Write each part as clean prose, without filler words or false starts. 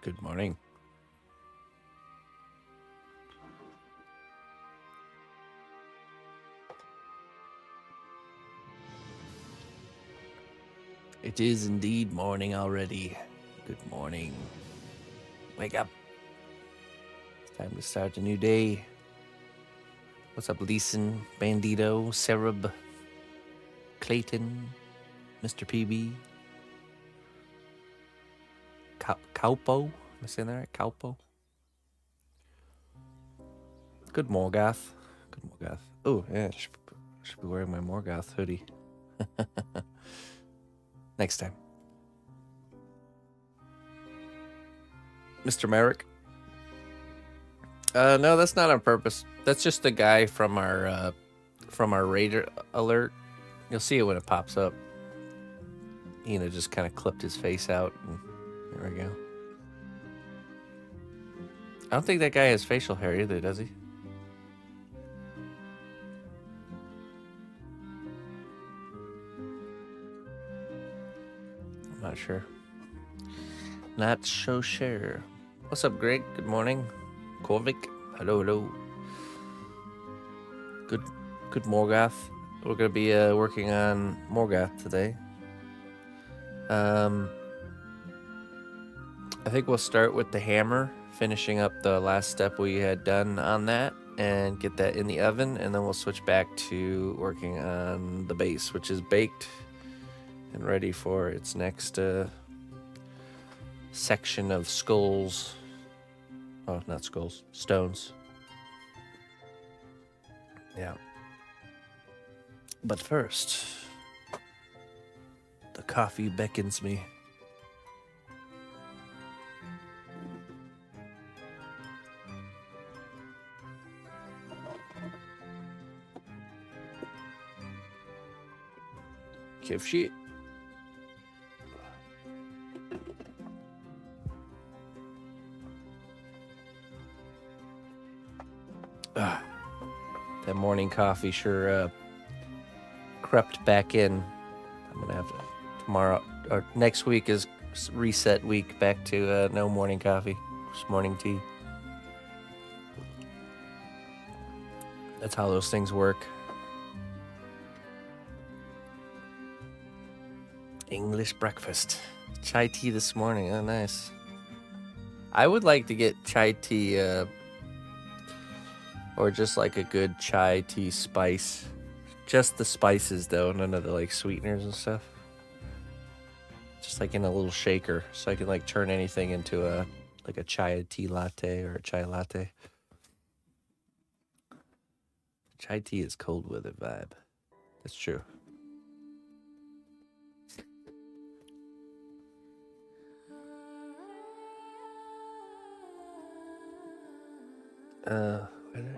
Good morning. It is indeed morning already. Good morning. Wake up. It's time to start a new day. What's up, Leeson, Bandito, Sereb, Clayton, Mr. PB, Kaupo? Am I saying that right? Kaupo? Good Morgoth. Good Morgoth. Oh, yeah, I should be wearing my Morgoth hoodie. Next time. Mr. Merrick. No, that's not on purpose. That's just the guy from our Raider alert. You'll see it when it pops up. Just kind of clipped his face out, and there we go. I don't think that guy has facial hair either, does he? I'm not sure. Not so sure. What's up, Greg? Good morning. Korvik. Hello, hello. Good Morgoth. We're gonna be working on Morgoth today. I think we'll start with the hammer, finishing up the last step we had done on that, and get that in the oven, and then we'll switch back to working on the base, which is baked and ready for its next section of skulls. Oh, not skulls, stones. Yeah. But first, the coffee beckons me. Give shit. That morning coffee sure crept back in. I'm gonna have to tomorrow or next week is reset week back to no morning coffee, just morning tea. That's how those things work. English breakfast. Chai tea this morning. Oh, nice. I would like to get chai tea or just like a good chai tea spice. Just the spices though, none of the like sweeteners and stuff. Just like in a little shaker, so I can like turn anything into a chai tea latte or a chai latte. Chai tea is cold weather vibe. That's true.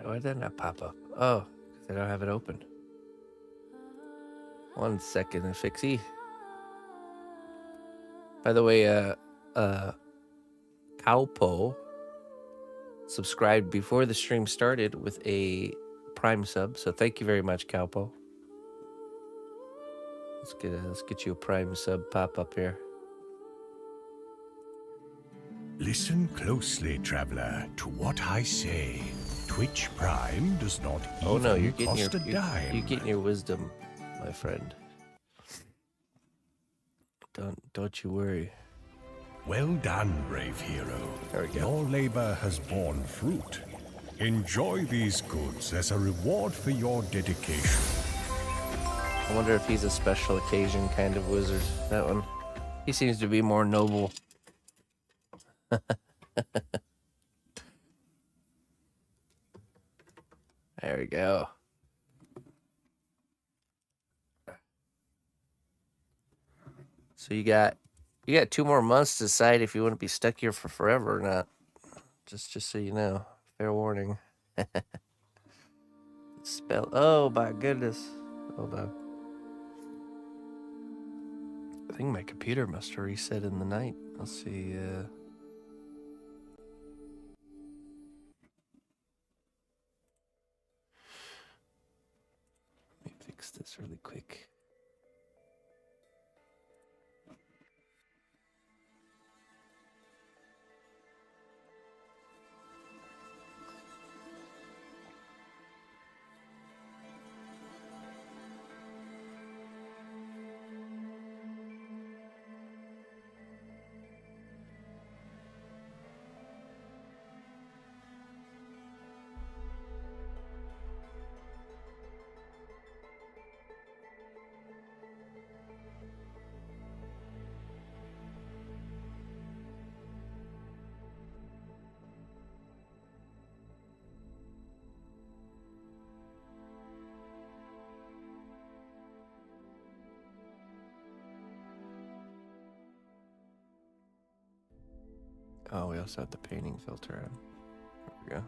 Why didn't that pop up? Oh, because I don't have it open. 1 second, fixie. By the way, Kaupo subscribed before the stream started with a Prime sub, so thank you very much, Kaupo. Let's get you a Prime sub pop up here. Listen closely, traveler, to what I say. Twitch Prime does not even cost a dime. You're getting your wisdom, my friend. Don't you worry. Well done, brave hero. There we go. Your labor has borne fruit. Enjoy these goods as a reward for your dedication. I wonder if he's a special occasion kind of wizard. That one. He seems to be more noble. There we go. So you got 2 more months to decide if you want to be stuck here for forever or not. Just so you know. Fair warning. Spell. Oh my goodness. Hold on. I think my computer must have reset in the night. Let's see. Let me fix this really quick. Oh, we also have the painting filter on. There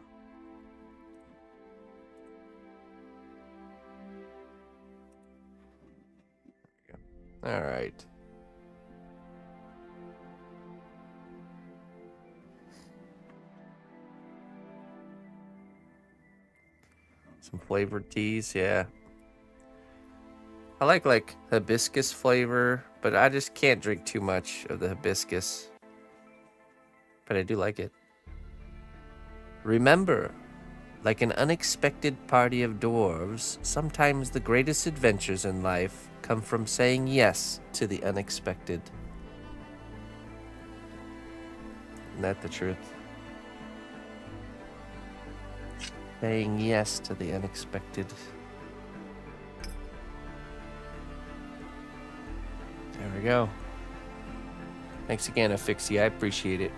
we go. All right. Some flavored teas, yeah. I like hibiscus flavor, but I just can't drink too much of the hibiscus. But I do like it. Remember, like an unexpected party of dwarves, sometimes the greatest adventures in life come from saying yes to the unexpected. Isn't that the truth? Saying yes to the unexpected. There we go. Thanks again, Affixie. I appreciate it.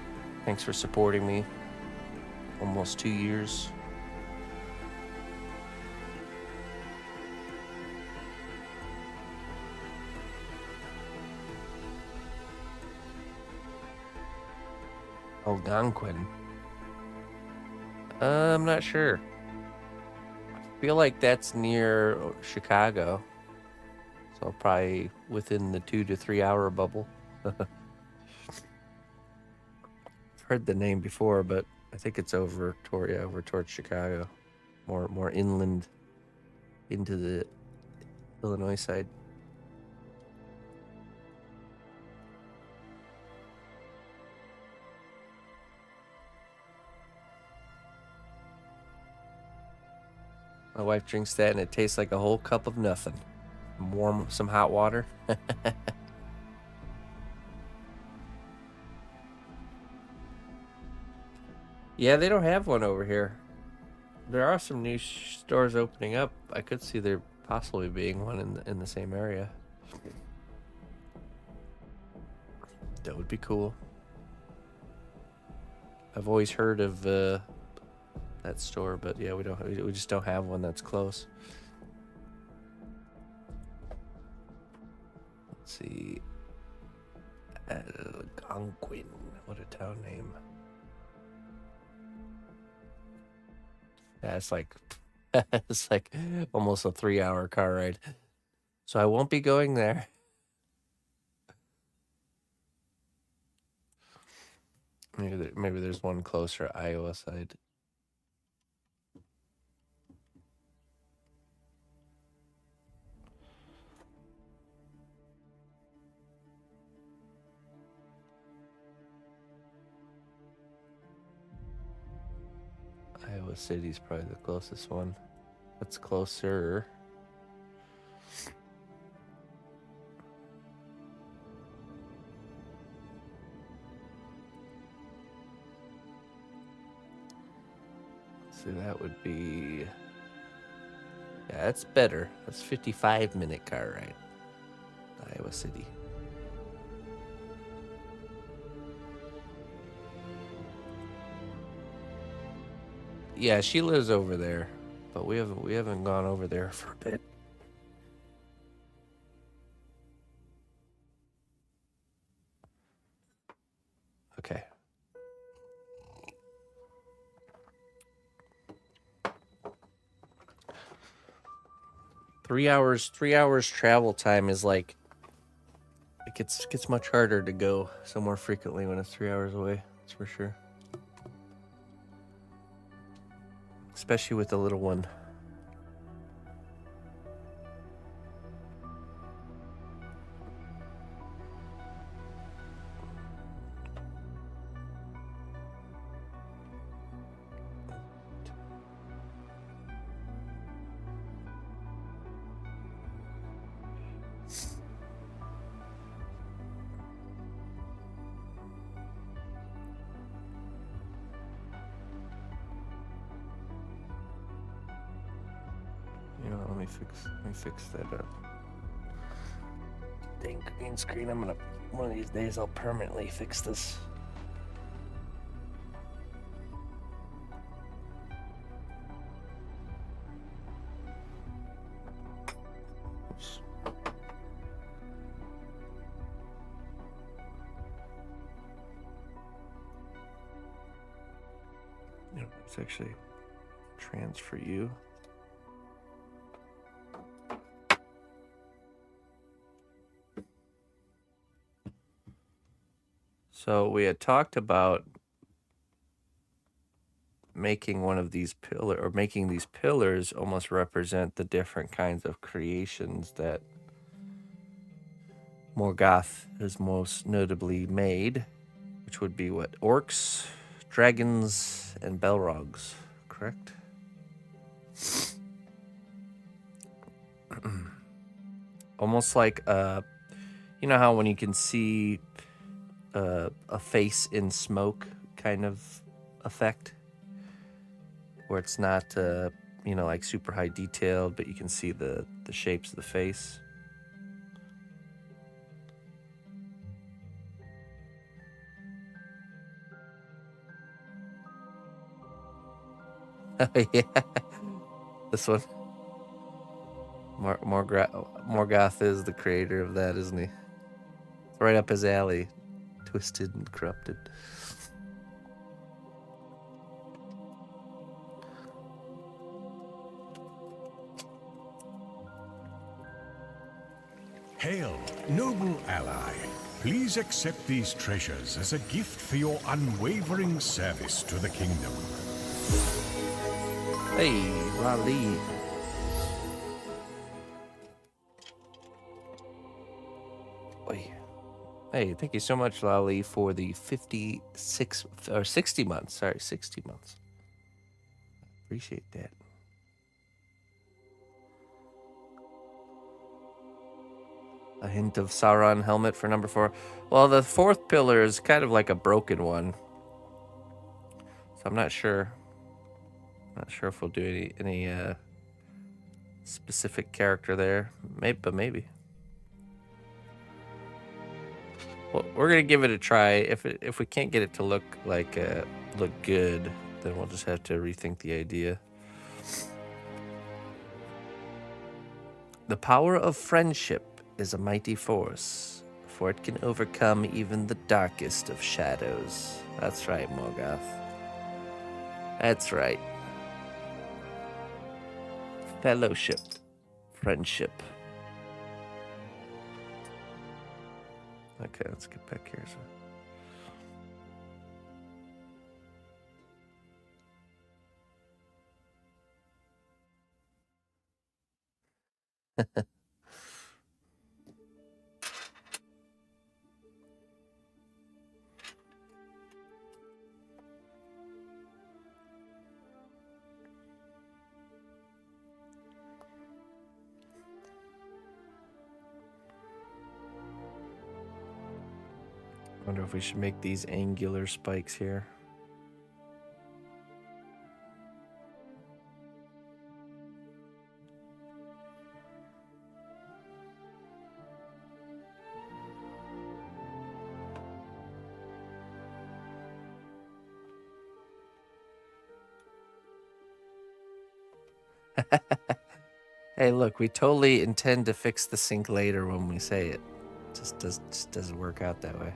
Thanks for supporting me. Almost 2 years. Algonquin. I'm not sure. I feel like that's near Chicago. So probably within the 2 to 3 hour bubble. I've heard the name before, but I think it's over towards Chicago. More inland into the Illinois side. My wife drinks that and it tastes like a whole cup of nothing. Warm some hot water. Yeah, they don't have one over here. There are some new stores opening up. I could see there possibly being one in the same area. That would be cool. I've always heard of that store, but yeah, we just don't have one that's close. Let's see. Algonquin. What a town name. Yeah, it's like almost a 3 hour car ride. So I won't be going there. Maybe there's one closer, Iowa side. Iowa City's probably the closest one. That's closer. So that would be... Yeah, that's better. That's 55-minute car ride. Iowa City. Yeah, she lives over there, but we haven't gone over there for a bit. Okay. Three hours travel time is like, it gets much harder to go somewhere frequently when it's 3 hours away. That's for sure. Especially with the little one. You know, let me fix that up. Dang green screen. One of these days I'll permanently fix this. Oops. Let's actually transfer you. So we had talked about making one of these making these pillars almost represent the different kinds of creations that Morgoth has most notably made, which would be what? Orcs, dragons, and Balrogs, correct? Almost like you know how when you can see a face in smoke kind of effect, where it's not you know, like super high detailed, but you can see the shapes of the face. Yeah, this one. Morgoth is the creator of that, isn't he? It's right up his alley. Twisted and corrupted. Hail, noble ally. Please accept these treasures as a gift for your unwavering service to the kingdom. Hey, Lali. Oi. Hey, thank you so much, Lali, for the 56 or 60 months. Sorry, 60 months. Appreciate that. A hint of Sauron helmet for number 4. Well, the 4th pillar is kind of like a broken one, so I'm not sure. Not sure if we'll do any specific character there. Maybe, but maybe. Well, we're gonna give it a try. If we can't get it to look like look good, then we'll just have to rethink the idea. The power of friendship is a mighty force, for it can overcome even the darkest of shadows. That's right, Morgoth. That's right. Fellowship. Friendship. Okay, let's get back here. Wonder if we should make these angular spikes here. Hey, look, we totally intend to fix the sink later when we say it. Just doesn't work out that way.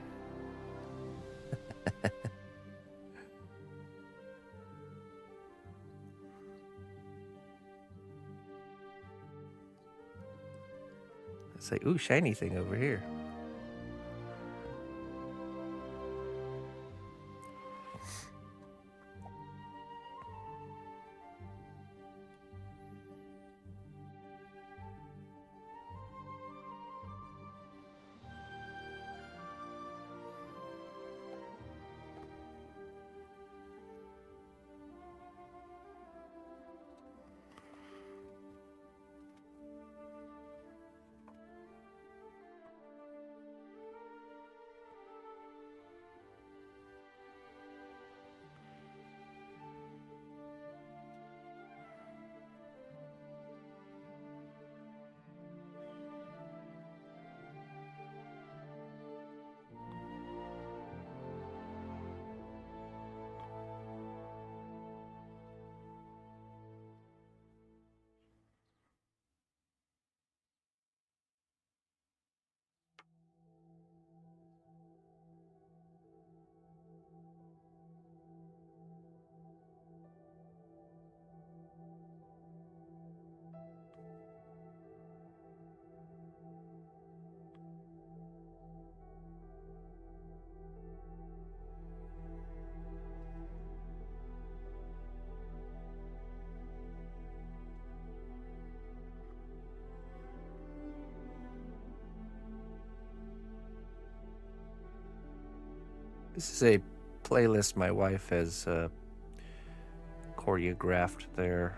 It's like, ooh, shiny thing over here. This is a playlist my wife has choreographed there.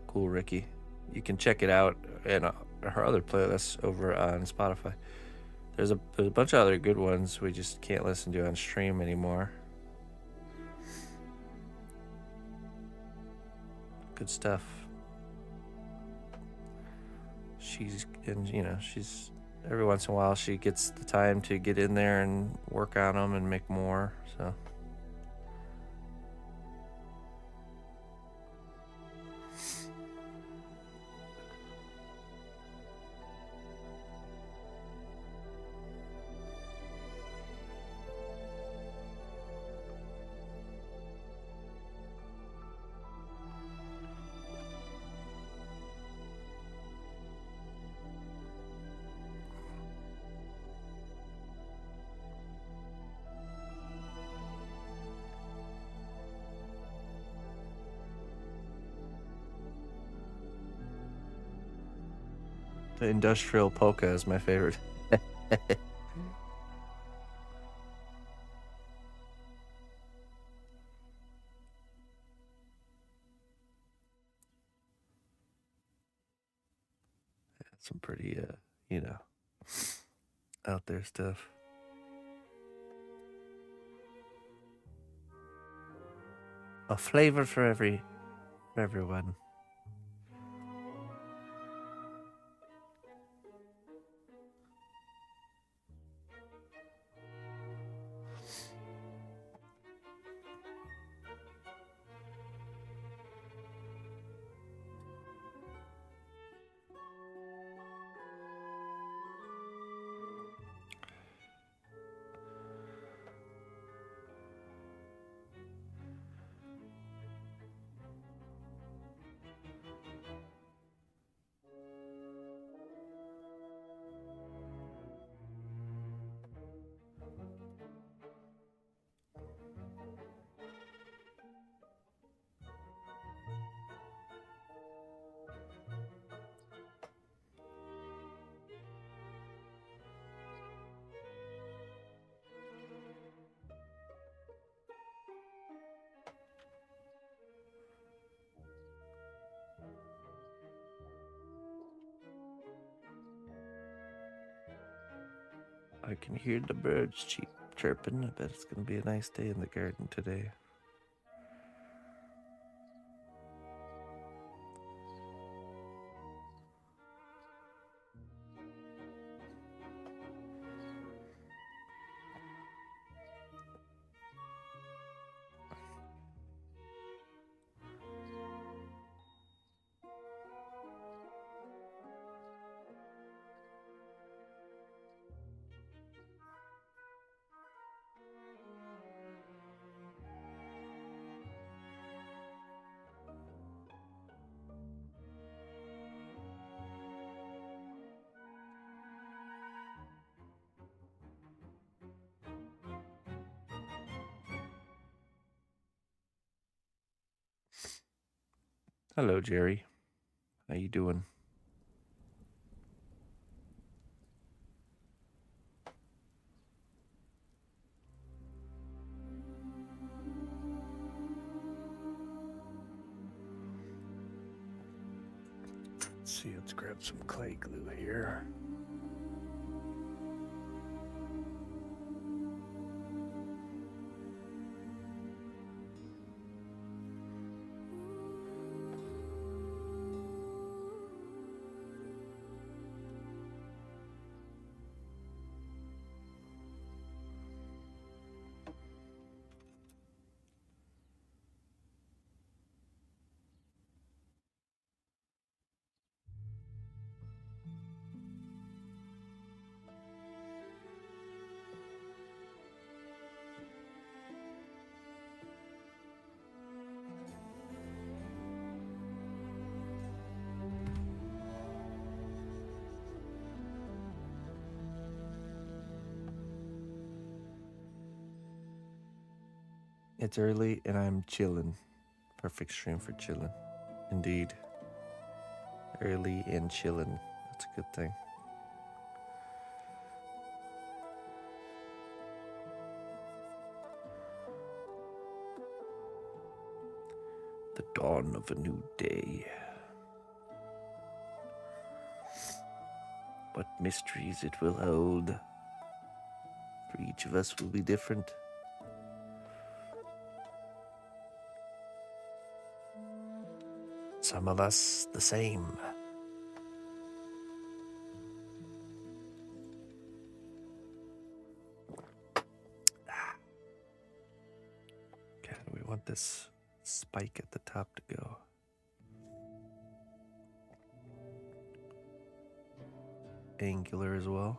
Cool Ricky. You can check it out in her other playlists over on Spotify. There's a bunch of other good ones we just can't listen to on stream anymore. Good stuff. She's every once in a while she gets the time to get in there and work on them and make more, so. The industrial polka is my favorite. Some pretty, out there stuff. A flavor for everyone. I can hear the birds chirping. I bet it's going to be a nice day in the garden today. Hello, Jerry. How you doing? Let's see, let's grab some clay glue here. It's early and I'm chilling. Perfect stream for chilling. Indeed. Early and chilling. That's a good thing. dawn of a new day. What mysteries it will hold. For each of us will be different. Some of us the same. Okay, we want this spike at the top to go. Angular as well.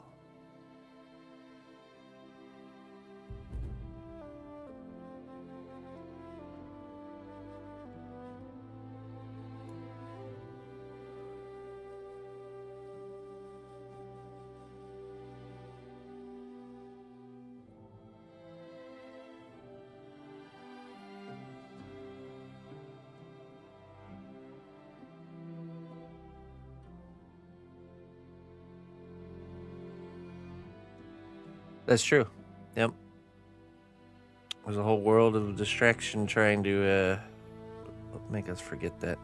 That's true. Yep. There's a whole world of distraction trying to make us forget that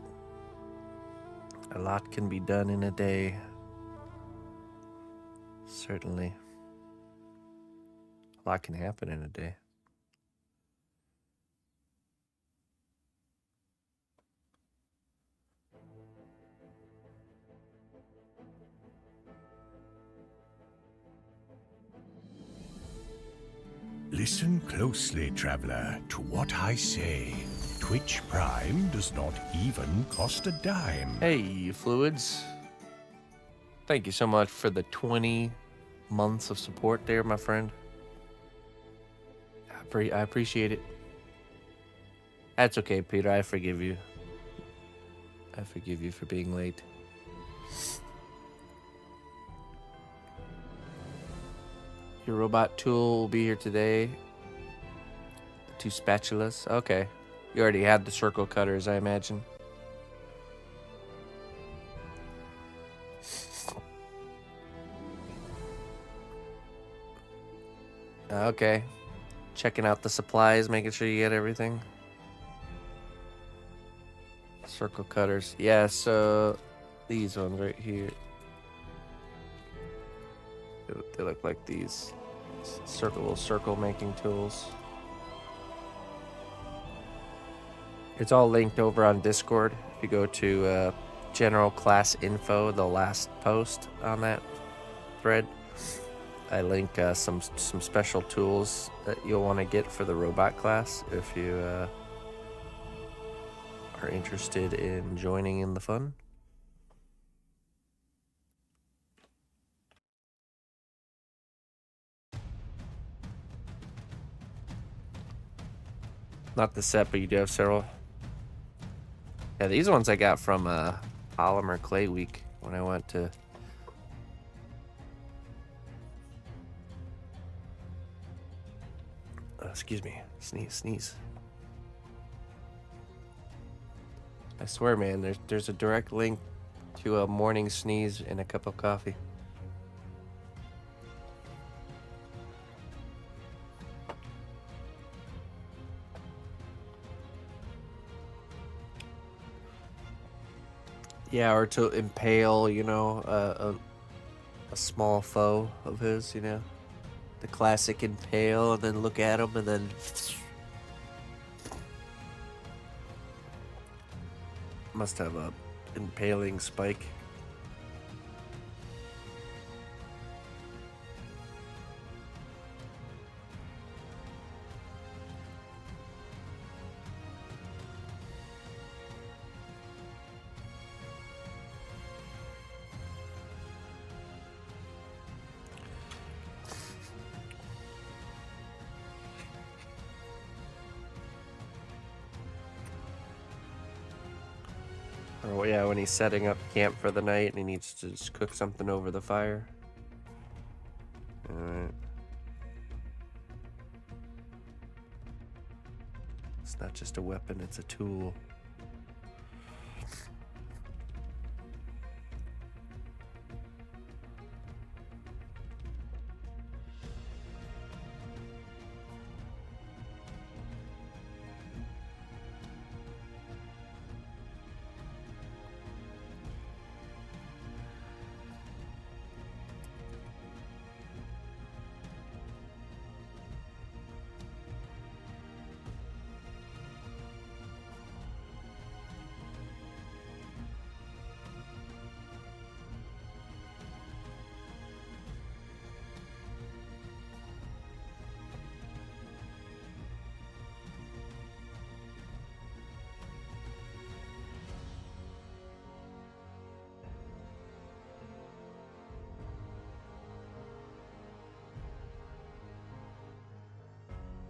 a lot can be done in a day. Certainly. A lot can happen in a day. Listen closely, traveler, to what I say. Twitch Prime does not even cost a dime. Hey, Fluids. Thank you so much for the 20 months of support there, my friend. I appreciate it. That's okay, Peter. I forgive you. I forgive you for being late. Your robot tool will be here today. The 2 spatulas. Okay. You already had the circle cutters, I imagine. Okay. Checking out the supplies, making sure you get everything. Circle cutters. Yeah, so these ones right here. They look like these circle making tools. It's all linked over on Discord. If you go to general class info, the last post on that thread, I link some special tools that you'll want to get for the robot class if you are interested in joining in the fun. Not the set, but you do have several. Yeah, these ones I got from Polymer Clay Week when I went to... excuse me. Sneeze. I swear, man, there's a direct link to a morning sneeze and a cup of coffee. Yeah, or to impale, you know, a small foe of his, you know. The classic impale, and then look at him, and then... Must have a impaling spike. Or yeah, when he's setting up camp for the night and he needs to just cook something over the fire. Alright. It's not just a weapon, it's a tool.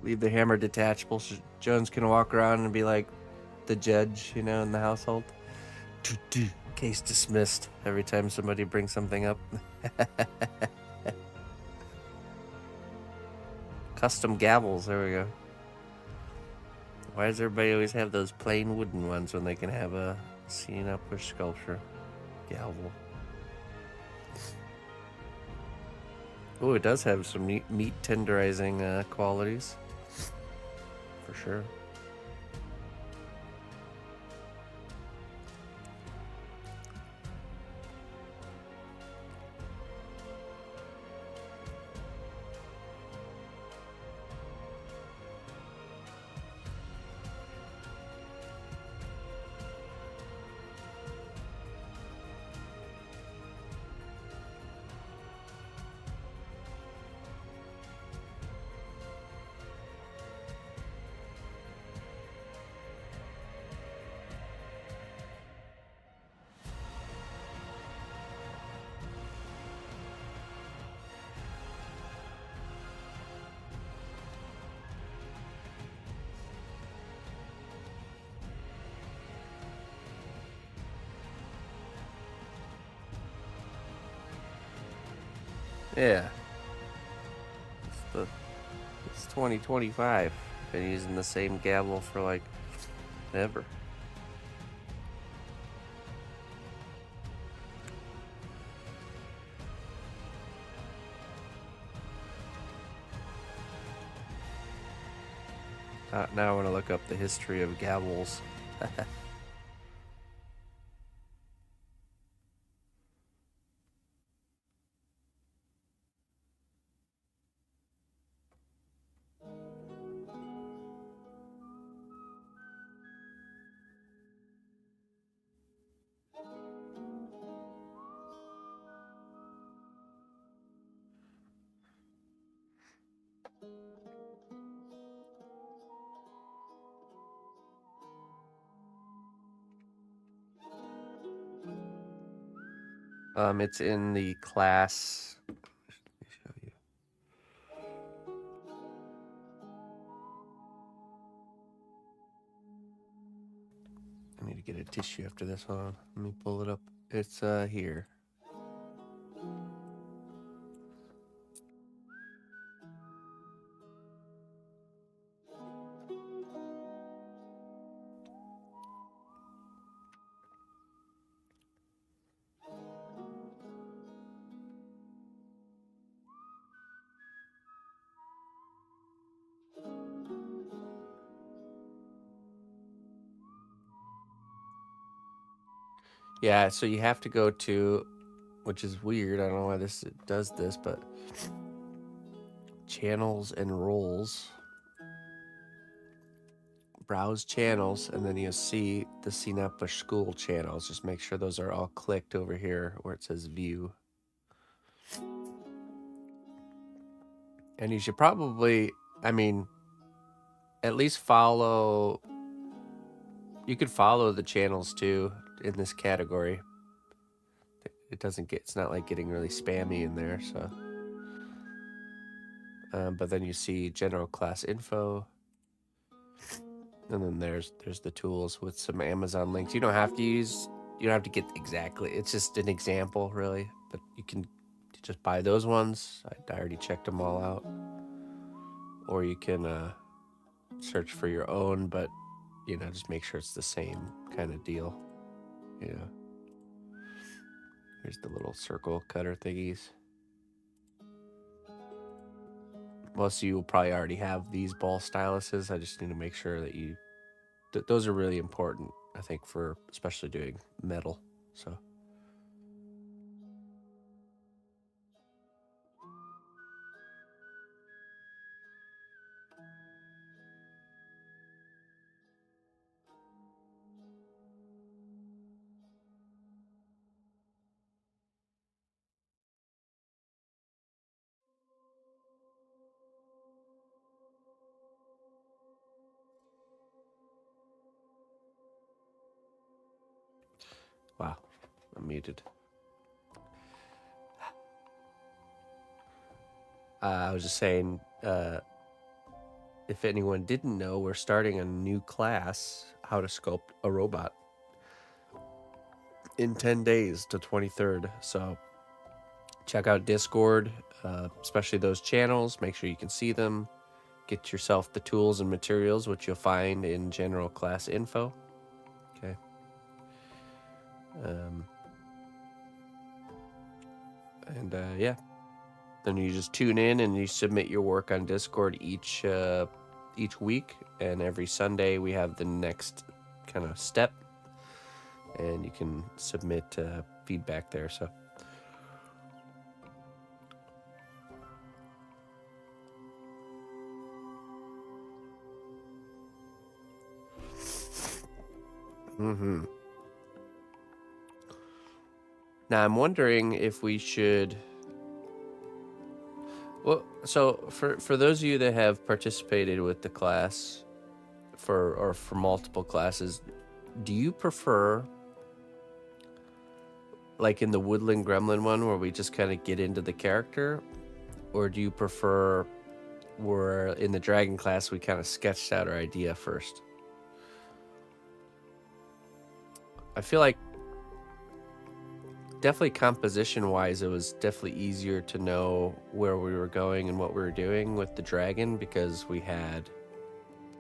Leave the hammer detachable so Jones can walk around and be like the judge, you know, in the household. Case dismissed every time somebody brings something up. Custom gavels, there we go. Why does everybody always have those plain wooden ones when they can have a cnotbusch sculpture gavel? Oh, it does have some meat tenderizing qualities. For sure. Yeah. It's 2025. Been using the same gavel for like ever. Now I want to look up the history of gavels. It's in the class. Let me show you. I need to get a tissue after this one. Let me pull it up. It's here. Yeah, so you have to go to, which is weird. I don't know why this does this, but channels and roles. Browse channels, and then you'll see the cnotbusch school channels. Just make sure those are all clicked over here where it says view. And you should probably, I mean, at least follow. You could follow the channels too in this category. It doesn't get, it's not like getting really spammy in there, so. But then you see general class info. And then there's the tools with some Amazon links. You don't have to get exactly, it's just an example really, but you can just buy those ones. I already checked them all out. Or you can search for your own, but you know, just make sure it's the same kind of deal. You know. Here's the little circle cutter thingies. Most of you will probably already have these ball styluses. I just need to make sure that you, those are really important, I think, for especially doing metal. So. Wow, I'm muted. I was just saying, if anyone didn't know, we're starting a new class, how to sculpt a robot, in 10 days to 23rd. So check out Discord, especially those channels. Make sure you can see them. Get yourself the tools and materials, which you'll find in general class info. Okay. Yeah. Then you just tune in and you submit your work on Discord each week, and every Sunday we have the next kind of step, and you can submit feedback there. So now I'm wondering if we should. Well, so for those of you that have participated with the class for multiple classes, do you prefer, like in the Woodland Gremlin one, where we just kind of get into the character, or do you prefer where in the Dragon class we kind of sketched out our idea first? I feel like definitely composition wise, it was definitely easier to know where we were going and what we were doing with the dragon, because we had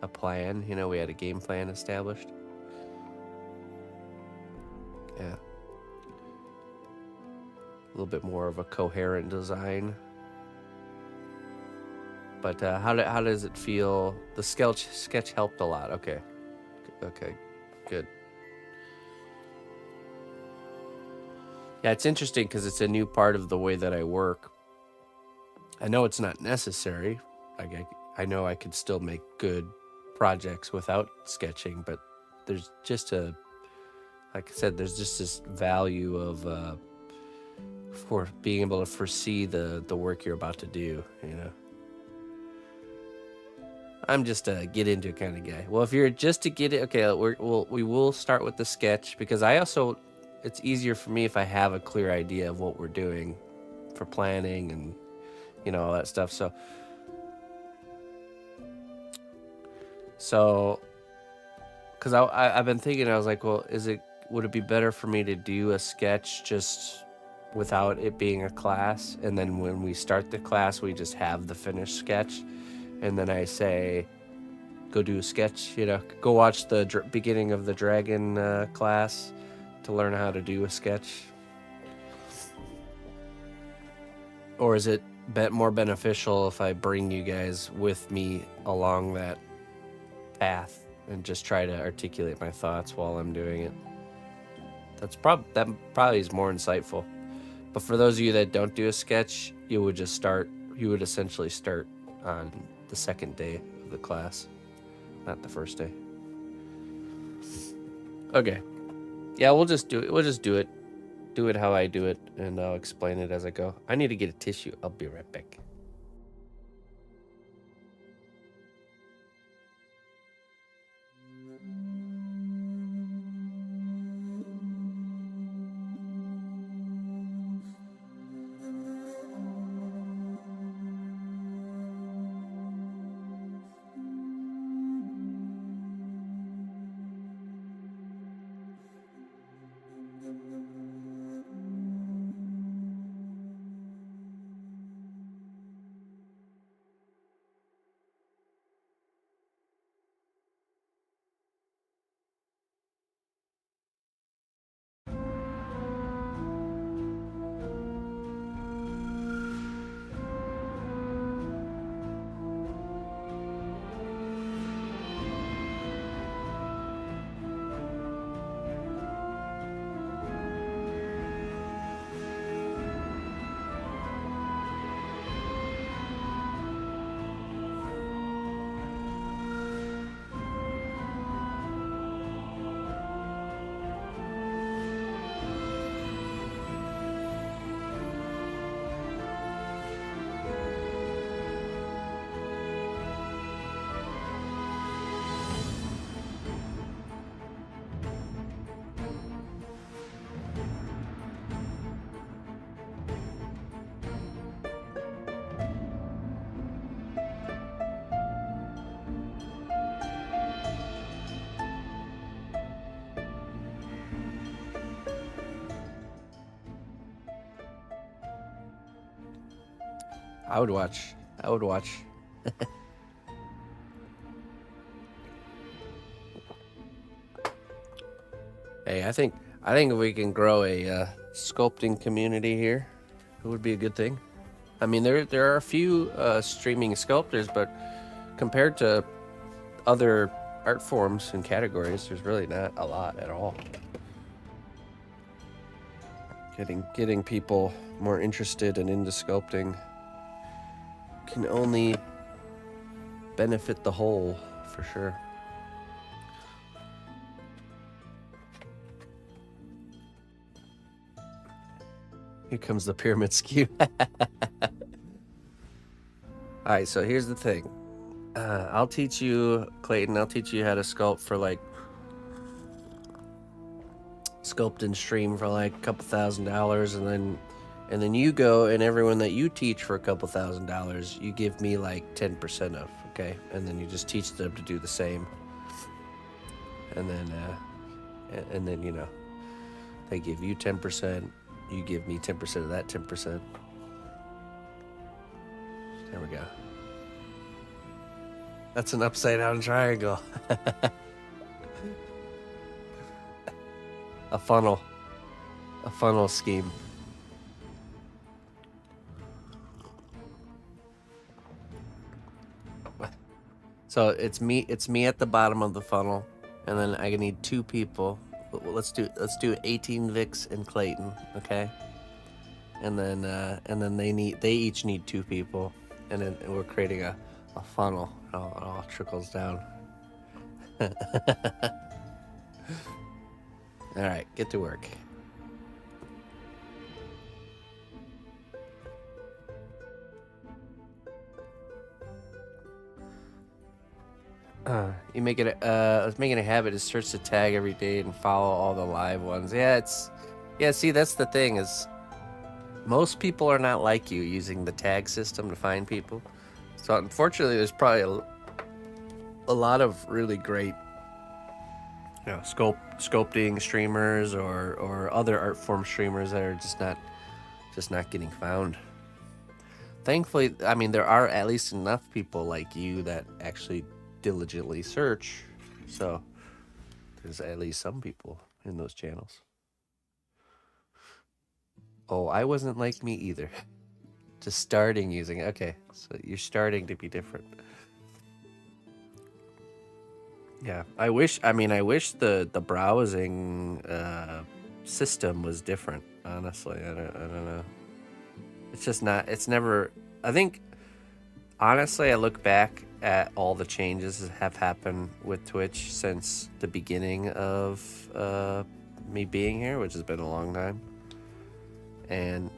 a plan, we had a game plan established. Yeah. A little bit more of a coherent design. But how does it feel? The sketch helped a lot. Okay, good. Yeah, it's interesting because it's a new part of the way that I work. I know it's not necessary. I know I could still make good projects without sketching, but there's just like I said, there's just this value of for being able to foresee the work you're about to do, I'm just a get into it kind of guy. Well, if you're just to get it, okay, we will start with the sketch, because it's easier for me if I have a clear idea of what we're doing for planning and, all that stuff. So, because I've been thinking, I was like, well, would it be better for me to do a sketch just without it being a class, and then when we start the class, we just have the finished sketch, and then I say, go do a sketch, go watch the beginning of the dragon class to learn how to do a sketch? Or is it more beneficial if I bring you guys with me along that path and just try to articulate my thoughts while I'm doing it? That probably is more insightful. But for those of you that don't do a sketch, you would essentially start on the second day of the class, not the first day. Okay. Yeah, we'll just do it. Do it how I do it, and I'll explain it as I go. I need to get a tissue. I'll be right back. I would watch. Hey, I think if we can grow a sculpting community here, it would be a good thing. I mean, there are a few streaming sculptors, but compared to other art forms and categories, there's really not a lot at all. Getting people more interested and into sculpting can only benefit the whole, for sure. Here comes the pyramid skew. Alright, so here's the thing. I'll teach you, Clayton, how to sculpt for like sculpt and stream for like a couple $1,000, and then you go, and everyone that you teach for a couple $1,000, you give me like 10% of, okay? And then you just teach them to do the same. And then you know, they give you 10%, you give me 10% of that 10%. There we go. That's an upside down triangle. A funnel scheme. So it's me at the bottom of the funnel, and then I need 2 people. Let's do 18 Vix and Clayton, okay? And then they each need 2 people, and then we're creating a funnel. It all trickles down. All right, get to work. You make it. Let's make it a habit to search the tag every day and follow all the live ones. Yeah. See, that's the thing is, most people are not like you using the tag system to find people. So unfortunately, there's probably a lot of really great, you know, sculpting streamers or other art form streamers that are just not getting found. Thankfully, I mean, there are at least enough people like you that actually diligently search, so there's at least some people in those channels. Oh, I wasn't like me either. Just starting using it. Okay, so you're starting to be different. Yeah, I wish the browsing system was different, honestly. I don't know. It's just not, it's never, I think, honestly, I look back at all the changes that have happened with Twitch since the beginning of me being here, which has been a long time. And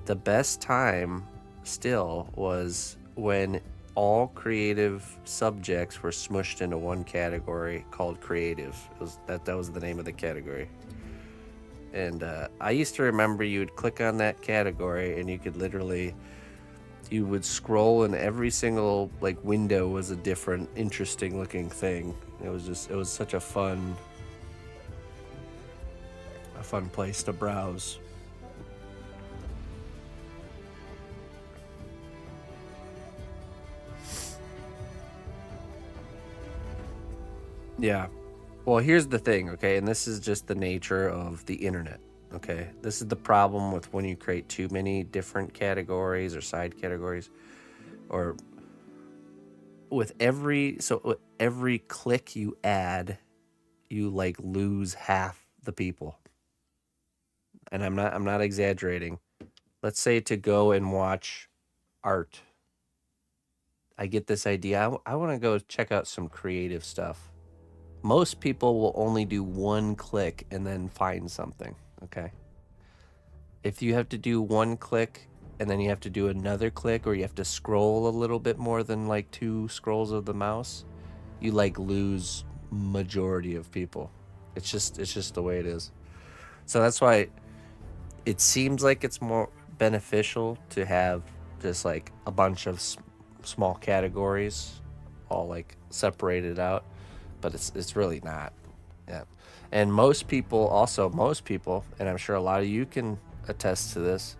the best time still was when all creative subjects were smushed into one category called creative. That was the name of the category. And I used to remember you would click on that category and you could literally, you would scroll and every single like window was a different interesting looking thing. It was such a fun place to browse. Yeah. Well, here's the thing, okay? And this is just the nature of the internet, okay? This is the problem with when you create too many different categories or side categories, or with every click you add, you like lose half the people. And I'm not exaggerating. Let's say to go and watch art. I get this idea. I want to go check out some creative stuff. Most people will only do one click and then find something, okay? If you have to do one click and then you have to do another click, or you have to scroll a little bit more than like 2 scrolls of the mouse, you like lose majority of people. It's just the way it is. So that's why it seems like it's more beneficial to have just like a bunch of small categories all like separated out. But it's really not. Yeah. And most people, and I'm sure a lot of you can attest to this,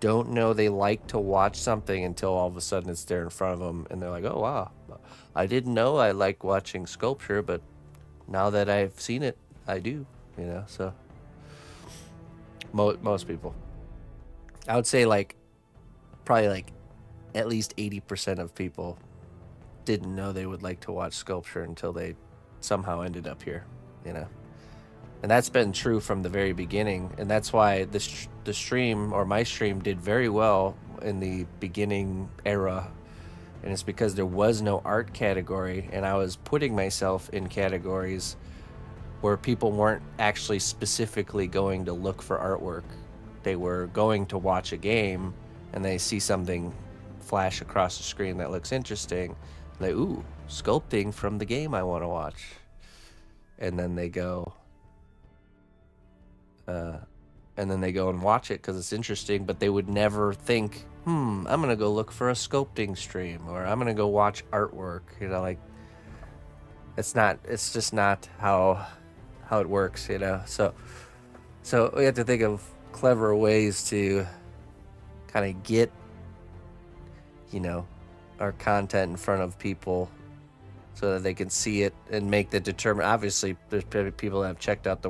don't know they like to watch something until all of a sudden it's there in front of them, and they're like, oh wow, I didn't know I like watching sculpture, but now that I've seen it, I do, you know. So most people, I would say, like, probably like at least 80% of people didn't know they would like to watch sculpture until they somehow ended up here, you know. And that's been true from the very beginning, and that's why the stream, or my stream, did very well in the beginning era. And it's because there was no art category, and I was putting myself in categories where people weren't actually specifically going to look for artwork. They were going to watch a game, and they see something flash across the screen that looks interesting. Like, ooh, sculpting from the game I want to watch. And then they go... and watch it because it's interesting, but they would never think, I'm gonna go look for a sculpting stream, or I'm gonna go watch artwork, you know. Like, it's just not how it works, you know. So we have to think of clever ways to kind of get, you know, our content in front of people so that they can see it and make the obviously there's people that have checked out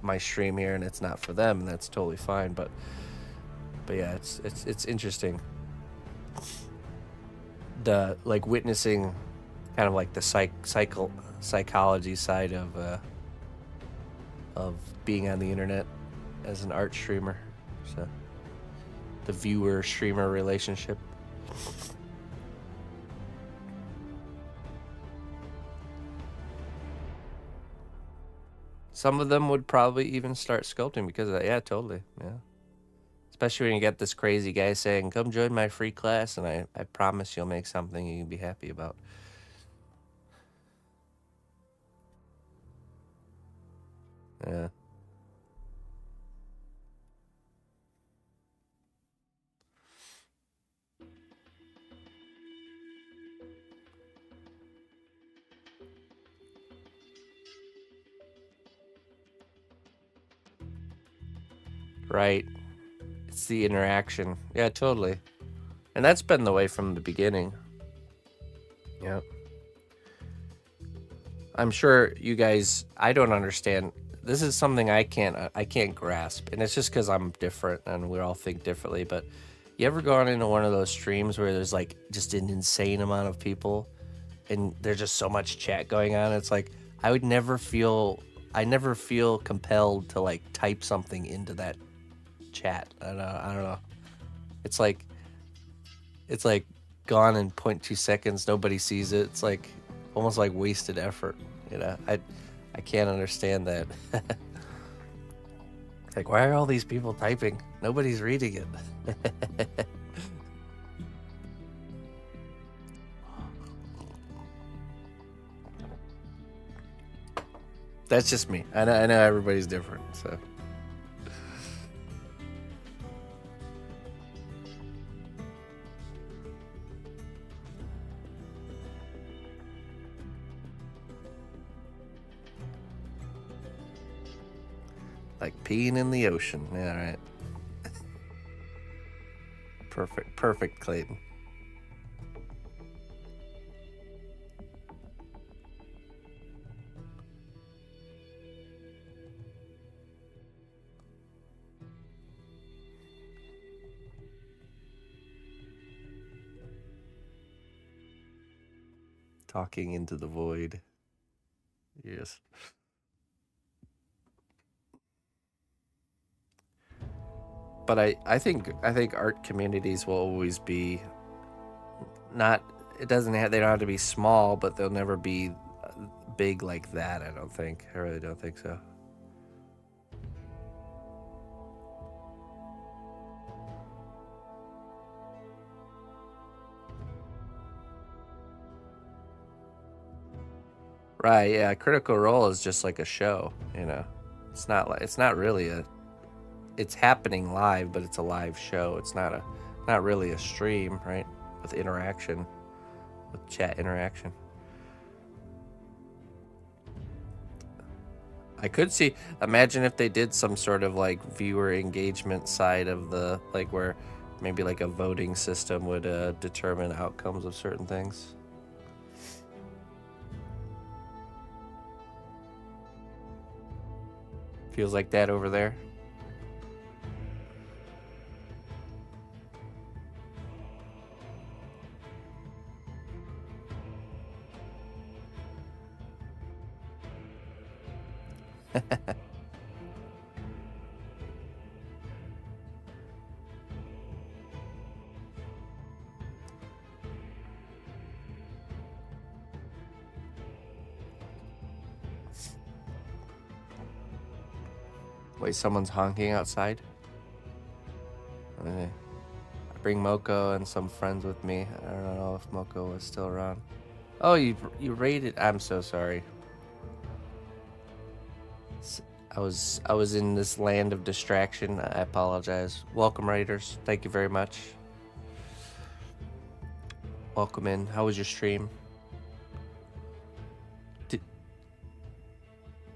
my stream here and it's not for them, and that's totally fine, but yeah, it's interesting, the, like, witnessing kind of like the psychology side of being on the internet as an art streamer. So the viewer streamer relationship. Some of them would probably even start sculpting because of that. Yeah, totally. Yeah. Especially when you get this crazy guy saying, come join my free class, and I promise you'll make something you can be happy about. Yeah. Right. It's the interaction. Yeah, totally. And that's been the way from the beginning. Yeah. I'm sure you guys, I don't understand. This is something I can't grasp. And it's just because I'm different and we all think differently. But you ever gone into one of those streams where there's, like, just an insane amount of people and there's just so much chat going on? It's like, I never feel compelled to, like, type something into that chat. I don't know. It's like gone in 0.2 seconds. Nobody sees it. It's like almost like wasted effort, you know. I can't understand that. Like, why are all these people typing? Nobody's reading it. That's just me. I know everybody's different, so. Like peeing in the ocean. Yeah, right. Perfect, Clayton. Talking into the void. Yes. But I think art communities will always be not. It doesn't have. They don't have to be small, but they'll never be big like that. I don't think. I really don't think so. Right. Yeah. Critical Role is just like a show. You know, it's not really a. It's happening live, but it's a live show. It's not really a stream, right? With interaction, with chat interaction. I could imagine if they did some sort of, like, viewer engagement side of the, like, where maybe like a voting system would determine outcomes of certain things. Feels like that over there. Wait, someone's honking outside? Okay. I bring Moko and some friends with me. I don't know if Moko was still around. Oh, you raided. I'm so sorry. I was in this land of distraction. I apologize. Welcome, raiders. Thank you very much. Welcome in. How was your stream?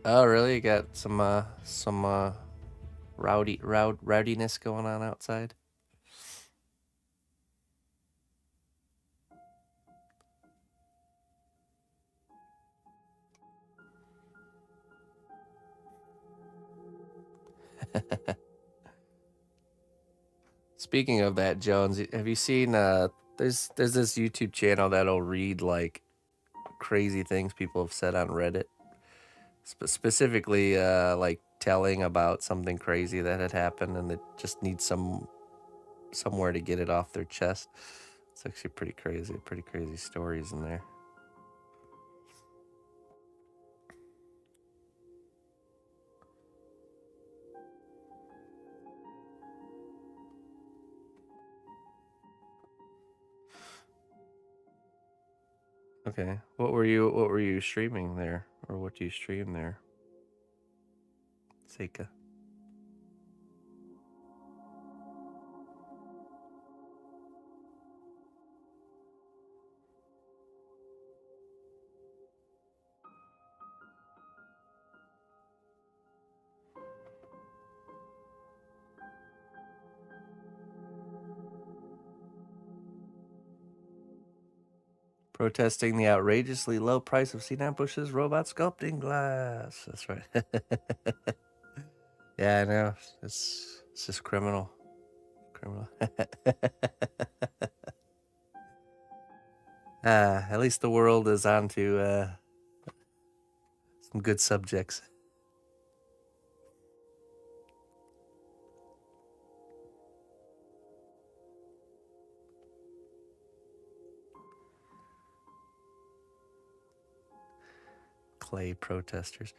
Oh, really? You got some rowdiness going on outside? Speaking of that, Jones, have you seen there's this YouTube channel that'll read like crazy things people have said on Reddit, specifically like telling about something crazy that had happened, and they just need somewhere to get it off their chest. It's actually pretty crazy stories in there. Okay, what were you streaming there, or what do you stream there, Seika? Protesting the outrageously low price of cnotbusch's robot sculpting glass. That's right. Yeah, I know. It's just criminal. At least the world is onto some good subjects. Clay protesters.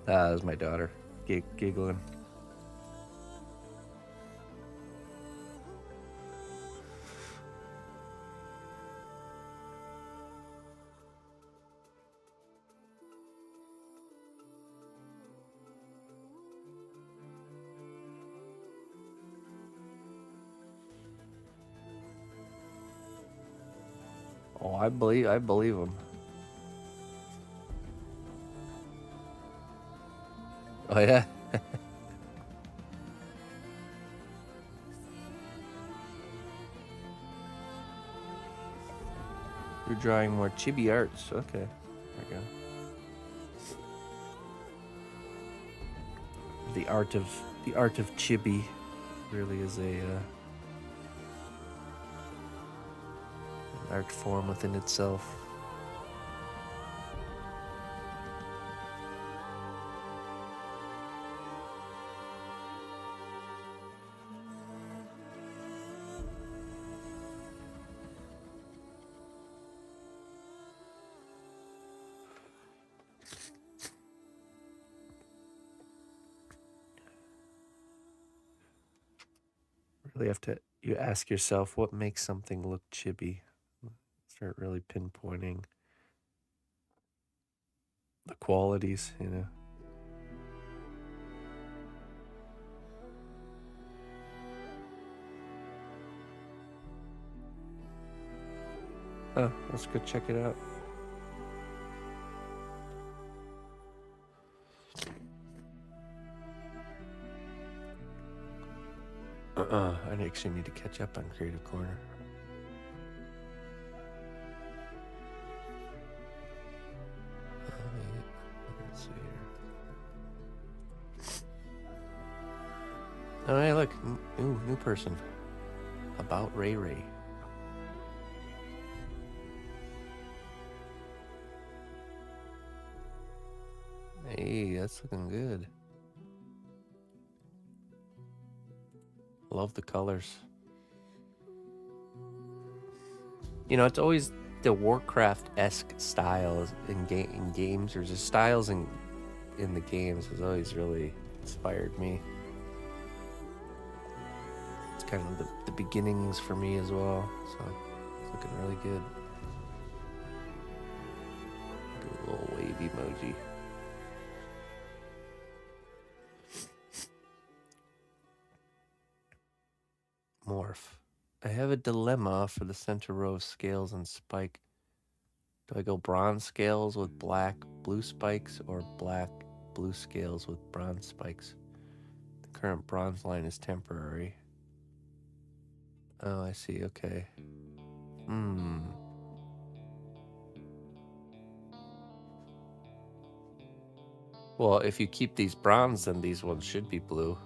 That was my daughter giggling. Oh, I believe him. Oh yeah. You're drawing more chibi arts. Okay, there we go. The art of chibi really is an art form within itself. Really have to, you ask yourself, what makes something look chibi? Start really pinpointing the qualities, you know. Oh, let's go check it out. I actually need to catch up on Creative Corner. Let's see here. Oh, hey, look, new person. About Ray Ray. Hey, that's looking good. Love the colors. You know, it's always the Warcraft-esque styles in games, or just styles in the games has always really inspired me. It's kind of the beginnings for me as well, so it's looking really good. Do a little wave emoji. Morph. I have a dilemma for the center row of scales and spike. Do I go bronze scales with black blue spikes, or black blue scales with bronze spikes? The current bronze line is temporary. Oh, I see. Okay. Well, if you keep these bronze, then these ones should be blue.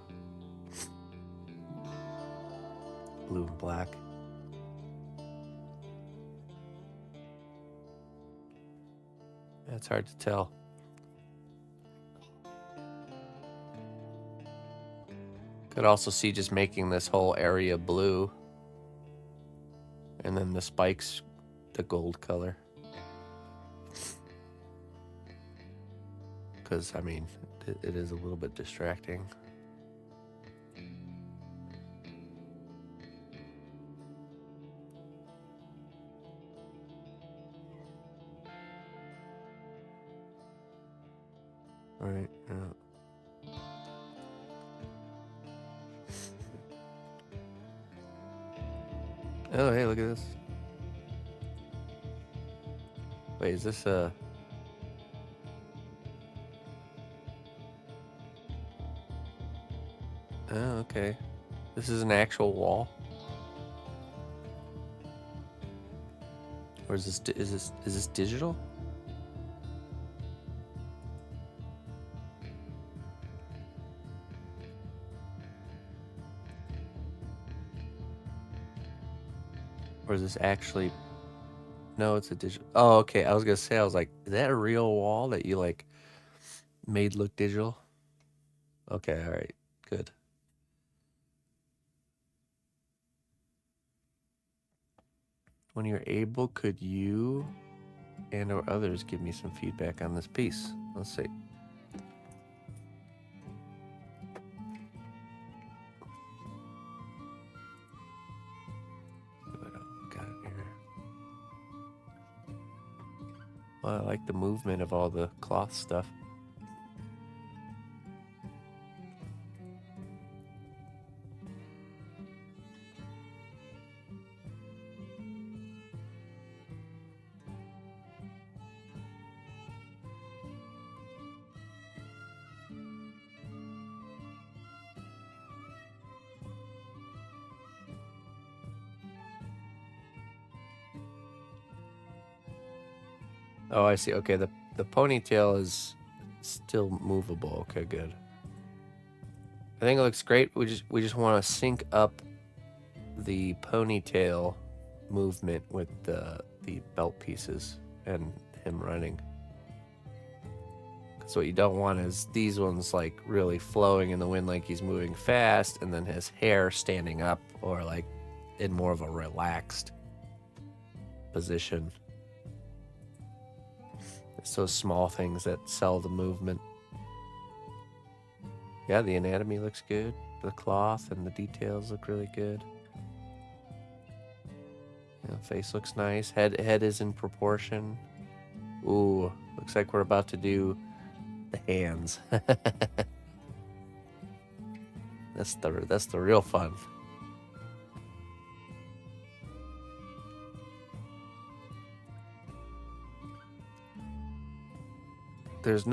Blue and black. It's hard to tell. Could also see just making this whole area blue. And then the spikes, the gold color. Because, I mean, it is a little bit distracting. All right, yeah. Oh, hey, look at this. Wait, is this a... Oh, okay. This is an actual wall? Or is this digital? Or is this actually... No, it's a digital... Oh, okay. I was gonna say, I was like, is that a real wall that you, like, made look digital? Okay, alright. Good. When you're able, could you and or others give me some feedback on this piece? Let's see. Got it here. Well, I like the movement of all the cloth stuff. Oh, I see. Okay, the ponytail is still movable. Okay, good. I think it looks great. We just want to sync up the ponytail movement with the belt pieces and him running. Because what you don't want is these ones like really flowing in the wind like he's moving fast, and then his hair standing up or like in more of a relaxed position. It's those small things that sell the movement. Yeah, the anatomy looks good. The cloth and the details look really good. Yeah, face looks nice. Head is in proportion. Ooh, looks like we're about to do the hands. That's the real fun. There's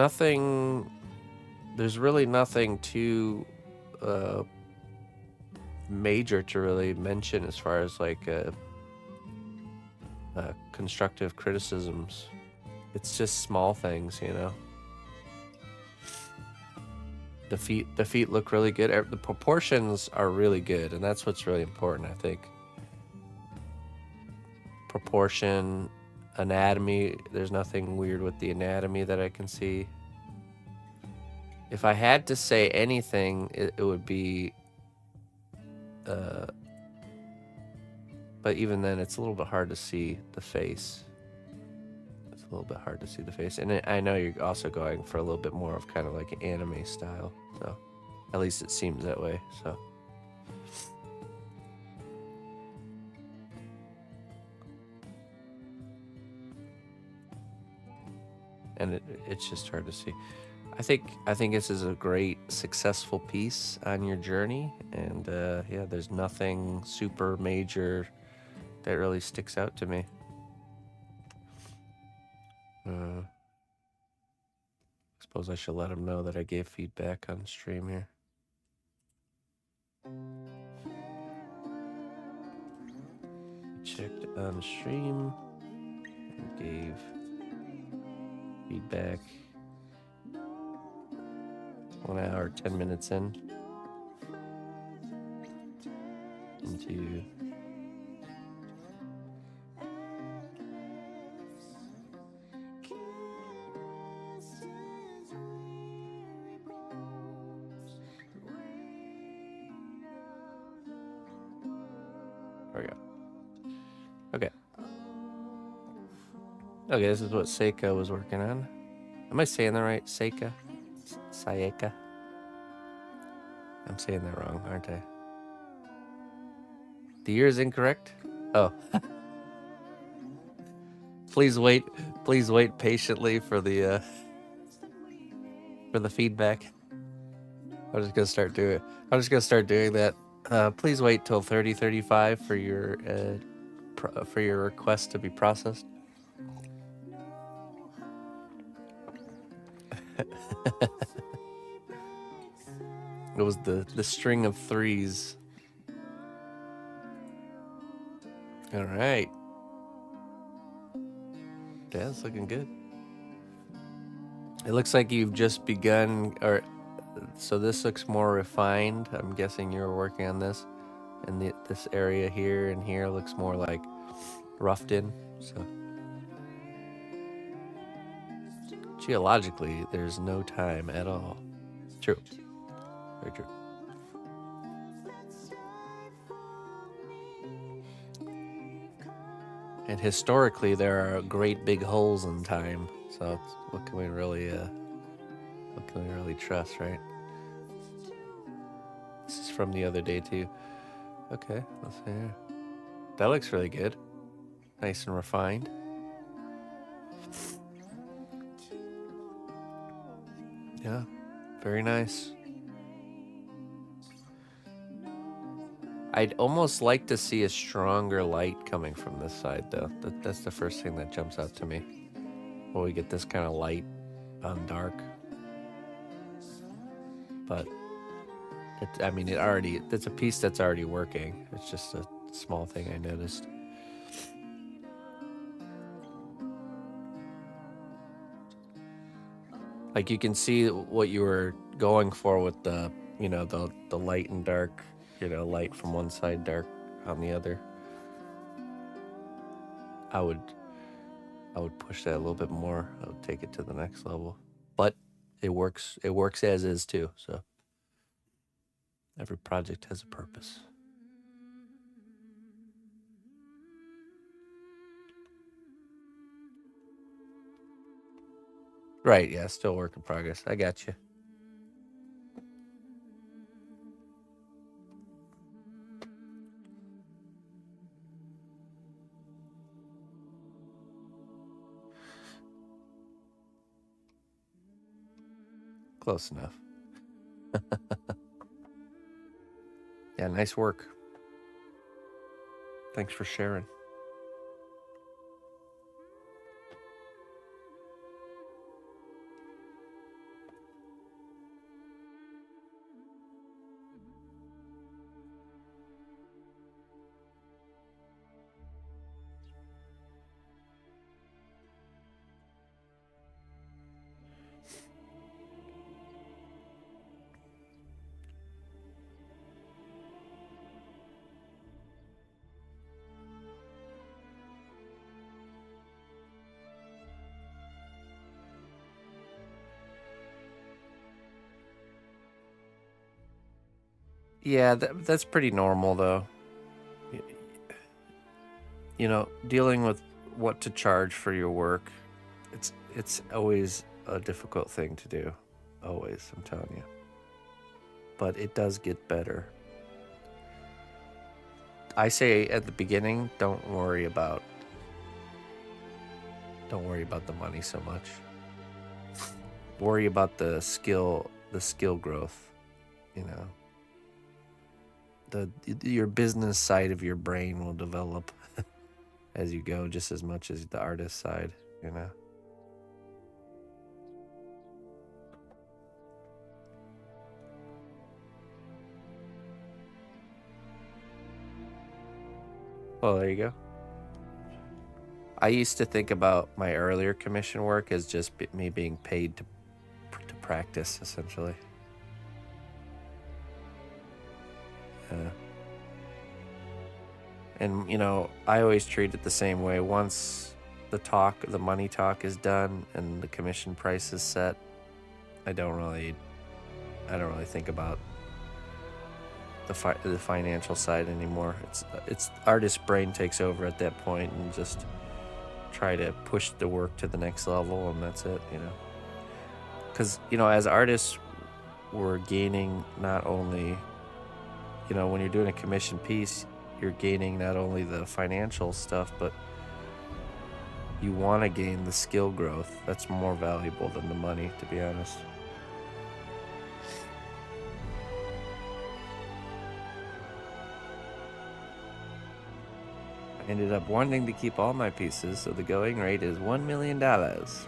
really nothing too major to really mention as far as like constructive criticisms. It's just small things, you know. The feet look really good. The proportions are really good, and that's what's really important, I think. Proportion, anatomy, there's nothing weird with the anatomy that I can see. If I had to say anything, it would be but even then it's a little bit hard to see the face. It's a little bit hard to see the face, and I know you're also going for a little bit more of kind of like an anime style, so at least it seems that way. So and it's just hard to see. I think this is a great successful piece on your journey, and yeah, there's nothing super major that really sticks out to me. I suppose I should let him know that I gave feedback on stream here. Checked on stream and gave feedback 1 hour, 10 minutes into there we go. Okay, this is what Seika was working on. Am I saying that right? Seika? Sayeka? I'm saying that wrong, aren't I? The year is incorrect? Oh. Please wait patiently for the feedback. I'm just gonna start doing that. Please wait till 30:35 for your request to be processed. It was the string of threes. All right. Yeah, it's looking good. It looks like you've just begun, or so this looks more refined. I'm guessing you were working on this, and this area here and here looks more like roughed in. So geologically, there's no time at all. True. Very true. And historically, there are great big holes in time. So what can we really trust, right? This is from the other day too. Okay, let's see here. That looks really good. Nice and refined. Yeah, very nice. I'd almost like to see a stronger light coming from this side, though. That's the first thing that jumps out to me. Will we get this kind of light on dark? But, it's a piece that's already working. It's just a small thing I noticed. Like you can see what you were going for with the, you know, the light and dark, you know, light from one side, dark on the other. I would push that a little bit more. I would take it to the next level. But it works as is too, so every project has a purpose. Right, yeah, still work in progress. I got you. Close enough. Yeah, nice work. Thanks for sharing. Yeah, that's pretty normal though. You know, dealing with what to charge for your work, it's always a difficult thing to do. Always, I'm telling you. But it does get better. I say at the beginning, don't worry about the money so much. Worry about the skill growth, you know. Your business side of your brain will develop as you go just as much as the artist side, you know. Well, there you go. I used to think about my earlier commission work as just me being paid to practice, essentially. And, you know, I always treat it the same way. Once the money talk is done and the commission price is set, I don't really think about the financial side anymore. It's artist brain takes over at that point and just try to push the work to the next level, and that's it, you know. Because, you know, as artists, we're gaining not only, you know, when you're doing a commission piece, you're gaining not only the financial stuff, but you want to gain the skill growth. That's more valuable than the money, to be honest. I ended up wanting to keep all my pieces, so the going rate is $1 million.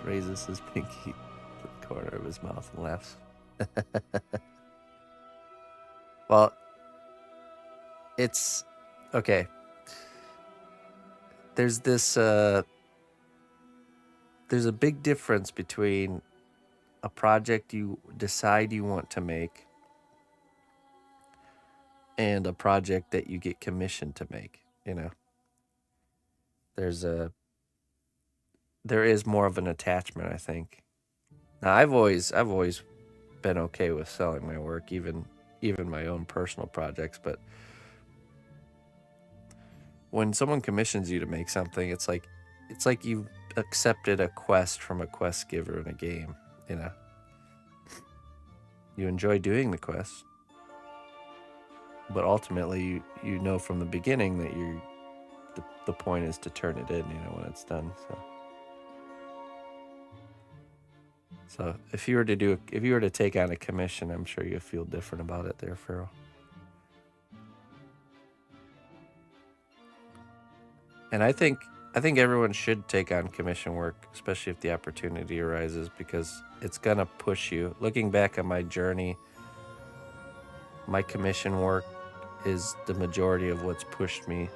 Raises his pinky to the corner of his mouth and laughs. Well, it's okay. There's this there's a big difference between a project you decide you want to make and a project that you get commissioned to make, you know. There is more of an attachment, I think. Now, I've always been okay with selling my work, even my own personal projects, but when someone commissions you to make something, it's like you've accepted a quest from a quest giver in a game, you know. You enjoy doing the quest, but ultimately you know from the beginning that the point is to turn it in, you know, when it's done. So if you were to take on a commission, I'm sure you'll feel different about it there, Farrell. And I think everyone should take on commission work, especially if the opportunity arises, because it's gonna push you. Looking back on my journey, my commission work is the majority of what's pushed me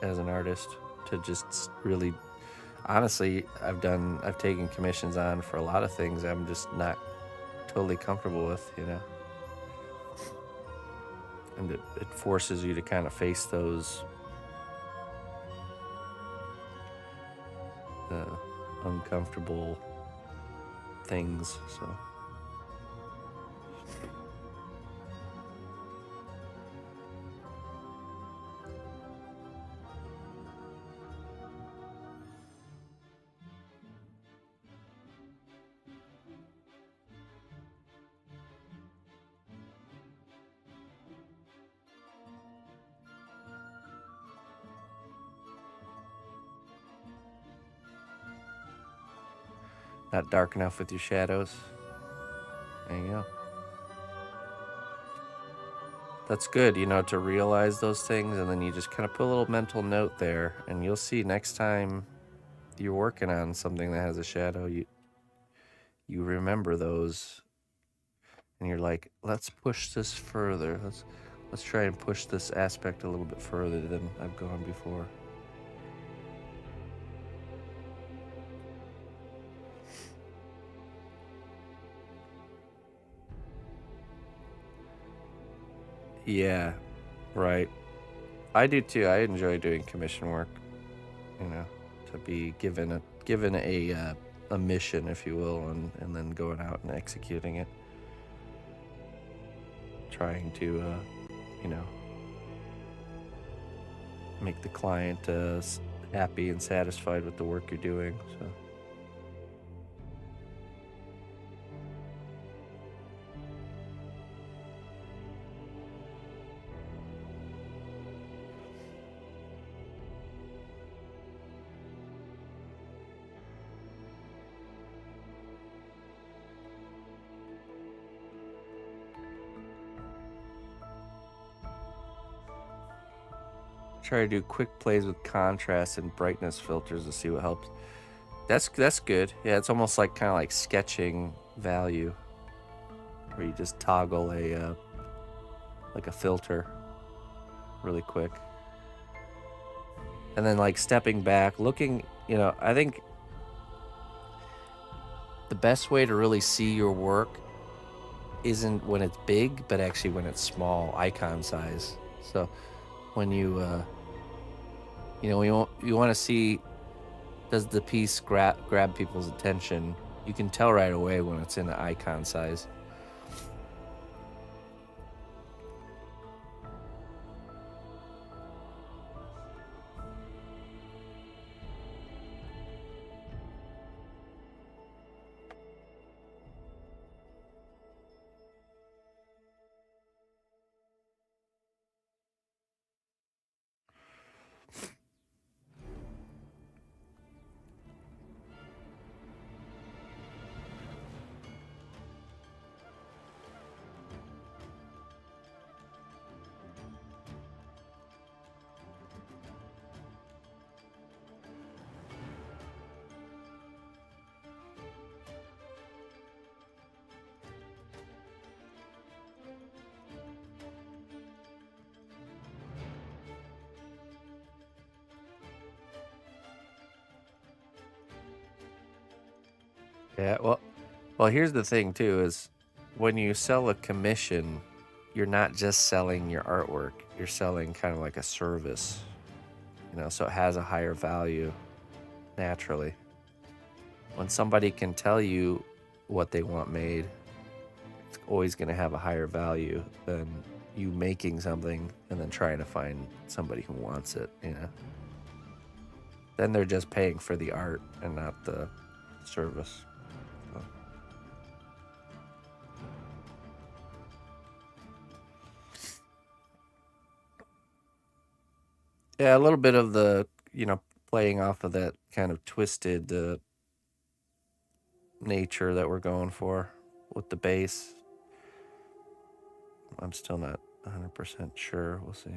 as an artist to just really. honestly, I've taken commissions on for a lot of things I'm just not totally comfortable with, you know. And it forces you to kind of face those uncomfortable things, so. Not dark enough with your shadows. There you go. That's good, you know, to realize those things, and then you just kind of put a little mental note there, and you'll see next time you're working on something that has a shadow, you remember those, and you're like, let's push this further. Let's try and push this aspect a little bit further than I've gone before. Yeah, right. I do too. I enjoy doing commission work, you know, to be given a mission, if you will, and then going out and executing it. Trying to, you know, make the client happy and satisfied with the work you're doing, so. Try to do quick plays with contrast and brightness filters to see what helps. That's good. Yeah, it's almost like kind of like sketching value, where you just toggle like a filter really quick, and then like stepping back, looking. You know, I think the best way to really see your work isn't when it's big, but actually when it's small, icon size. So when you know, you want to see, does the piece grab people's attention? You can tell right away when it's in the icon size. Yeah, well, here's the thing too: is when you sell a commission, you're not just selling your artwork; you're selling kind of like a service, you know. So it has a higher value naturally. When somebody can tell you what they want made, it's always going to have a higher value than you making something and then trying to find somebody who wants it, you know. Then they're just paying for the art and not the service. So. Yeah, a little bit of the, you know, playing off of that kind of twisted nature that we're going for with the bass. I'm still not 100% sure. We'll see.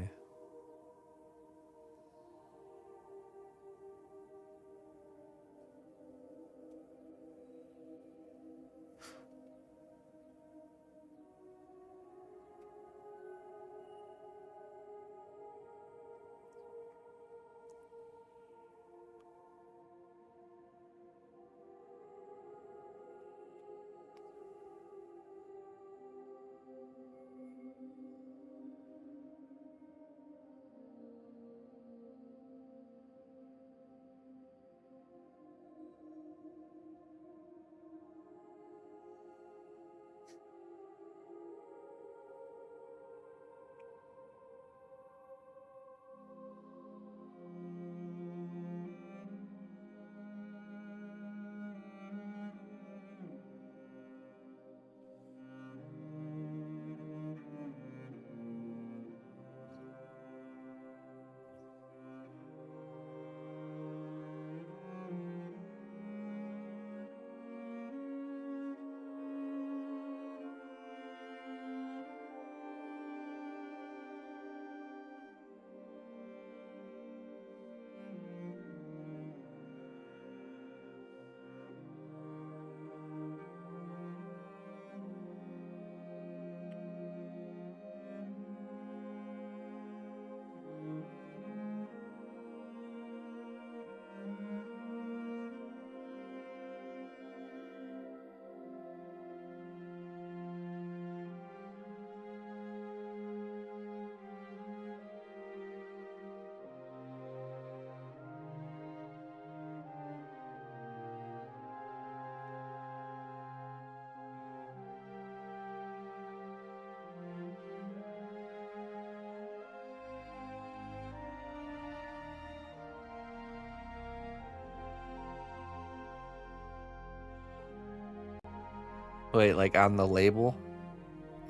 Wait, like on the label?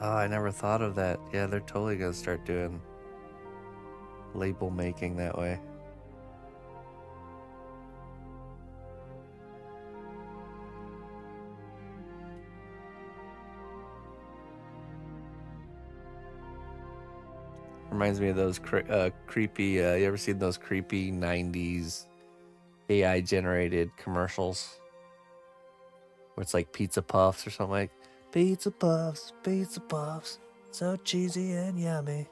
Oh, I never thought of that. Yeah, they're totally gonna start doing label making that way. Reminds me of those creepy, you ever seen those creepy 90s AI generated commercials? Where it's like pizza puffs or something like, pizza puffs, so cheesy and yummy.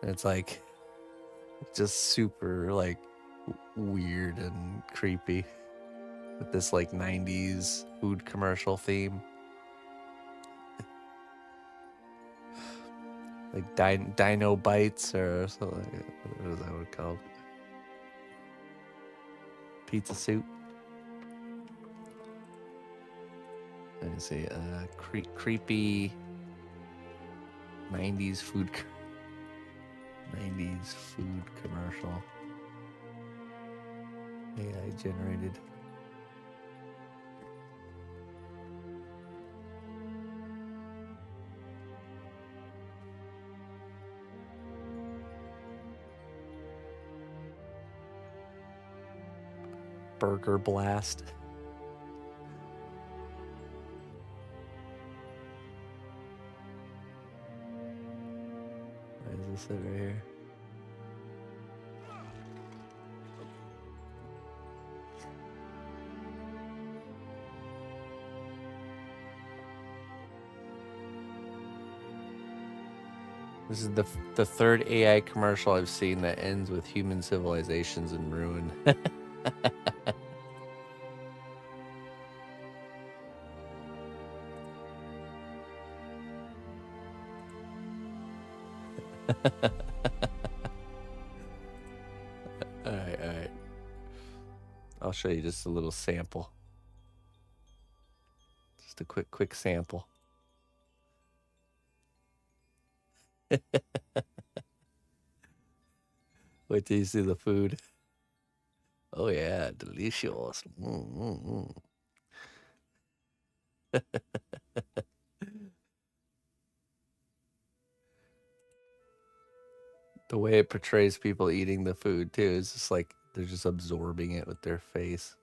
And it's like, just super like weird and creepy with this like 90s food commercial theme. Like Dino Bites or something. What is that called? Pizza soup. Let me see. Creepy 90s food commercial. AI generated. Burger Blast. Why is this over here? This is the third AI commercial I've seen that ends with human civilizations in ruin. All right. I'll show you just a little sample. Just a quick sample. Wait till you see the food. Oh yeah, delicious. The way it portrays people eating the food too is just like they're just absorbing it with their face.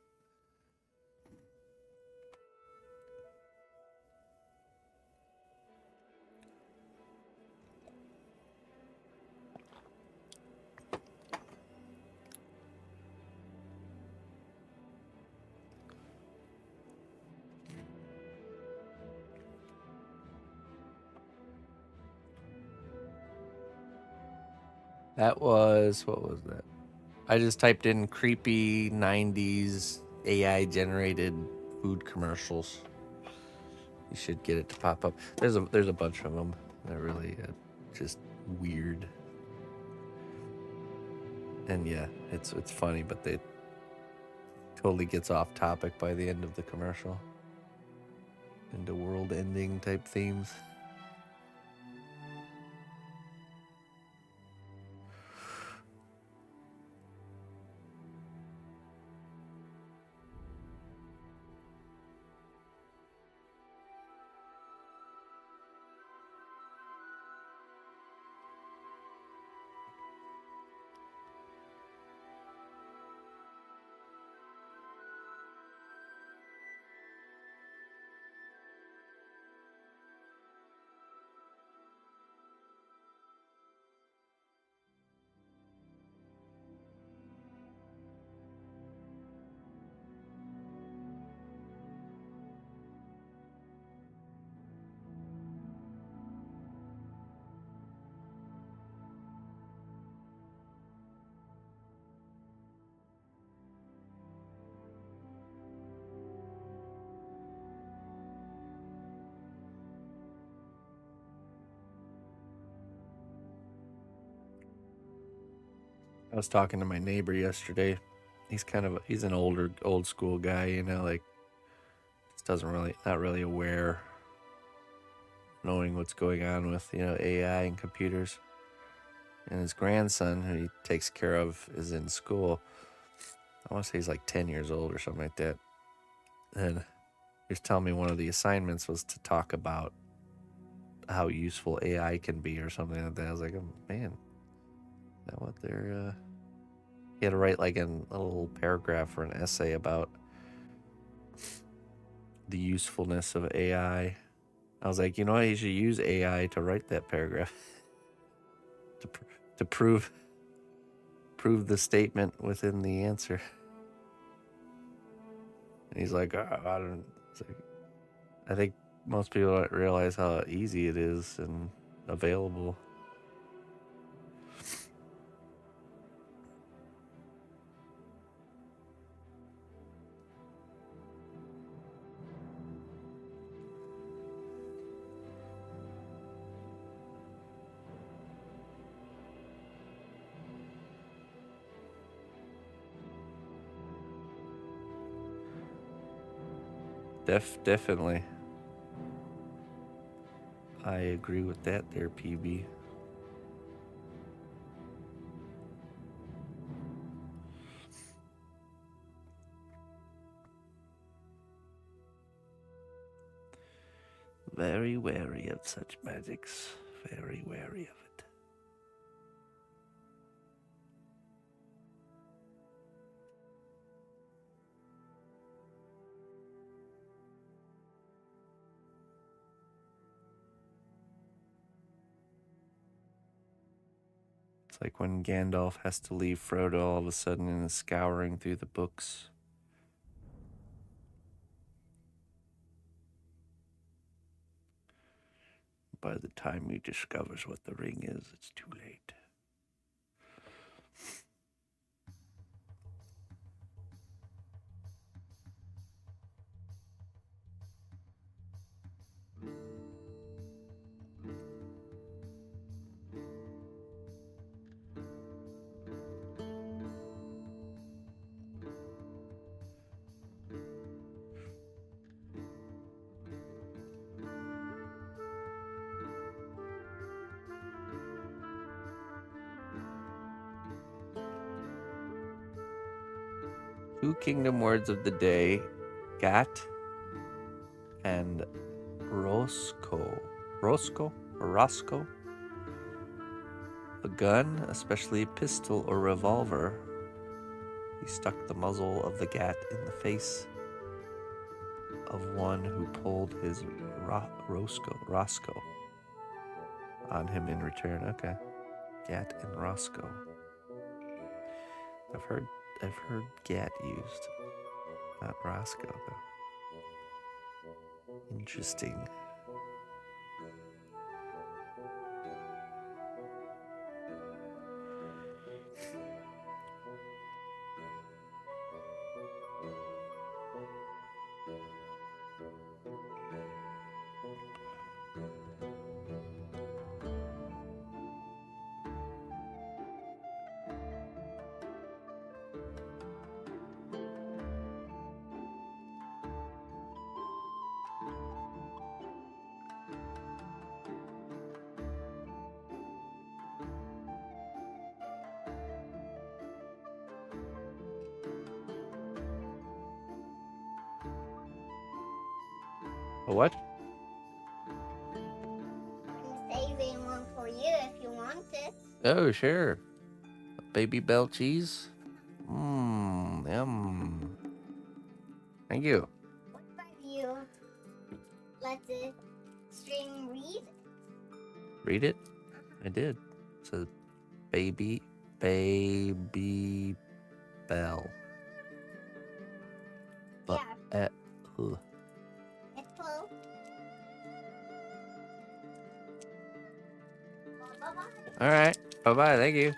That was, what was that? I just typed in creepy 90s AI generated food commercials. You should get it to pop up. There's a bunch of them. They're really just weird. And yeah, it's funny, but they totally gets off topic by the end of the commercial. Into world-ending type themes. I was talking to my neighbor yesterday. He's an old school guy, you know, like just not really aware, knowing what's going on with, you know, AI and computers. And his grandson, who he takes care of, is in school. I want to say he's like 10 years old or something like that. And was telling me one of the assignments was to talk about how useful AI can be or something like that. I was like, oh, man, is that what they're... He had to write like a little paragraph or an essay about the usefulness of AI. I was like, you know what? You should use AI to write that paragraph to prove the statement within the answer. And he's like, oh, I don't. It's like, I think most people don't realize how easy it is and available. Definitely. I agree with that there, PB. Very wary of such magics. Very wary of it. It's like when Gandalf has to leave Frodo all of a sudden and is scouring through the books. By the time he discovers what the ring is, it's too late. Two kingdom words of the day, gat and Roscoe. Roscoe? A gun, especially a pistol or revolver. He stuck the muzzle of the gat in the face of one who pulled his Roscoe on him in return. Okay. Gat and Roscoe. I've heard gat used. Not Roscoe though. Interesting. A what? I'm saving one for you if you want it. Oh, sure. Baby bell cheese? Yum. Thank you. What about you? Let the string read? Read it? I did. It says baby bell. But, yeah. It's full. Bye-bye. All right. Bye-bye. Thank you.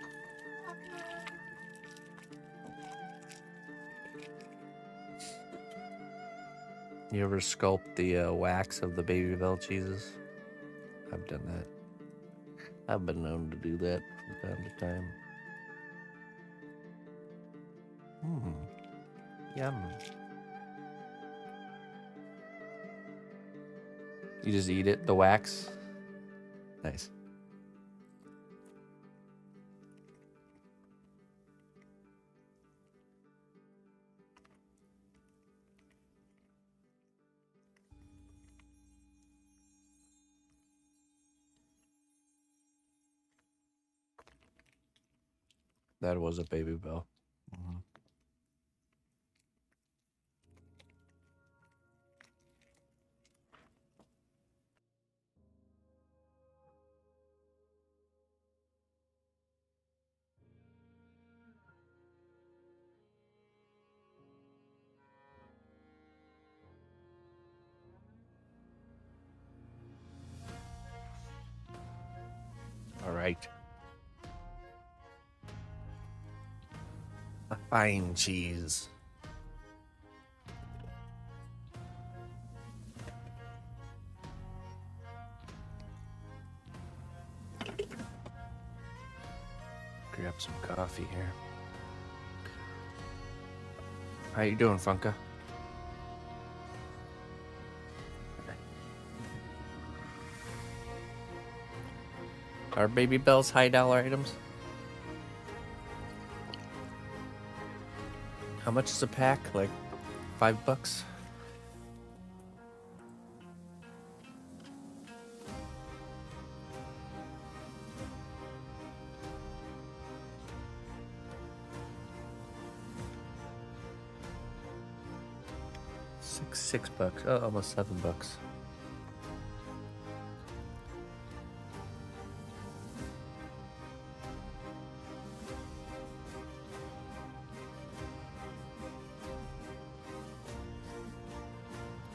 You ever sculpt the wax of the baby bell cheeses? I've done that. I've been known to do that from time to time. Yum. You just eat it, the wax? Nice. That was a baby bell. Mm-hmm. All right. A fine cheese. Grab some coffee here. How you doing, Funka? Are baby bells high dollar items? How much is a pack? Like $5? $6. Oh, almost $7.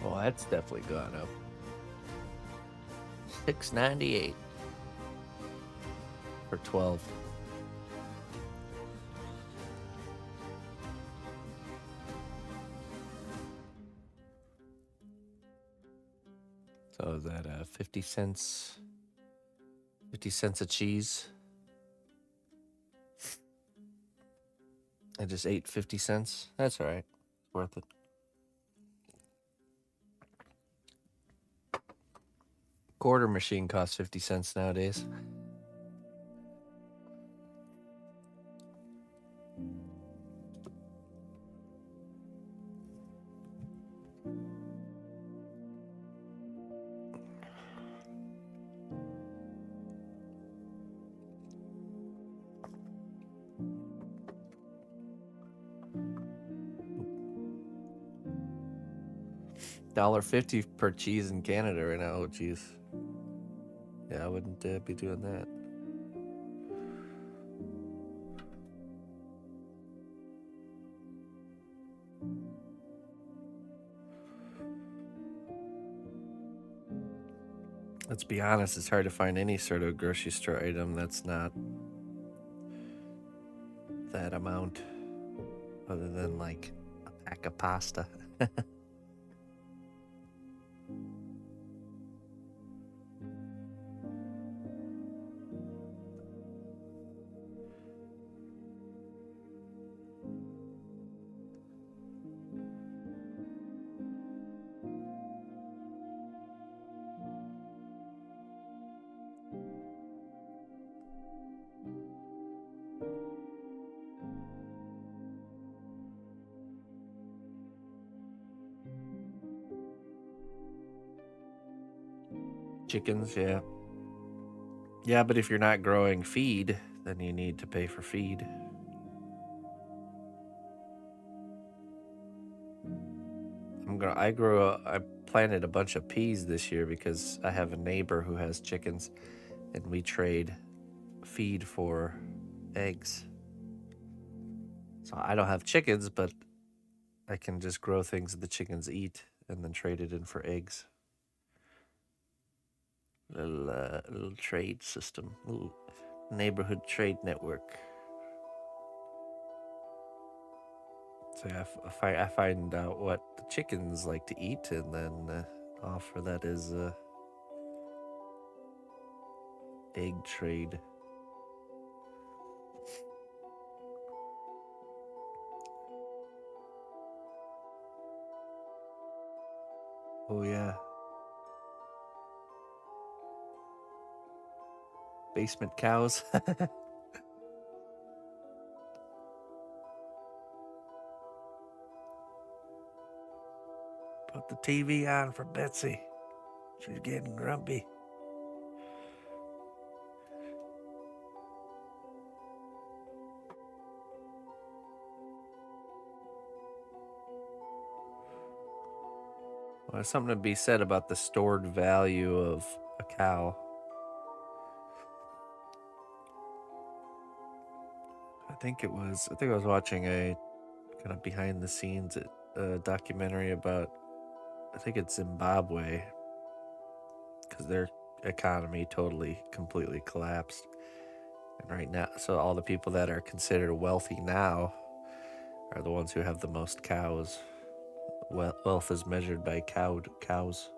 Well, that's definitely gone up. $6.98 for 12. So is that 50 cents? 50 cents a cheese. I just ate 50 cents. That's all right. It's worth it. Quarter machine costs 50 cents nowadays. $1.50 per cheese in Canada right now. Oh, geez. Yeah, I wouldn't be doing that. Let's be honest, it's hard to find any sort of grocery store item that's not that amount, other than like a pack of pasta. Chickens, yeah. Yeah, but if you're not growing feed, then you need to pay for feed. I planted a bunch of peas this year because I have a neighbor who has chickens, and we trade feed for eggs. So I don't have chickens, but I can just grow things that the chickens eat and then trade it in for eggs. Little trade system, little neighborhood trade network. So I find out what the chickens like to eat, and then offer that as a egg trade. Oh yeah. Basement cows. Put the TV on for Betsy. She's getting grumpy. Well, there's something to be said about the stored value of a cow. I think I was watching a kind of behind the scenes documentary about, I think it's Zimbabwe, because their economy completely collapsed. And right now, so all the people that are considered wealthy now are the ones who have the most cows. Wealth is measured by cows.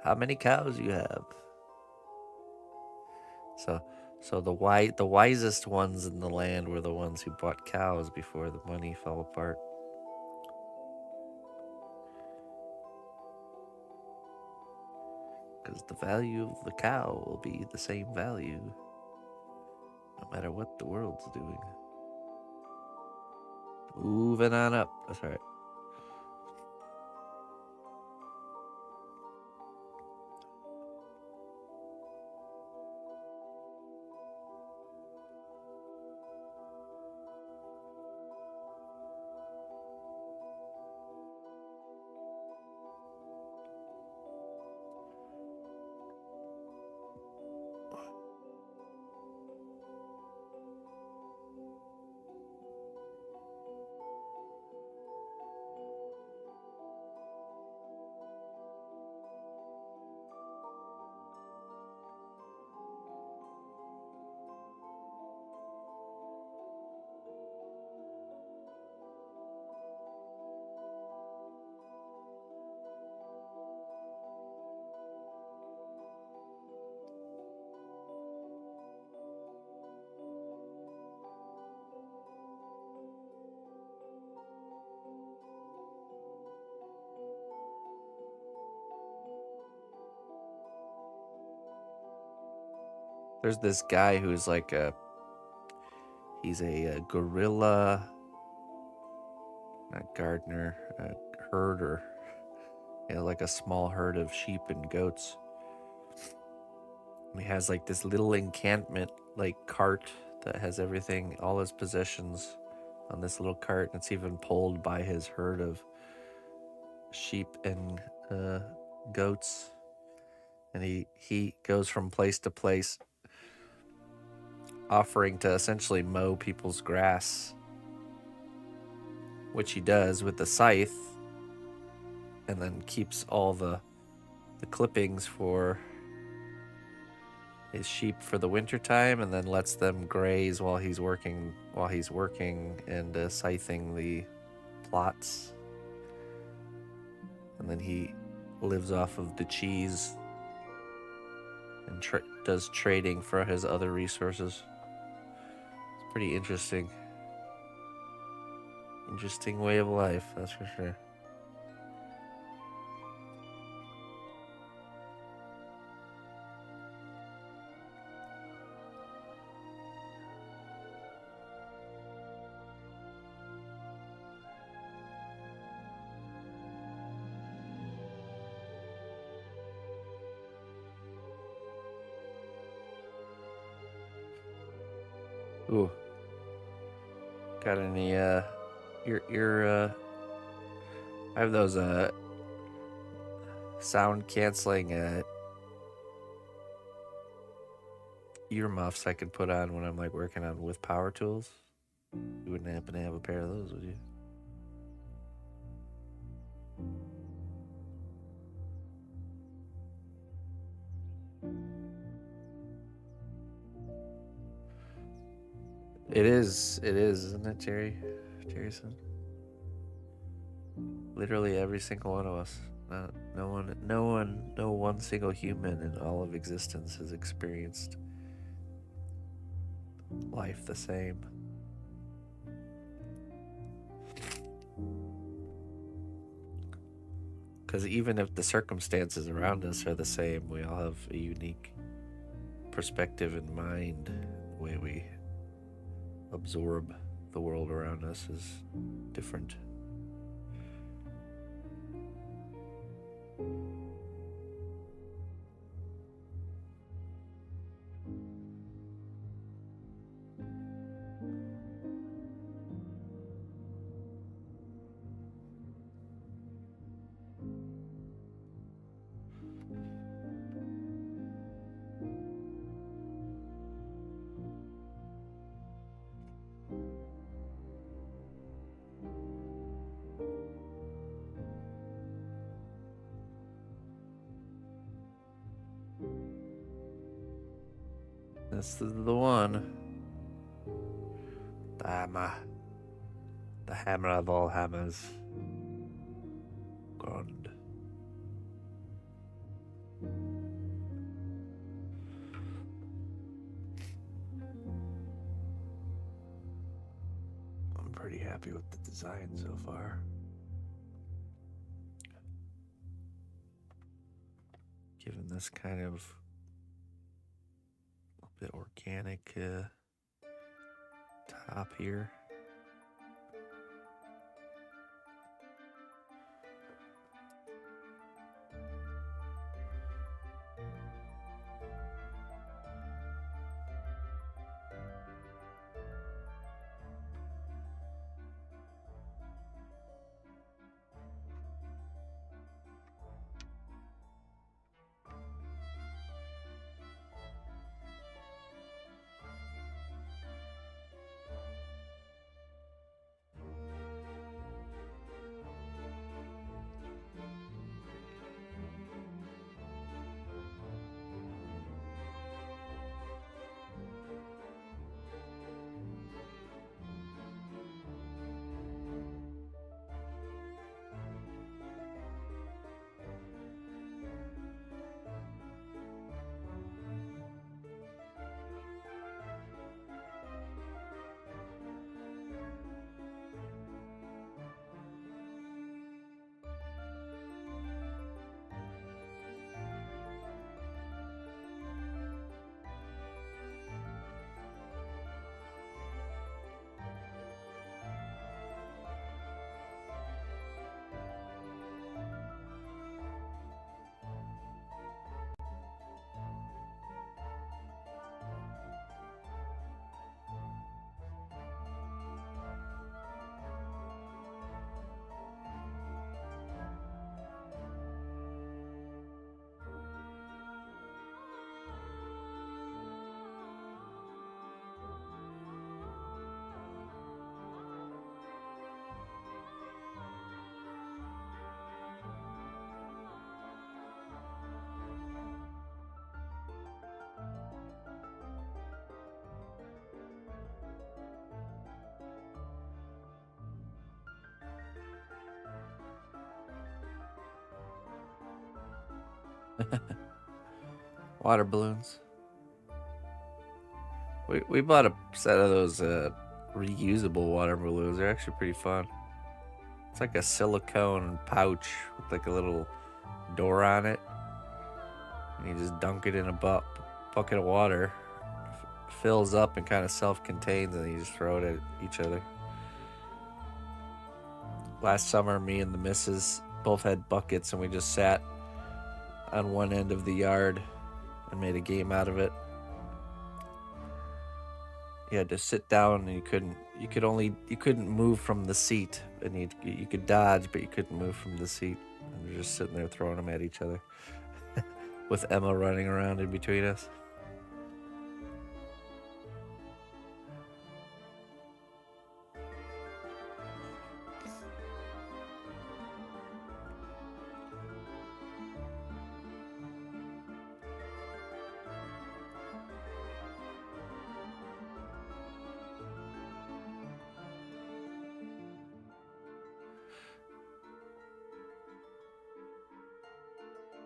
How many cows you have? So the wisest ones in the land were the ones who bought cows before the money fell apart. Because the value of the cow will be the same value no matter what the world's doing. Moving on up. That's right. There's this guy who's like he's a gorilla, not gardener, herder. Like a small herd of sheep and goats. And he has like this little encampment, like cart that has everything, all his possessions on this little cart. And it's even pulled by his herd of sheep and goats. And he goes from place to place offering to essentially mow people's grass, which he does with the scythe, and then keeps all the clippings for his sheep for the winter time, and then lets them graze while he's working and scything the plots. And then he lives off of the cheese and does trading for his other resources. It's pretty interesting. Interesting way of life, that's for sure. Ooh. Got any I have those sound canceling earmuffs I could put on when I'm like working on with power tools. You wouldn't happen to have a pair of those, would you? It is, isn't it, Jerryson? Literally every single one of us. No one single human in all of existence has experienced life the same. Because even if the circumstances around us are the same, we all have a unique perspective in mind. The way we absorb the world around us is different. This is the one. The hammer. The hammer of all hammers. Grand. I'm pretty happy with the design so far. Given this kind of a bit organic top here. Water balloons. We bought a set of those reusable water balloons. They're actually pretty fun. It's like a silicone pouch with like a little door on it. And you just dunk it in a bucket of water. Fills up and kind of self-contains, and you just throw it at each other. Last summer, me and the missus both had buckets, and we just sat on one end of the yard and made a game out of it. You had to sit down, and you couldn't move from the seat, and you could dodge, but you couldn't move from the seat. And we're just sitting there throwing them at each other with Emma running around in between us.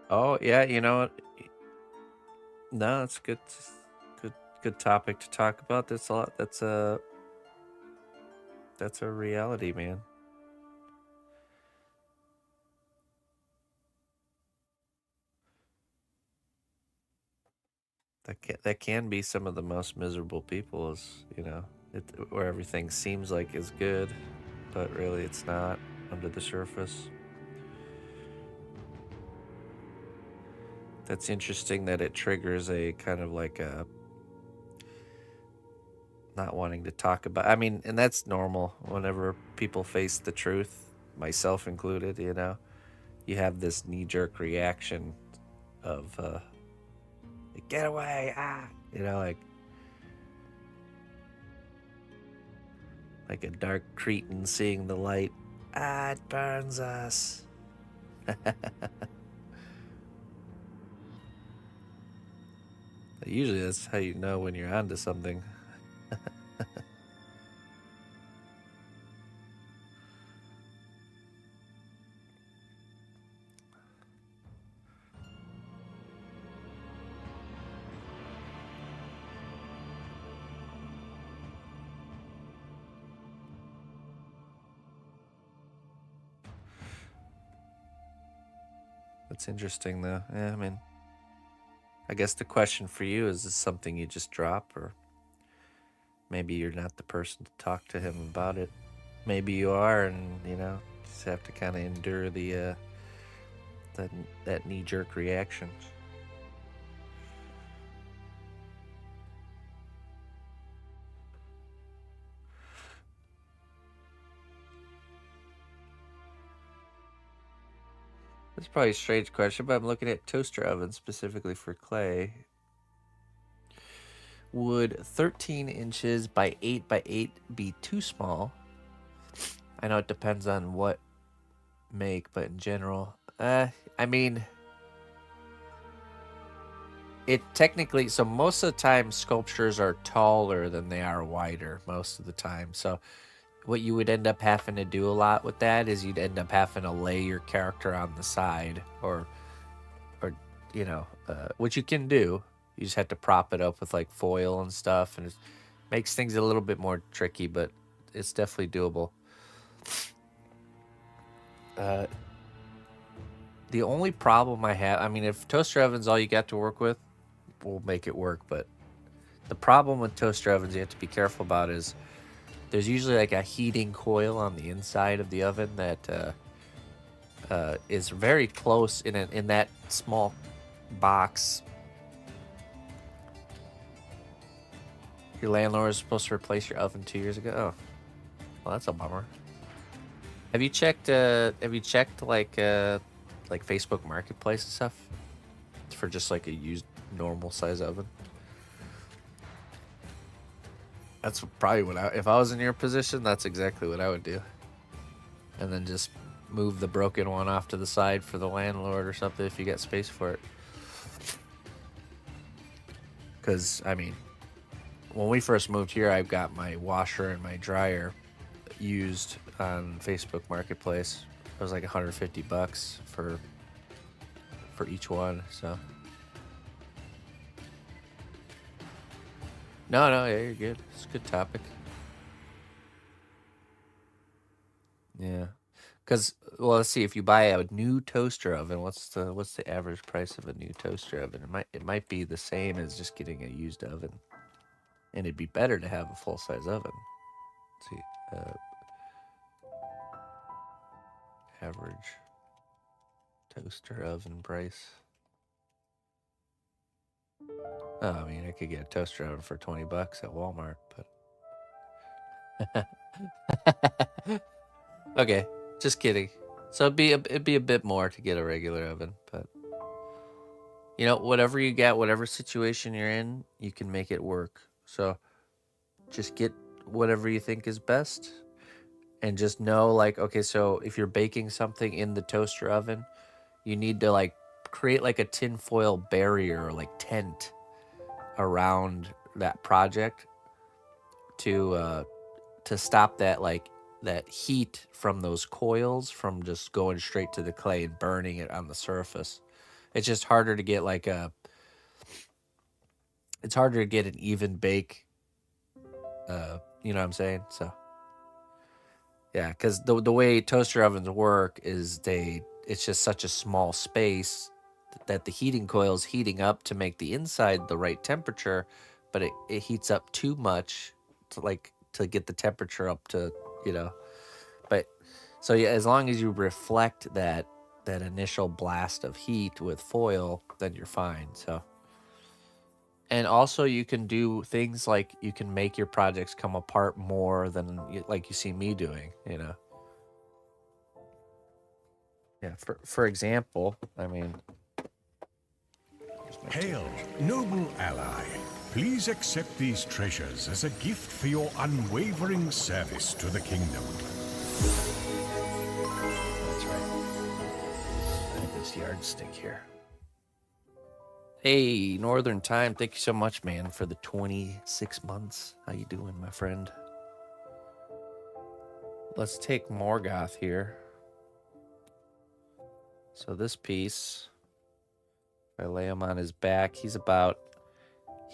Oh yeah, you know what? No, it's good topic to talk about. That's a reality, man. That can be some of the most miserable people, is, you know, where everything seems like is good, but really it's not under the surface. That's interesting that it triggers a kind of like a not wanting to talk about. I mean, and that's normal whenever people face the truth, myself included, you know. You have this knee-jerk reaction of get away, you know, like a dark cretin seeing the light. It burns us. Usually that's how you know when you're onto something. That's interesting, though. Yeah, I mean, I guess the question for you is this something you just drop, or maybe you're not the person to talk to him about it. Maybe you are, and you know, just have to kind of endure the that knee-jerk reaction. That's probably a strange question, but I'm looking at toaster ovens specifically for clay. Would 13 inches by 8 by 8 be too small? I know it depends on what make, but in general, I mean, it technically, so most of the time sculptures are taller than they are wider most of the time. So what you would end up having to do a lot with that is you'd end up having to lay your character on the side, or you know, which you can do. You just have to prop it up with like foil and stuff, and it makes things a little bit more tricky, but it's definitely doable. The only problem I have, I mean, if toaster oven's all you got to work with, we'll make it work. But the problem with toaster ovens you have to be careful about is there's usually like a heating coil on the inside of the oven that is very close in that small box. Your landlord was supposed to replace your oven 2 years ago. Oh, well, that's a bummer. Have you checked? Like Facebook Marketplace and stuff for just like a used normal size oven? That's probably what if I was in your position, that's exactly what I would do. And then just move the broken one off to the side for the landlord or something if you got space for it. Because, I mean, when we first moved here, I've got my washer and my dryer used on Facebook Marketplace. It was like $150 for each one, so. No, yeah, you're good. It's a good topic. Yeah. Because, well, let's see. If you buy a new toaster oven, what's the average price of a new toaster oven? It might be the same as just getting a used oven, and it'd be better to have a full size oven. Let's see, average toaster oven price. Oh, I mean, I could get a toaster oven for $20 at Walmart, but okay, just kidding. So it'd be a bit more to get a regular oven, but you know, whatever you get, whatever situation you're in, you can make it work. So just get whatever you think is best, and just know, like, okay, so if you're baking something in the toaster oven, you need to like create like a tinfoil barrier or like tent around that project to stop that that heat from those coils from just going straight to the clay and burning it on the surface. It's just harder to get it's harder to get an even bake. You know what I'm saying? So yeah, because the way toaster ovens work is it's just such a small space that the heating coil is heating up to make the inside the right temperature, but it heats up too much to get the temperature up to, you know. But so yeah, as long as you reflect that initial blast of heat with foil, then you're fine. So, and also you can do things like you can make your projects come apart more than like you see me doing, you know. Yeah, for example, I mean, Hail, noble ally. Please accept these treasures as a gift for your unwavering service to the kingdom. That's right. I have this yardstick here. Hey, Northern Time, thank you so much, man, for the 26 months. How you doing, my friend? Let's take Morgoth here. So this piece, if I lay him on his back, he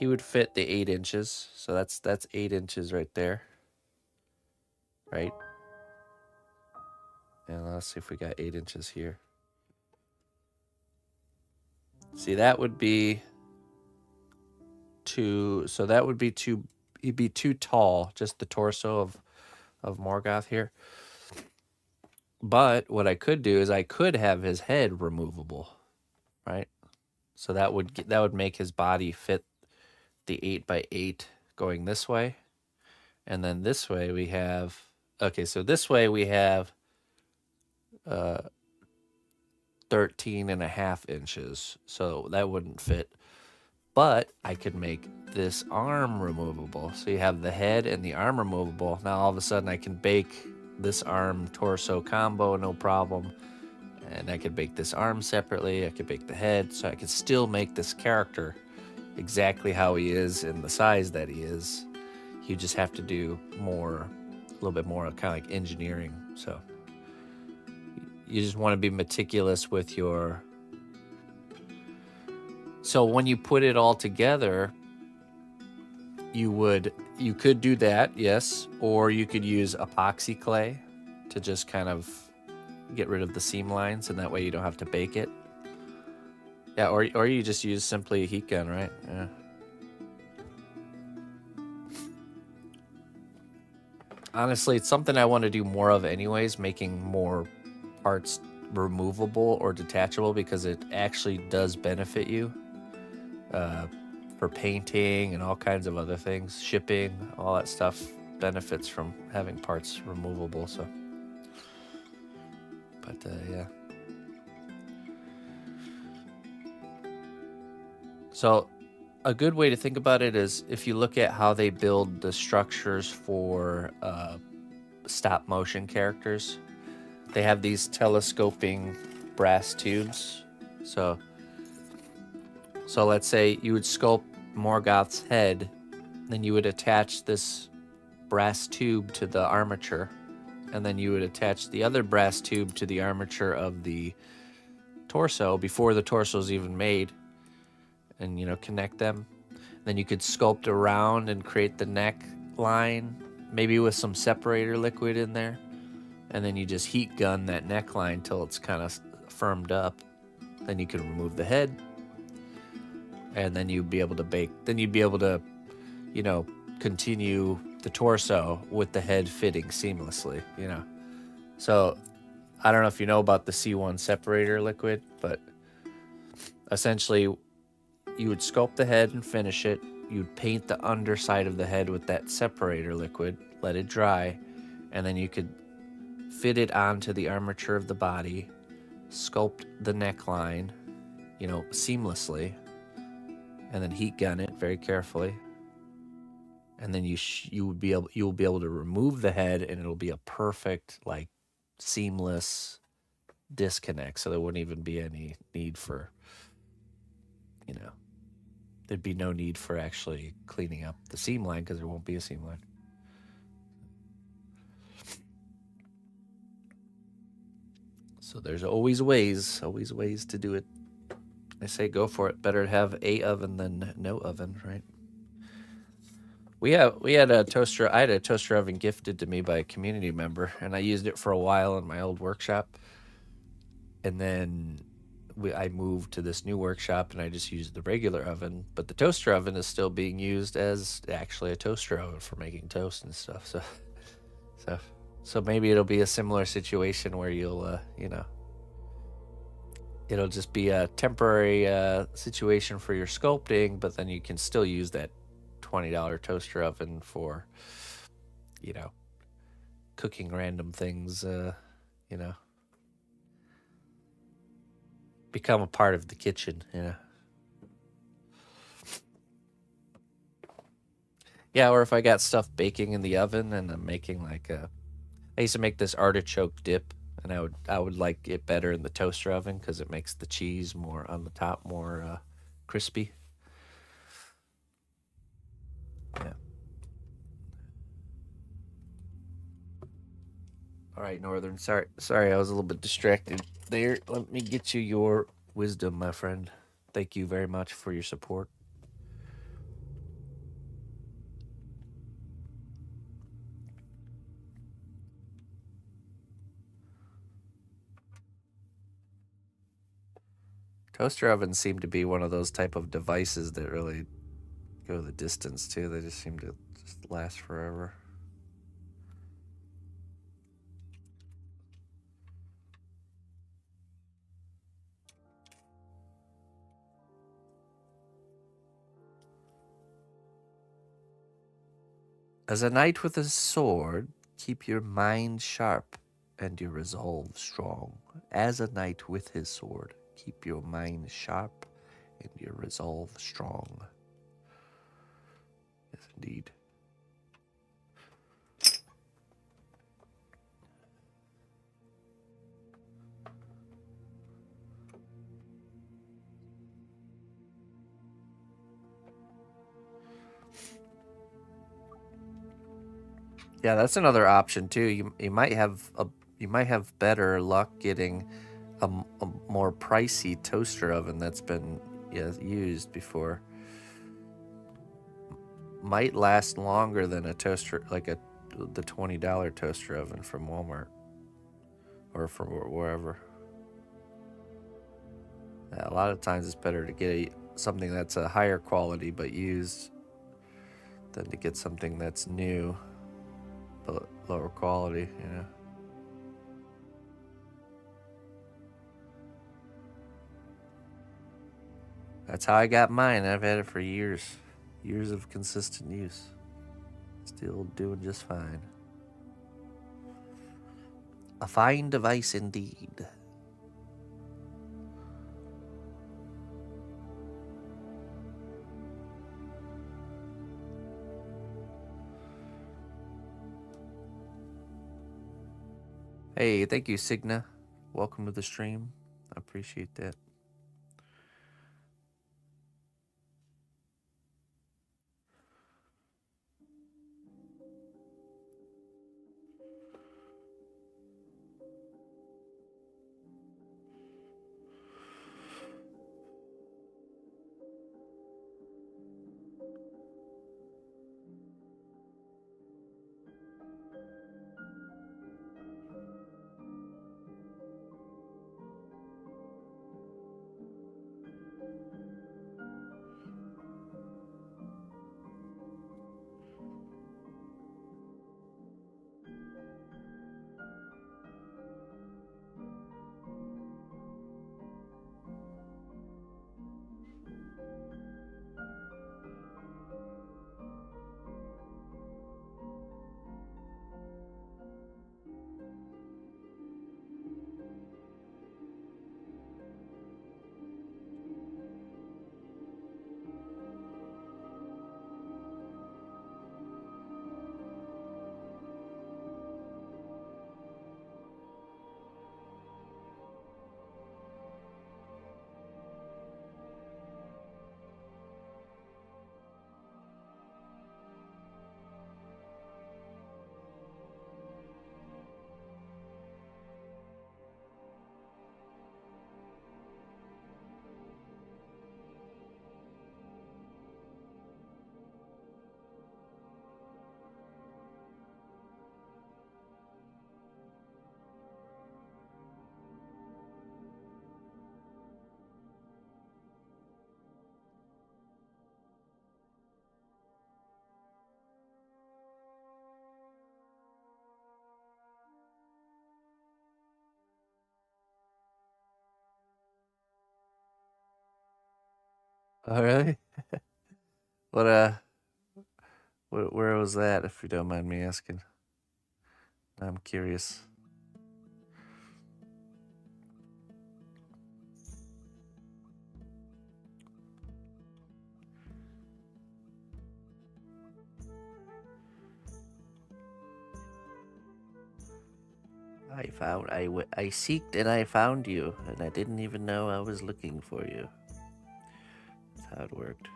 would fit the 8 inches. So that's 8 inches right there. Right? And let's see if we got 8 inches here. See, that would be he'd be too tall, just the torso of Morgoth here. But what I could do is I could have his head removable, right? So that would make his body fit the 8x8 going this way. And then this way we have, okay, so this way we have 13.5 inches. So that wouldn't fit. But I could make this arm removable. So you have the head and the arm removable. Now all of a sudden I can bake this arm torso combo, no problem. And I could bake this arm separately. I could bake the head. So I could still make this character exactly how he is and the size that he is. You just have to do a little bit more kind of like engineering. So you just want to be meticulous with your... So when you put it all together, you could do that, yes, or you could use epoxy clay to just kind of get rid of the seam lines, and that way you don't have to bake it. Yeah, or you just use simply a heat gun, right? Yeah. Honestly, it's something I want to do more of anyways, making more parts removable or detachable, because it actually does benefit you for painting and all kinds of other things, shipping, all that stuff benefits from having parts removable. So, but yeah. So a good way to think about it is if you look at how they build the structures for stop motion characters, they have these telescoping brass tubes. So let's say you would sculpt Morgoth's head, then you would attach this brass tube to the armature, and then you would attach the other brass tube to the armature of the torso before the torso is even made, and connect them. Then you could sculpt around and create the neck line, maybe with some separator liquid in there, and then you just heat gun that neckline till it's kind of firmed up. Then you can remove the head, and then you'd be able to bake. Then you'd be able to, continue the torso with the head fitting seamlessly, So I don't know if you know about the C1 separator liquid, but essentially you would sculpt the head and finish it. You'd paint the underside of the head with that separator liquid, let it dry, and then you could fit it onto the armature of the body, sculpt the neckline, seamlessly, and then heat gun it very carefully. And then you'll be able to remove the head, and it'll be a perfect, like, seamless disconnect. So there wouldn't even be any need for, there'd be no need for actually cleaning up the seam line, because there won't be a seam line. So there's always ways to do it. I say go for it. Better to have a oven than no oven, right? We had a toaster. I had a toaster oven gifted to me by a community member, and I used it for a while in my old workshop. And then I moved to this new workshop, and I just used the regular oven. But the toaster oven is still being used as actually a toaster oven for making toast and stuff. So maybe it'll be a similar situation where you'll, it'll just be a temporary situation for your sculpting, but then you can still use that $20 toaster oven for, cooking random things, become a part of the kitchen, Yeah, or if I got stuff baking in the oven and I'm making I used to make this artichoke dip, and I would like it better in the toaster oven because it makes the cheese more on the top more crispy. Yeah. All right, Northern. Sorry, I was a little bit distracted there. Let me get you your wisdom, my friend. Thank you very much for your support. Toaster ovens seem to be one of those type of devices that really go the distance too. They just seem to just last forever. As a knight with a sword, keep your mind sharp and your resolve strong. As a knight with his sword, keep your mind sharp and your resolve strong. Yes, indeed. Yeah, that's another option too. You might have better luck getting a more pricey toaster oven that's been used before. Might last longer than a toaster like the $20 toaster oven from Walmart or from wherever. Yeah, a lot of times it's better to get something that's a higher quality but used than to get something that's new but lower quality, you know. That's how I got mine. I've had it for years. Years of consistent use. Still doing just fine. A fine device indeed. Hey, thank you, Signa. Welcome to the stream. I appreciate that. Oh, really? What where was that, if you don't mind me asking? I'm curious. I seeked and I found you, and I didn't even know I was looking for you. That's how it worked.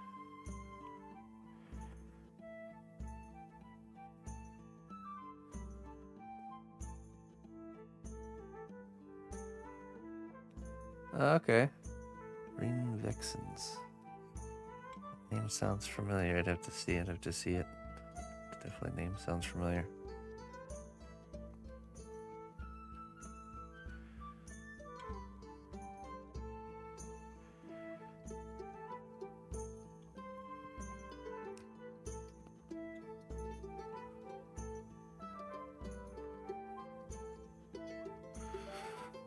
Okay. Green Vexens. Name sounds familiar. I'd have to see it. Definitely name sounds familiar.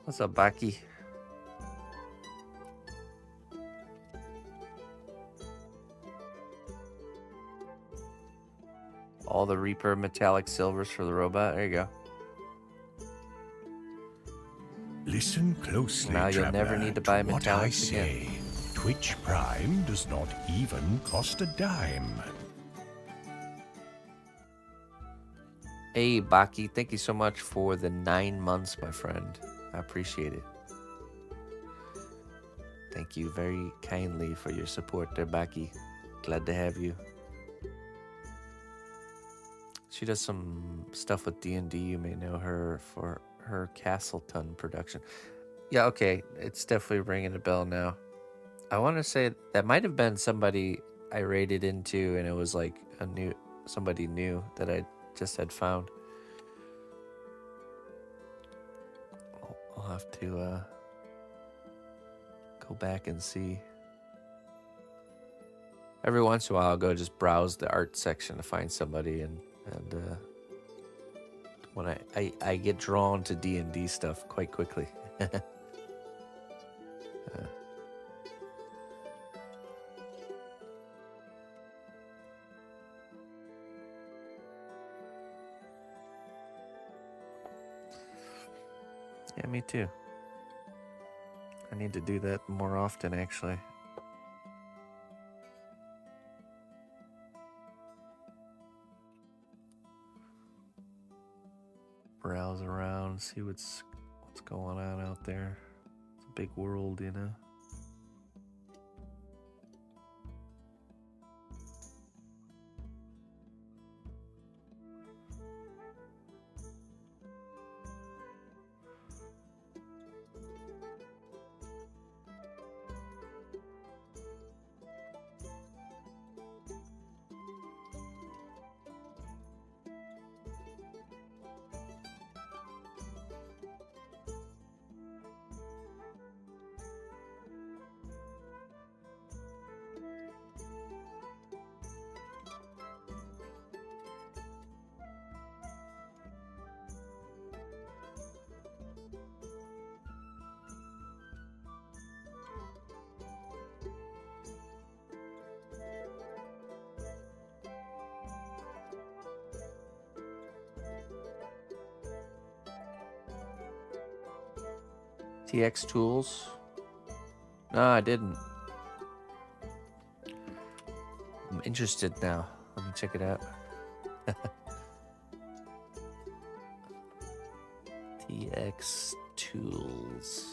What's up, Baki? All the Reaper metallic silvers for the robot. There you go. Listen closely, now you'll traveler, never need to buy what I metallics say. again. Twitch Prime does not even cost a dime. Hey, Baki, thank you so much for the 9 months, my friend. I appreciate it. Thank you very kindly for your support there, Baki. Glad to have you. She does some stuff with D&D. You may know her for her Castleton production. Yeah, okay. It's definitely ringing a bell now. I want to say that might have been somebody I raided into, and it was like somebody new that I just had found. I'll have to go back and see. Every once in a while, I'll go just browse the art section to find somebody, and when I get drawn to D&D stuff quite quickly. Yeah, me too. I need to do that more often, actually. Browse around, see what's going on out there. It's a big world, you know. TX Tools? No, I didn't. I'm interested now. Let me check it out. TX Tools.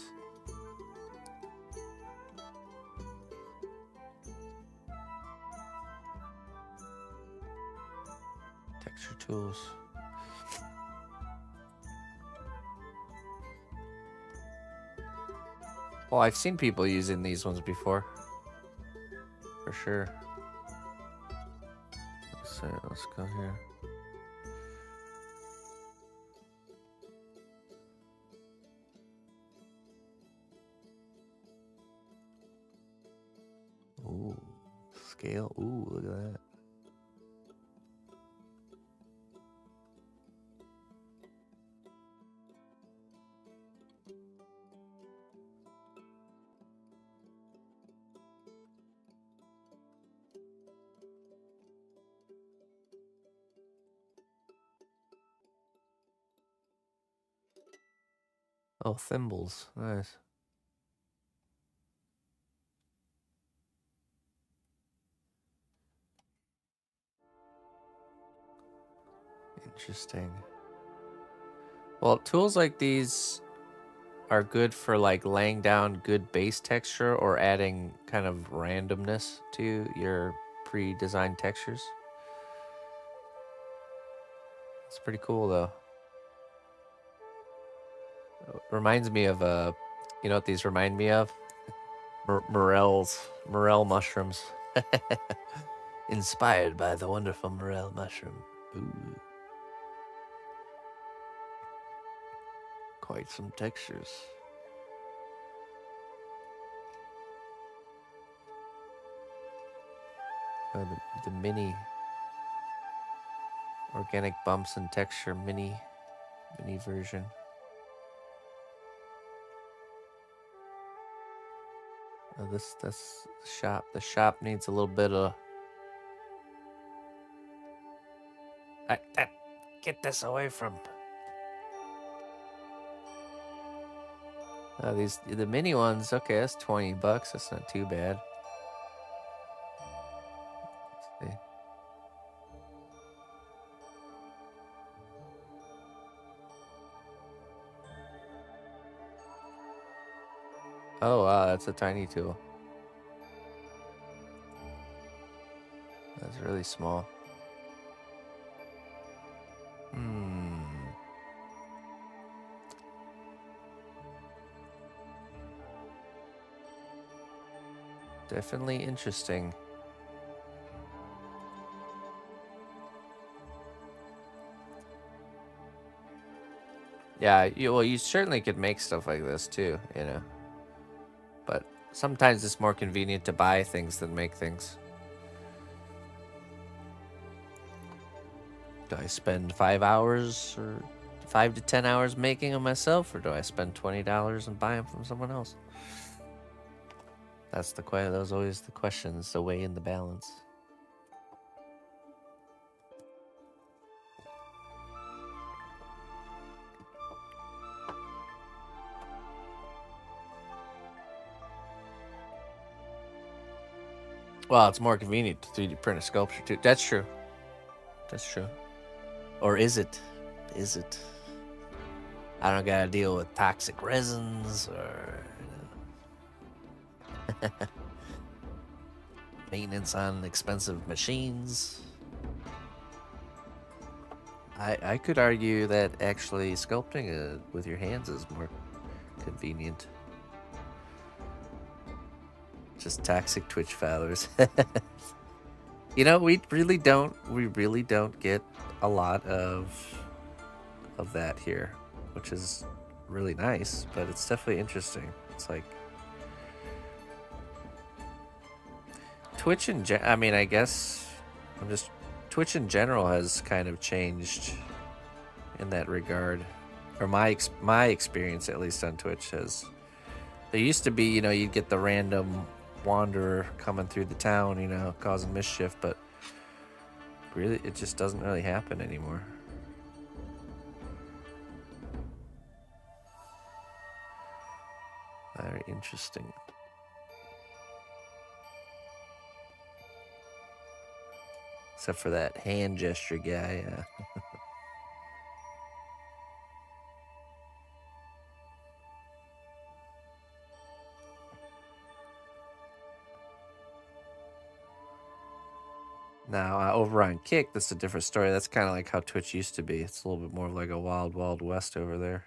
Texture Tools. Well, I've seen people using these ones before. For sure. Let's go here. Ooh, scale. Ooh, look at that. Oh, thimbles. Nice. Interesting. Well, tools like these are good for like laying down good base texture or adding kind of randomness to your pre-designed textures. It's pretty cool though. Reminds me of you know what these remind me of? Morel mushrooms. Inspired by the wonderful morel mushroom. Ooh. Quite some textures. Oh, the mini organic bumps and texture mini version. Oh, that's the shop. The shop needs a little bit of. Get this away from. Oh, the mini ones. Okay, that's $20. That's not too bad. Let's see. Oh wow, that's a tiny tool. That's really small. Definitely interesting. Yeah, you certainly could make stuff like this too, you know. But sometimes it's more convenient to buy things than make things. Do I spend 5 hours or 5 to 10 hours making them myself, or do I spend $20 and buy them from someone else? That's the question. Those are always the questions. The weigh in the balance. Well, it's more convenient to 3D print a sculpture too. That's true. That's true. Or is it? Is it? I don't gotta deal with toxic resins or maintenance on expensive machines. I could argue that actually sculpting with your hands is more convenient. Just toxic Twitch followers. You know, we really don't get a lot of that here, which is really nice, but it's definitely interesting. It's like Twitch I mean, I guess Twitch in general has kind of changed in that regard, or my experience at least on Twitch has. There used to be, you know, you'd get the random wanderer coming through the town, you know, causing mischief, but really it just doesn't really happen anymore. Very interesting. Except for that hand gesture guy, yeah. Now, over on Kick, that's a different story. That's kind of like how Twitch used to be. It's a little bit more like a wild, wild west over there.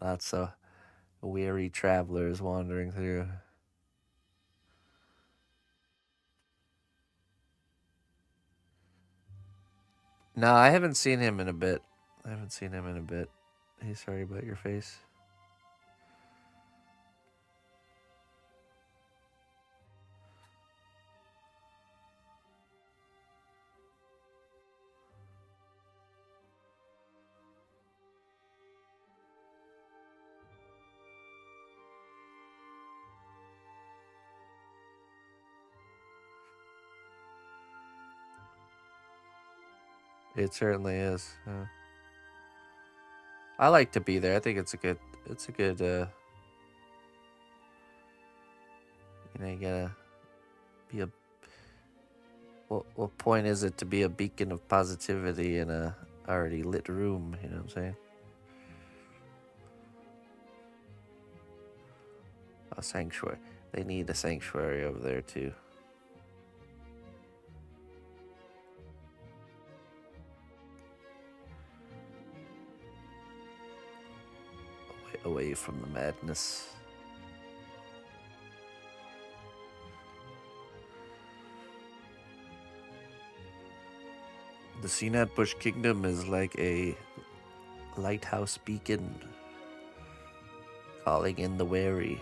Lots of weary travelers wandering through. No, I haven't seen him in a bit. Hey, sorry about your face. It certainly is. I like to be there. I think it's a good, you know, you gotta be a, what point is it to be a beacon of positivity in a already lit room, you know what I'm saying? A sanctuary. They need a sanctuary over there too. Away from the madness. The cnotbusch kingdom is like a lighthouse beacon, calling in the wary.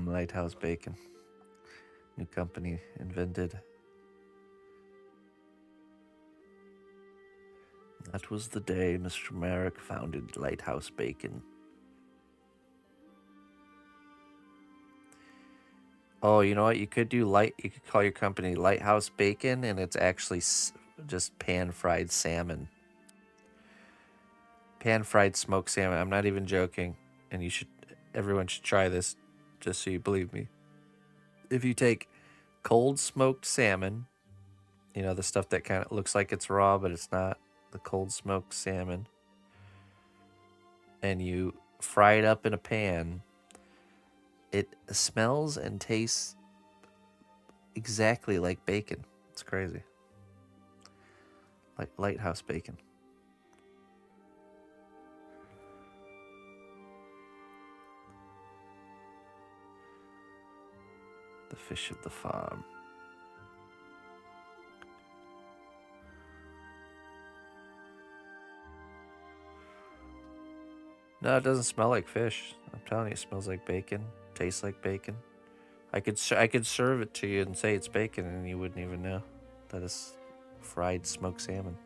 Lighthouse bacon. New company invented. That was the day Mr. Merrick founded Lighthouse Bacon. Oh, you know what? You could do you could call your company Lighthouse Bacon, and it's actually just pan-fried salmon. Pan-fried smoked salmon. I'm not even joking. And everyone should try this, just so you believe me. If you take cold smoked salmon, you know, the stuff that kind of looks like it's raw, but it's not, the cold smoked salmon, and you fry it up in a pan, it smells and tastes exactly like bacon. It's crazy. Like lighthouse bacon. The fish of the farm. No, it doesn't smell like fish. I'm telling you, it smells like bacon. Tastes like bacon. I could serve it to you and say it's bacon, and you wouldn't even know that it's fried smoked salmon.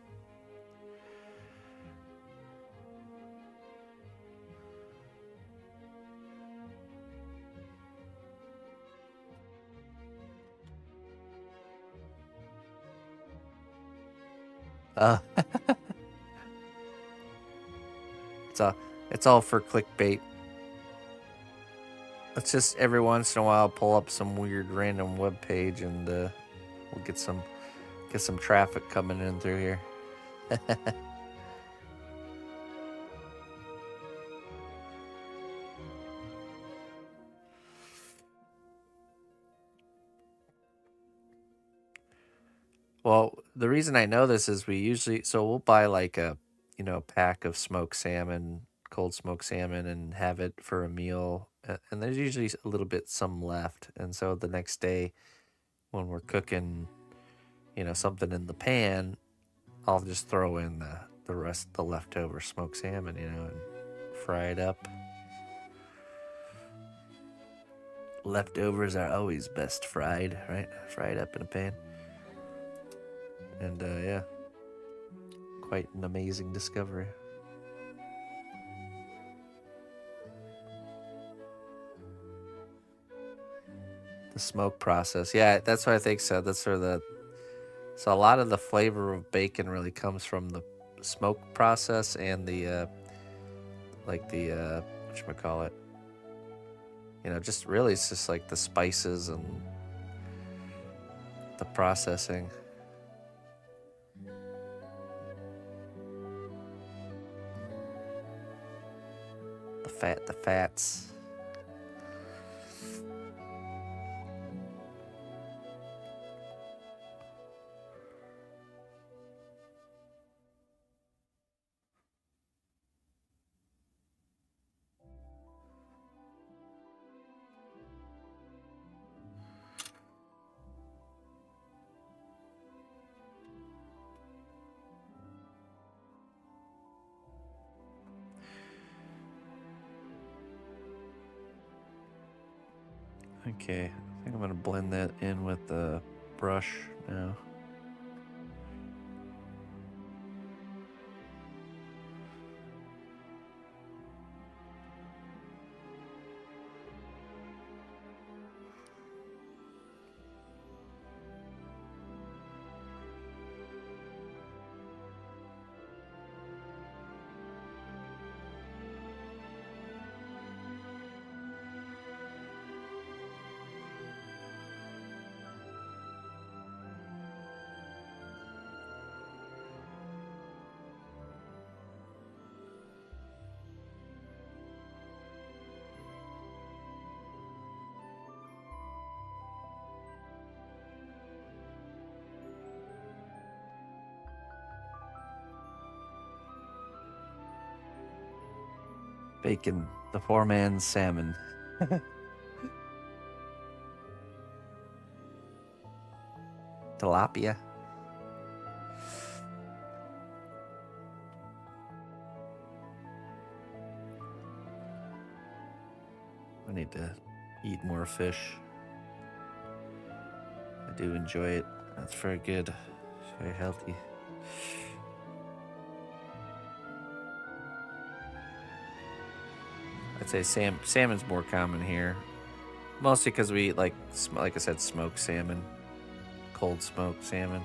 It's all for clickbait. Let's just every once in a while pull up some weird random web page, and we'll get some traffic coming in through here. Well, the reason I know this is we'll buy like a pack of smoked salmon, cold smoked salmon, and have it for a meal. And there's usually a little bit some left, and so the next day when we're cooking, something in the pan, I'll just throw in the leftover smoked salmon, and fry it up. Leftovers are always best fried, right? Fried up in a pan. And yeah, quite an amazing discovery. The smoke process, yeah, that's what I think. So that's where so a lot of the flavor of bacon really comes from the smoke process and the whatchamacallit, just really it's just like the spices and the processing. The fats. Okay, I think I'm gonna blend that in with the brush now. Bacon, the poor man's salmon. Tilapia. I need to eat more fish. I do enjoy it. That's very good. It's very healthy. I'd say salmon's more common here. Mostly because we eat, like I said, smoked salmon. Cold smoked salmon.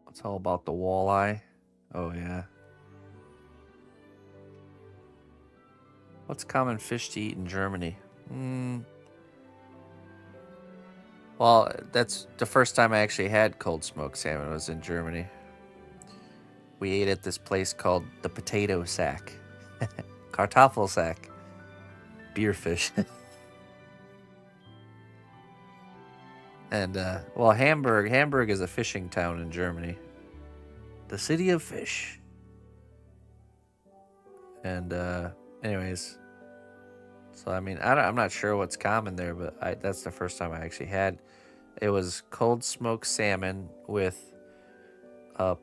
It's all about the walleye. Oh, yeah. What's common fish to eat in Germany? Well, that's the first time I actually had cold smoked salmon was in Germany. We ate at this place called the Potato Sack. Kartoffelsack. Beer fish. And, well, Hamburg is a fishing town in Germany. The city of fish. And, anyways. So, I mean, I'm not sure what's common there, but that's the first time I actually had. It was cold smoked salmon with a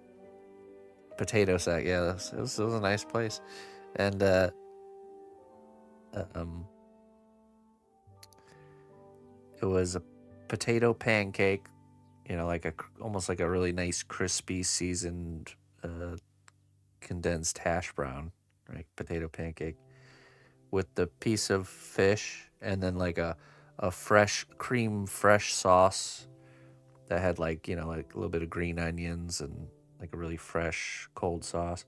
potato sack. Yeah, it was a nice place. And, it was a potato pancake, you know, almost like a really nice crispy seasoned condensed hash brown, right? Potato pancake with the piece of fish, and then like a fresh sauce that had like, you know, like a little bit of green onions and like a really fresh cold sauce.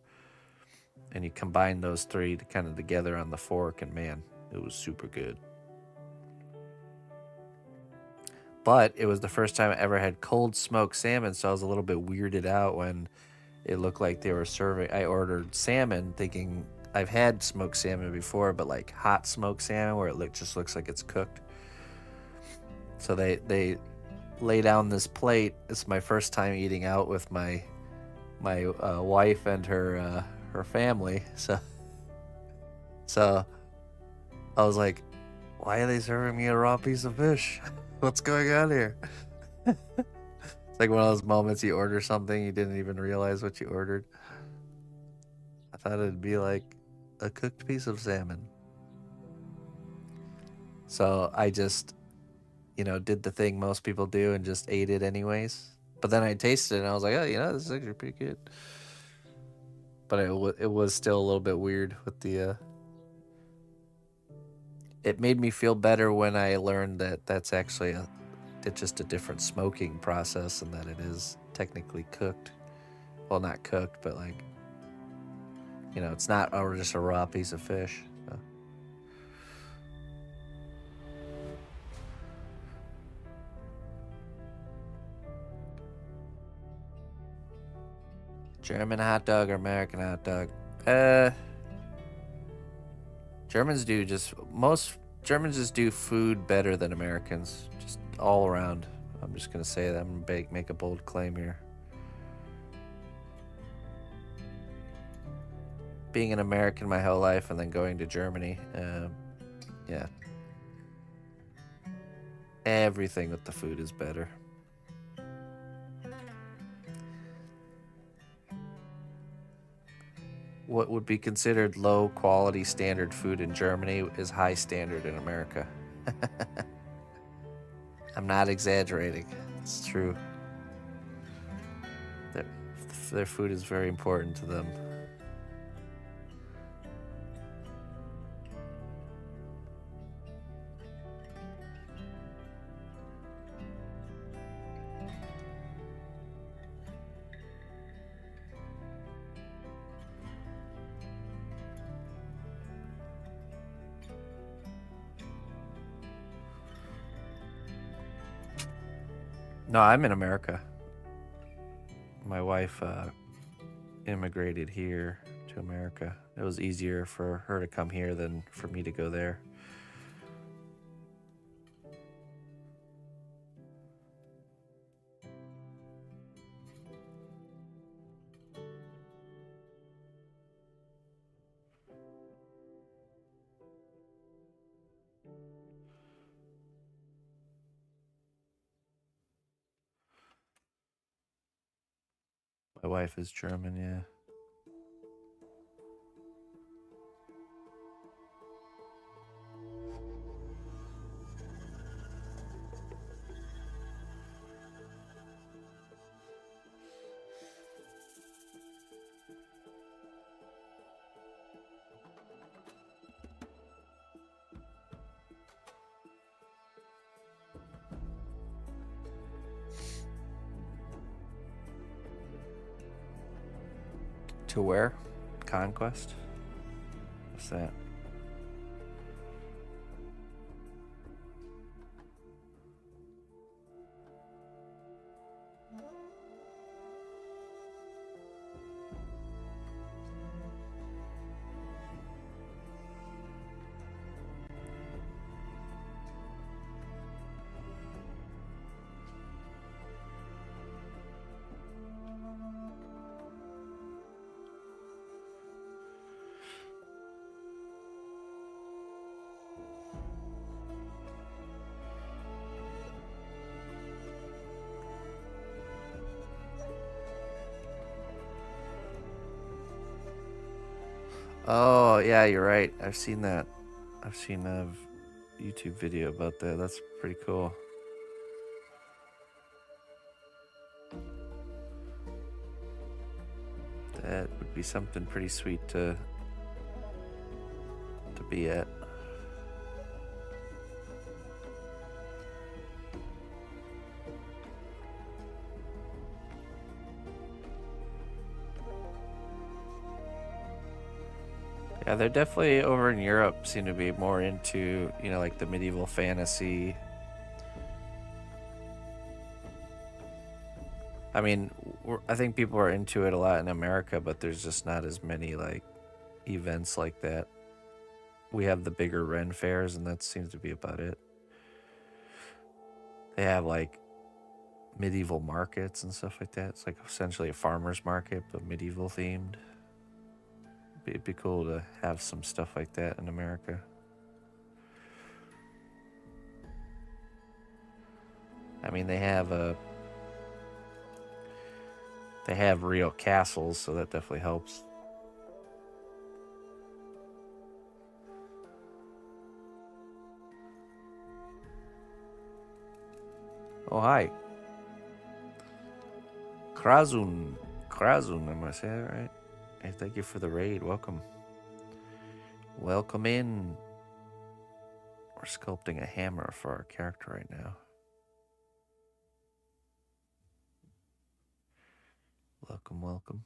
And you combine those three kind of together on the fork, and man, it was super good. But it was the first time I ever had cold smoked salmon, so I was a little bit weirded out when it looked like they were serving. I ordered salmon thinking I've had smoked salmon before, but like hot smoked salmon where it just looks like it's cooked. So they lay down this plate. It's my first time eating out with my wife and her family. So I was like, why are they serving me a raw piece of fish? What's going on here? It's like one of those moments you order something, you didn't even realize what you ordered. I thought it'd be like a cooked piece of salmon. So I just, you know, did the thing most people do and just ate it anyways. But then I tasted it and I was like, oh, you know, this is actually pretty good. But it was still a little bit weird with the... It made me feel better when I learned that that's actually it's just a different smoking process and that it is technically cooked. Well, not cooked, but like, you know, it's not just a raw piece of fish. So. German hot dog or American hot dog? Germans just do food better than Americans, just all around. I'm just gonna say that. I'm gonna make a bold claim here. Being an American my whole life and then going to Germany, yeah. Everything with the food is better. What would be considered low quality standard food in Germany is high standard in America. I'm not exaggerating. It's true. Their food is very important to them. No, I'm in America. My wife immigrated here to America. It was easier for her to come here than for me to go there. My wife is German, yeah. To where? Conquest? What's that? Oh, yeah, you're right. I've seen that. I've seen a YouTube video about that. That's pretty cool. That would be something pretty sweet to be at. Yeah, they're definitely over in Europe seem to be more into, you know, like the medieval fantasy. I mean, I think people are into it a lot in America, but there's just not as many like events like that. We have the bigger Ren fairs, and that seems to be about it. They have like medieval markets and stuff like that. It's like essentially a farmer's market, but medieval themed. It'd be cool to have some stuff like that in America. I mean, they have real castles, so that definitely helps. Oh, hi. Krazun, am I saying that right? Hey, thank you for the raid. Welcome. Welcome in. We're sculpting a hammer for our character right now. Welcome, welcome.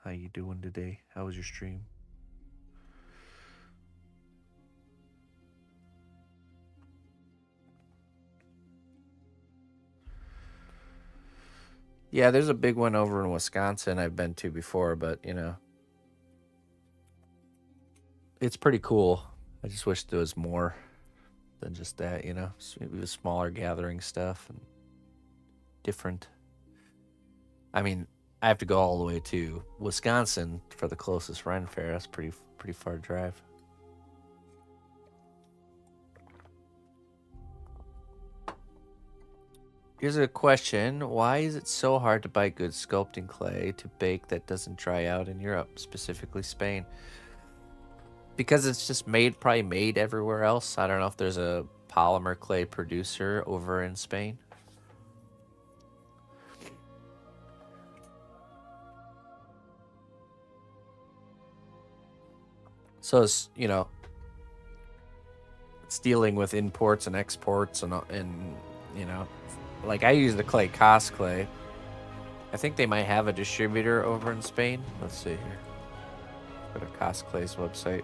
How you doing today? How was your stream? Yeah, there's a big one over in Wisconsin I've been to before, but, you know, it's pretty cool. I just wish there was more than just that, you know? Maybe a smaller gathering stuff and different. I mean, I have to go all the way to Wisconsin for the closest Ren Fair. That's pretty far drive. Here's a question. Why is it so hard to buy good sculpting clay to bake that doesn't dry out in Europe, specifically Spain? Because it's just probably made everywhere else. I don't know if there's a polymer clay producer over in Spain. So it's, you know, it's dealing with imports and exports and you know, like I use the clay Cos clay. I think they might have a distributor over in Spain. Let's see here. Go to Cos Clay's website.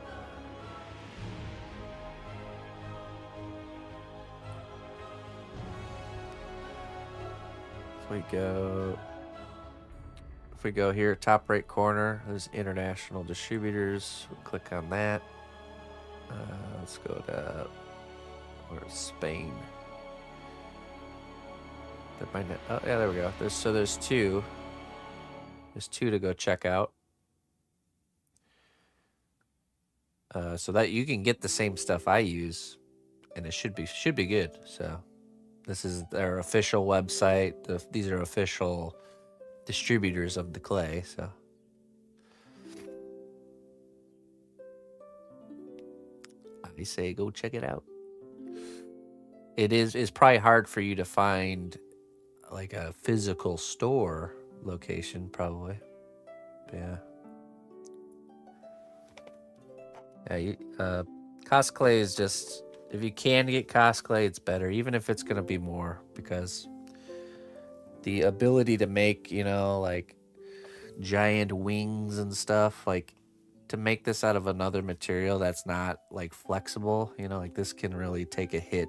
If we go here, top right corner, there's international distributors. We'll click on that. Let's go to where's Spain? That might not, oh yeah, there we go. There's two. There's two to go check out. So that you can get the same stuff I use, and it should be good. So this is their official website. These are official distributors of the clay. So I say go check it out. It's probably hard for you to find like a physical store location, probably. But yeah. Yeah, cosplay is just, if you can get cosplay, it's better, even if it's gonna be more, because the ability to make, like giant wings and stuff, like to make this out of another material that's not like flexible, like this can really take a hit.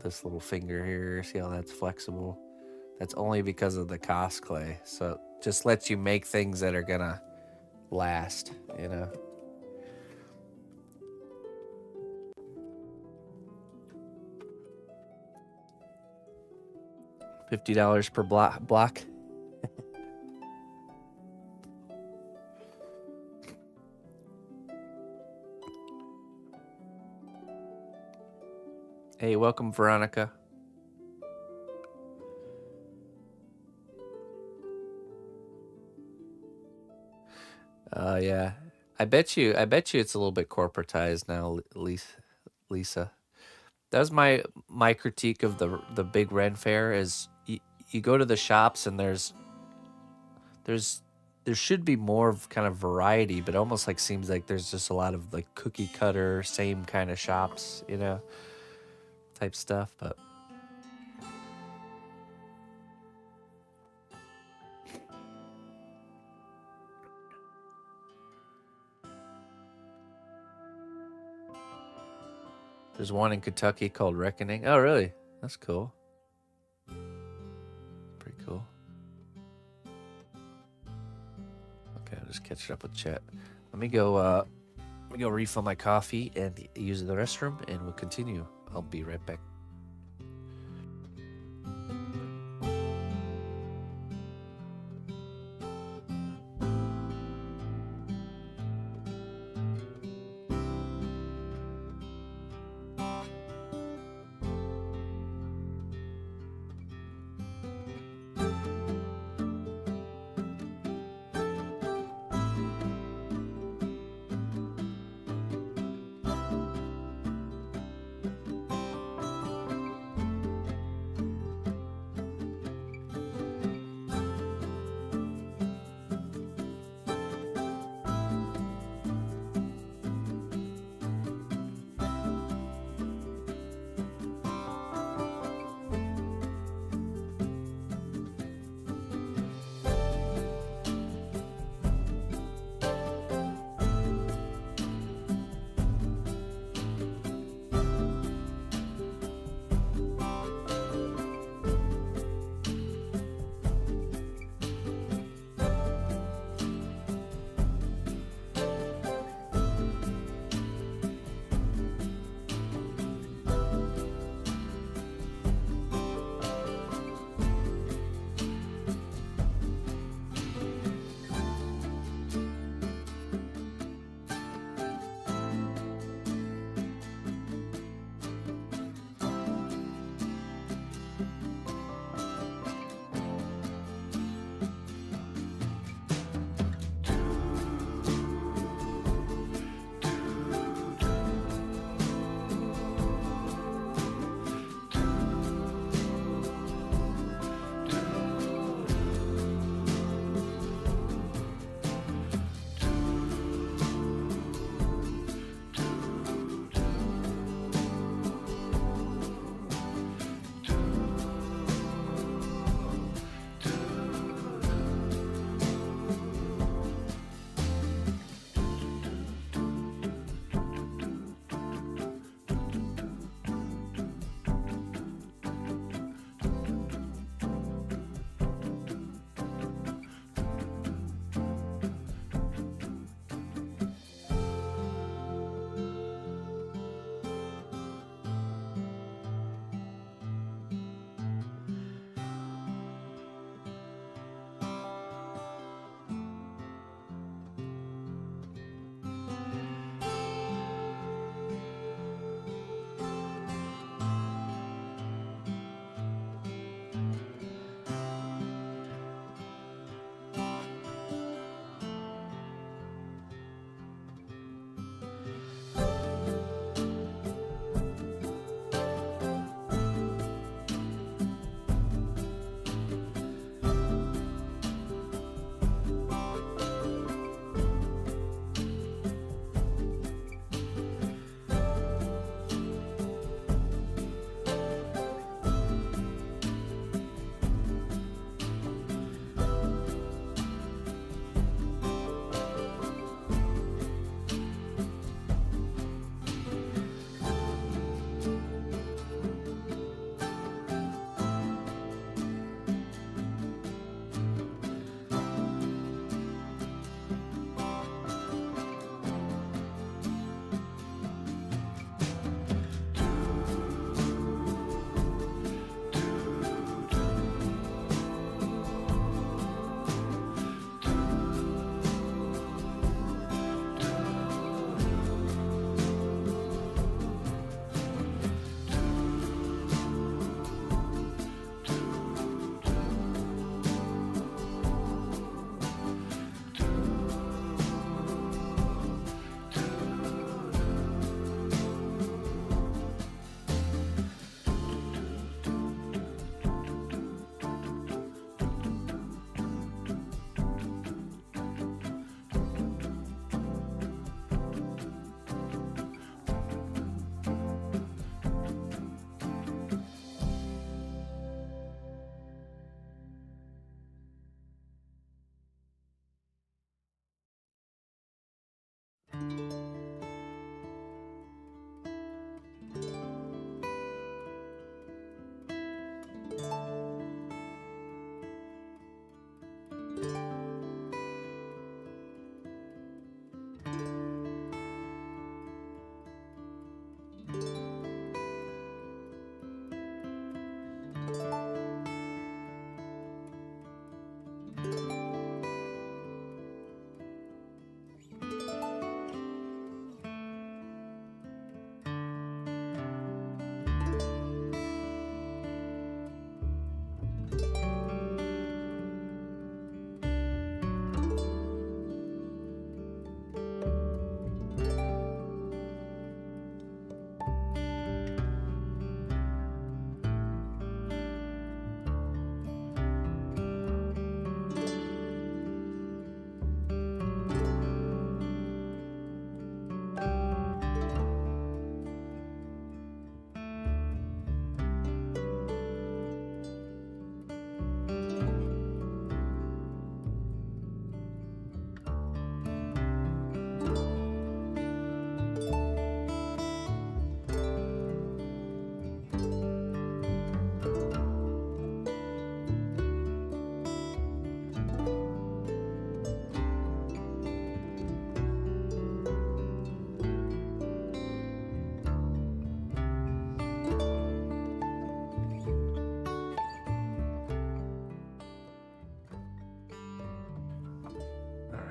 This little finger here, see how that's flexible? That's only because of the cosplay. So it just lets you make things that are gonna last, $50 per block. Hey, welcome, Veronica. Yeah. I bet you it's a little bit corporatized now, Lisa. That was my critique of the big Ren Fair is you go to the shops and there should be more of kind of variety, but almost like seems like there's just a lot of like cookie cutter, same kind of shops, type stuff, but there's one in Kentucky called Reckoning. Oh, really? That's cool. Pretty cool. Okay, I'll just catch up with chat. Let me go refill my coffee and use the restroom, and we'll continue. I'll be right back.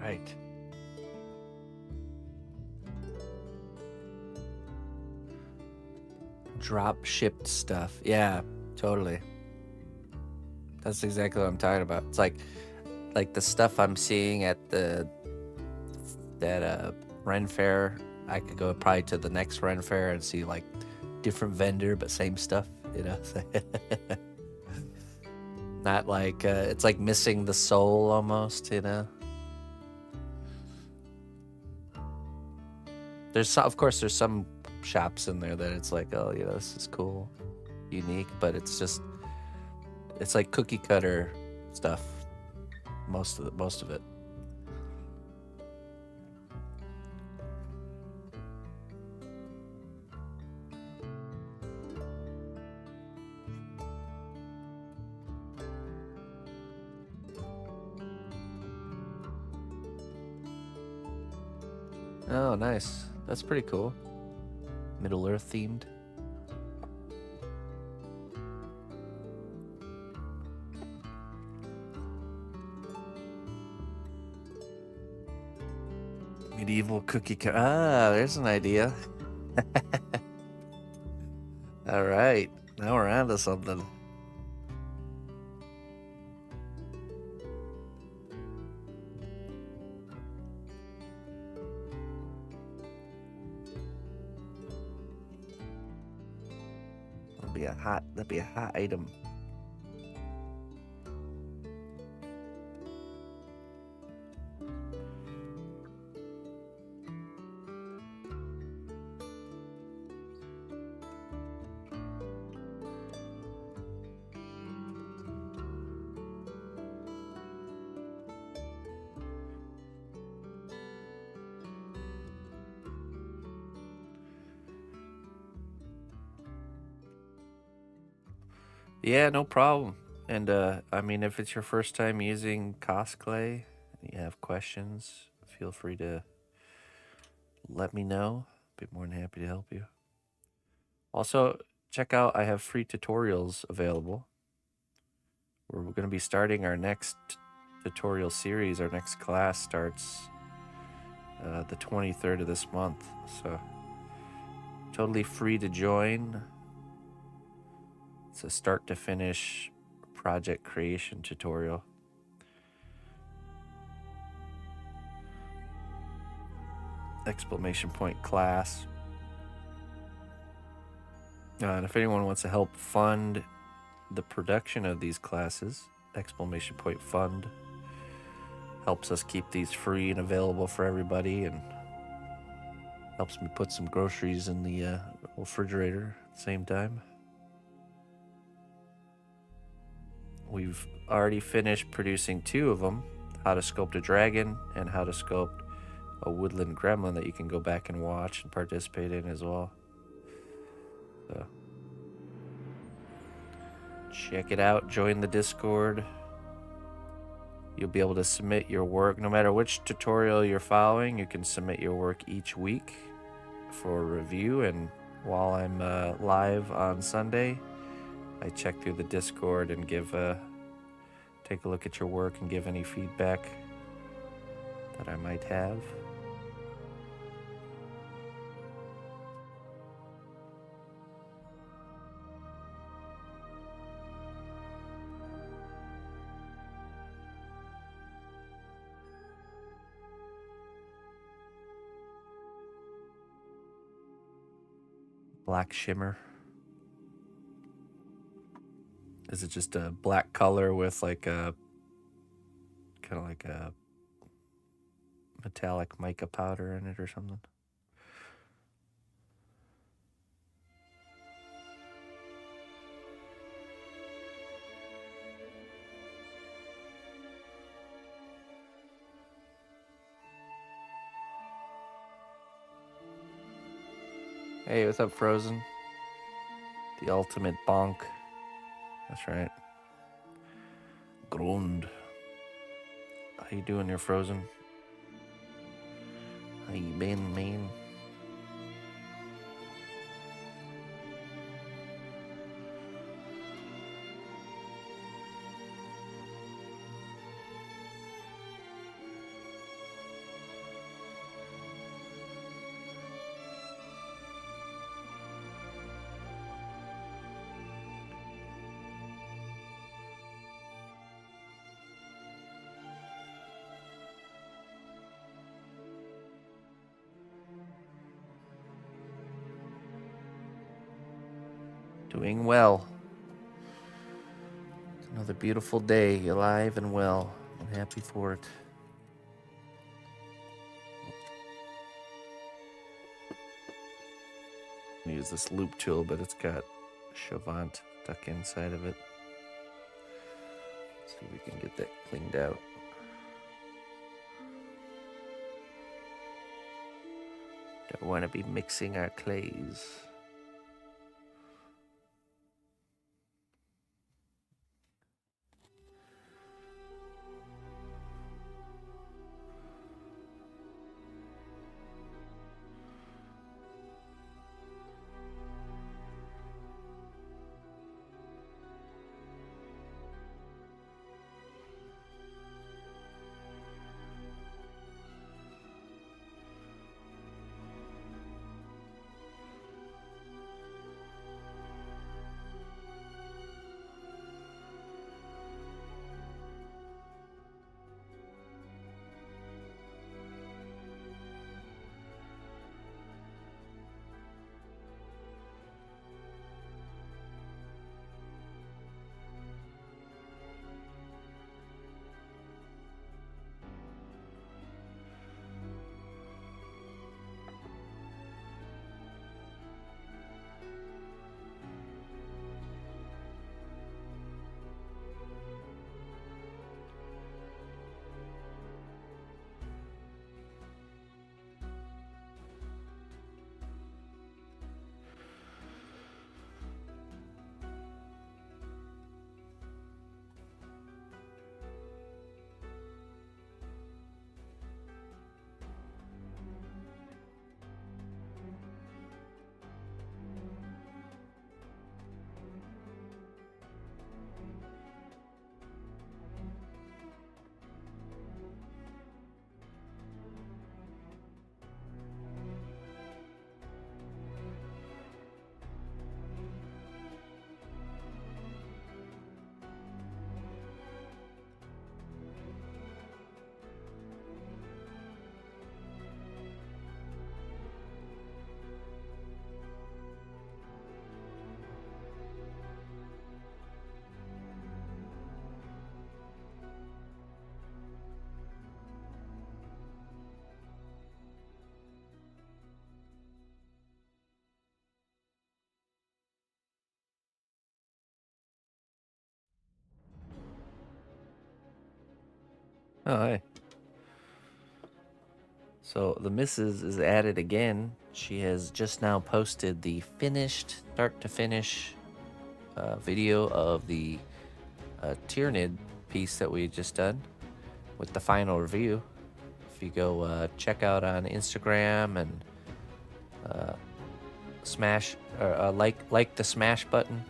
right. Drop shipped stuff. Yeah, totally. That's exactly what I'm talking about. It's like the stuff I'm seeing at that Ren Fair. I could go probably to the next Ren Fair and see like different vendor but same stuff, you know. Not like it's like missing the soul almost, you know. Of course there's some shops in there that it's like, oh, you know, this is cool, unique, but it's like cookie cutter stuff, most of it. Oh, nice. That's pretty cool. Middle Earth themed. Medieval cookie cutter. Ah, there's an idea. All right. Now we're on to something. That'd be a hot item. Yeah, no problem. And I mean, if it's your first time using cosplay and you have questions, feel free to let me know. Be more than happy to help you. Also, check out, I have free tutorials available. We're going to be starting our next tutorial series. Our next class starts the 23rd of this month. So, totally free to join. It's a start to finish project creation tutorial. Exclamation point class. And if anyone wants to help fund the production of these classes, exclamation point fund helps us keep these free and available for everybody, and helps me put some groceries in the refrigerator at the same time. We've already finished producing 2 of them, how to sculpt a dragon and how to sculpt a woodland gremlin, that you can go back and watch and participate in as well. So check it out, join the Discord. You'll be able to submit your work no matter which tutorial you're following. You can submit your work each week for review, and while I'm live on Sunday, I check through the Discord and take a look at your work and give any feedback that I might have. Black shimmer. Is it just a black color with like a kind of like a metallic mica powder in it or something? Hey, what's up, Frozen? The ultimate bonk. That's right. Grund. How you doing there, Frozen? How you been, man? Doing well. Another beautiful day, alive and well. I'm happy for it. I'm gonna use this loop tool, but it's got Chavant stuck inside of it. Let's see if we can get that cleaned out. Don't want to be mixing our clays. Oh, hi. So the missus is at it again. She has just now posted the finished, start to finish video of the Tyranid piece that we just done with the final review. If you go check out on Instagram and smash or like the smash button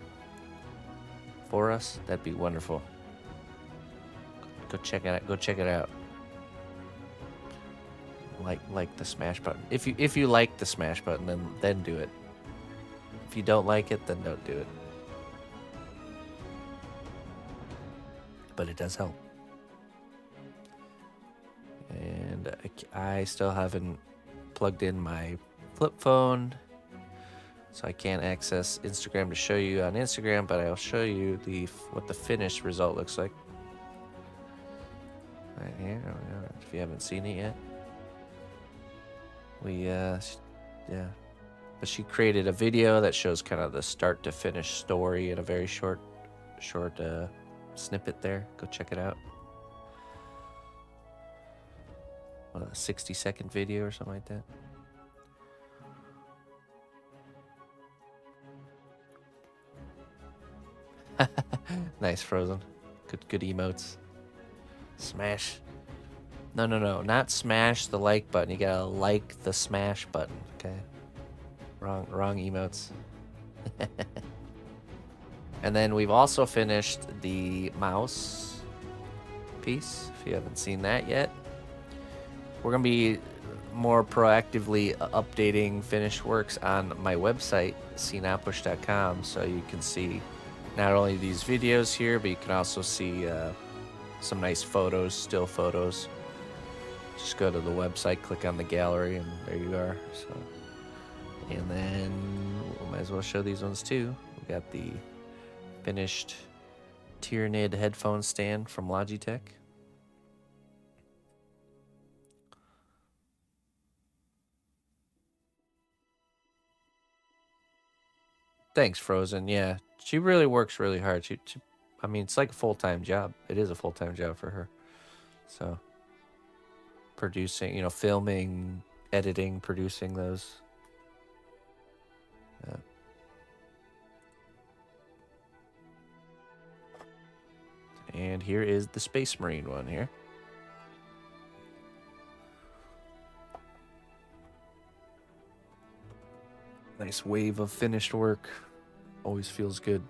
for us, that'd be wonderful. Go check it out. Go check it out. Like the smash button. If you like the smash button, then do it. If you don't like it, then don't do it. But it does help. And I still haven't plugged in my flip phone, so I can't access Instagram to show you on Instagram, but I'll show you what the finished result looks like. Right here, if you haven't seen it yet. But she created a video that shows kind of the start to finish story in a very short snippet there. Go check it out. What, a 60-second video or something like that. Nice, Frozen. Good emotes. Smash. No, not smash the like button. You gotta like the smash button, okay? Wrong emotes. And then we've also finished the mouse piece, if you haven't seen that yet. We're gonna be more proactively updating finished works on my website, cnotbusch.com, so you can see not only these videos here, but you can also see some nice photos, still photos. Just go to the website, click on the gallery, and there you are. So, and then we might as well show these ones too. got the finished Tyranid headphone stand from Logitech. Thanks, Frozen. Yeah, she really works really hard. She I mean, it's like a full-time job. It is a full-time job for her. So, producing, you know, filming, editing, producing those. And here is the Space Marine one here. Nice wave of finished work. Always feels good.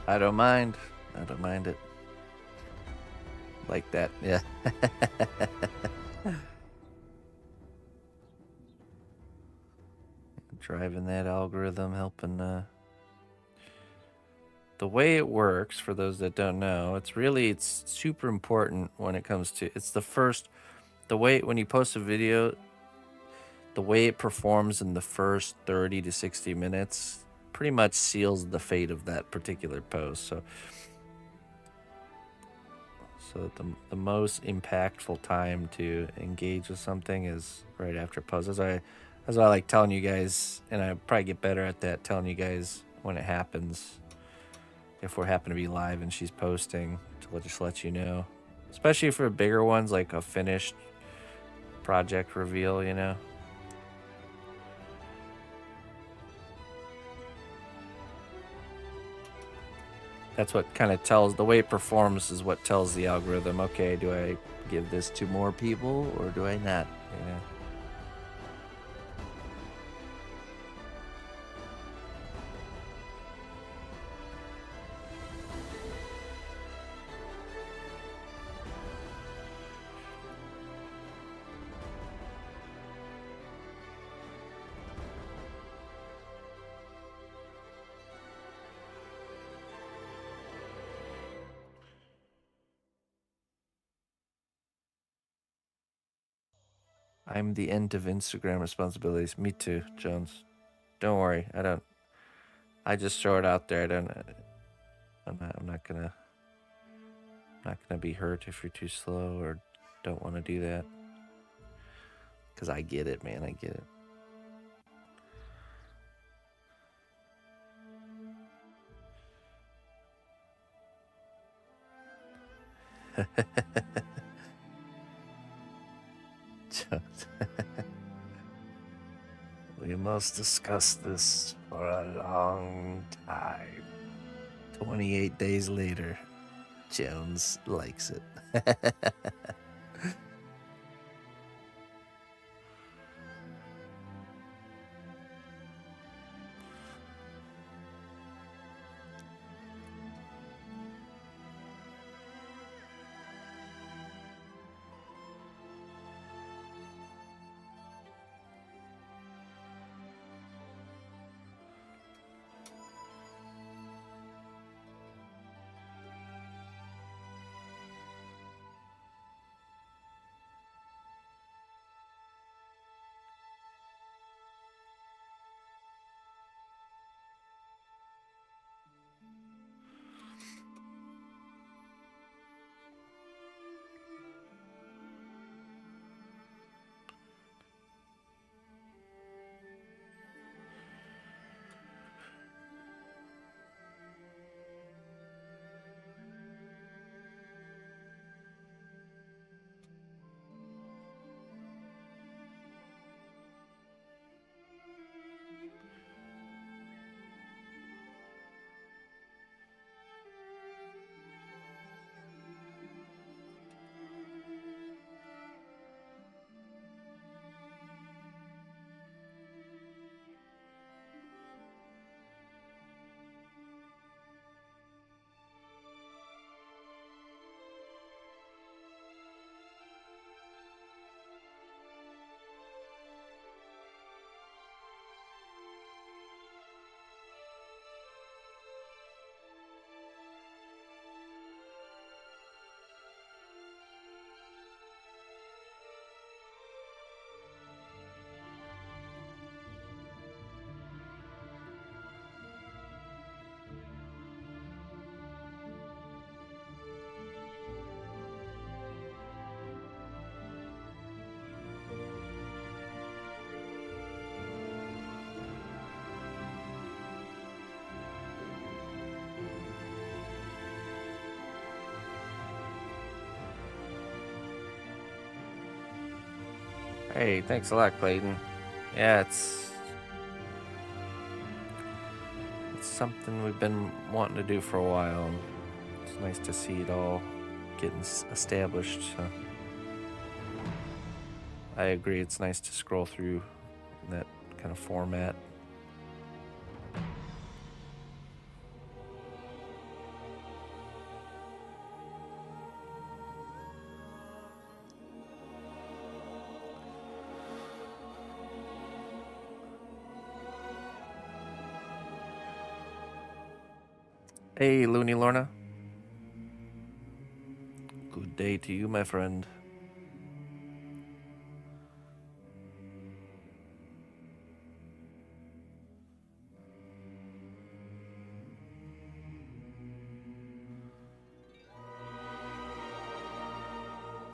I don't mind. I don't mind it. Like that, yeah. Driving that algorithm, helping the way it works, for those that don't know, it's super important when it comes to, it's the first, the way, when you post a video, the way it performs in the first 30 to 60 minutes pretty much seals the fate of that particular post. So the most impactful time to engage with something is right after post. That's why I like telling you guys, and I probably get better at that, telling you guys when it happens. If we happen to be live and she's posting, to just let you know. Especially for bigger ones, like a finished project reveal, you know. That's what kind of tells, the way it performs is what tells the algorithm, okay, do I give this to more people or do I not? Yeah. I'm the end of Instagram responsibilities. Me too, Jones. Don't worry. I just throw it out there. I'm not gonna be hurt if you're too slow or don't want to do that. Cause I get it, man. I get it. We must discuss this for a long time. 28 days later, Jones likes it. Hey, thanks a lot, Clayton. Yeah, it's something we've been wanting to do for a while, and it's nice to see it all getting established. So I agree, it's nice to scroll through in that kind of format. Hey, Looney Lorna. Good day to you, my friend.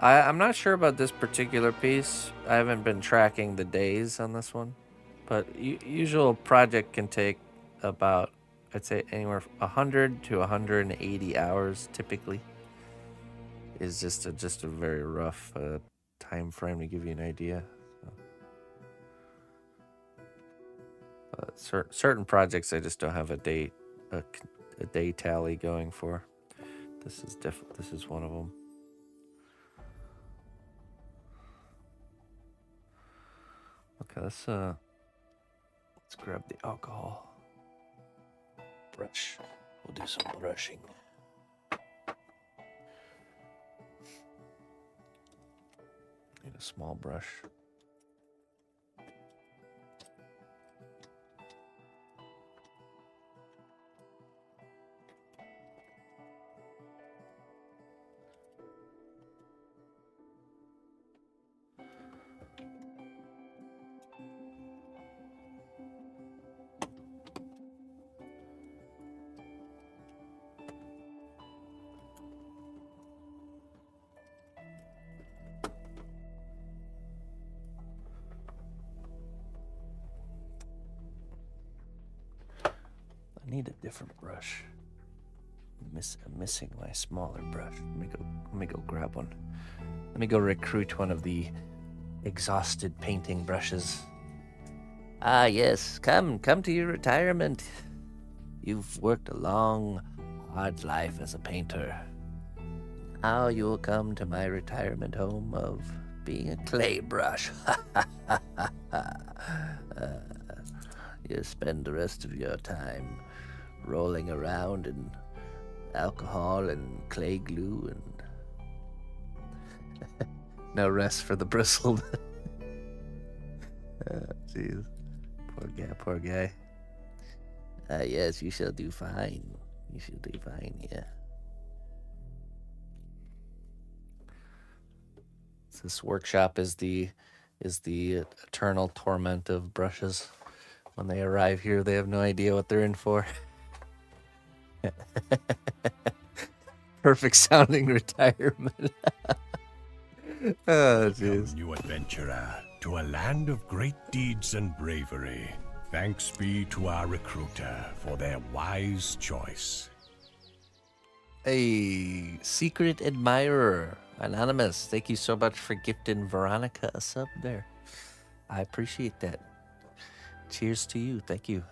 I'm not sure about this particular piece. I haven't been tracking the days on this one, but usual project can take about, I'd say, anywhere from 100 to 180 hours typically. Is just a very rough time frame to give you an idea. Certain projects I just don't have a day tally going for. This is one of them. Okay, let's grab the alcohol brush. We'll do some brushing. Need a small brush. I need a different brush. I'm missing my smaller brush. Let me go grab one. Let me go recruit one of the exhausted painting brushes. Ah, yes. Come to your retirement. You've worked a long, hard life as a painter. Now you'll come to my retirement home of being a clay brush. You spend the rest of your time rolling around in alcohol and clay glue and no rest for the bristled. Jeez. Poor guy. Yes, you shall do fine. You shall do fine, yeah. This workshop is the eternal torment of brushes. When they arrive here, they have no idea what they're in for. Perfect sounding retirement. Oh, jeez. New adventurer to a land of great deeds and bravery. Thanks be to our recruiter for their wise choice. A secret admirer, Anonymous. Thank you so much for gifting Veronica a sub there. I appreciate that. Cheers to you. Thank you.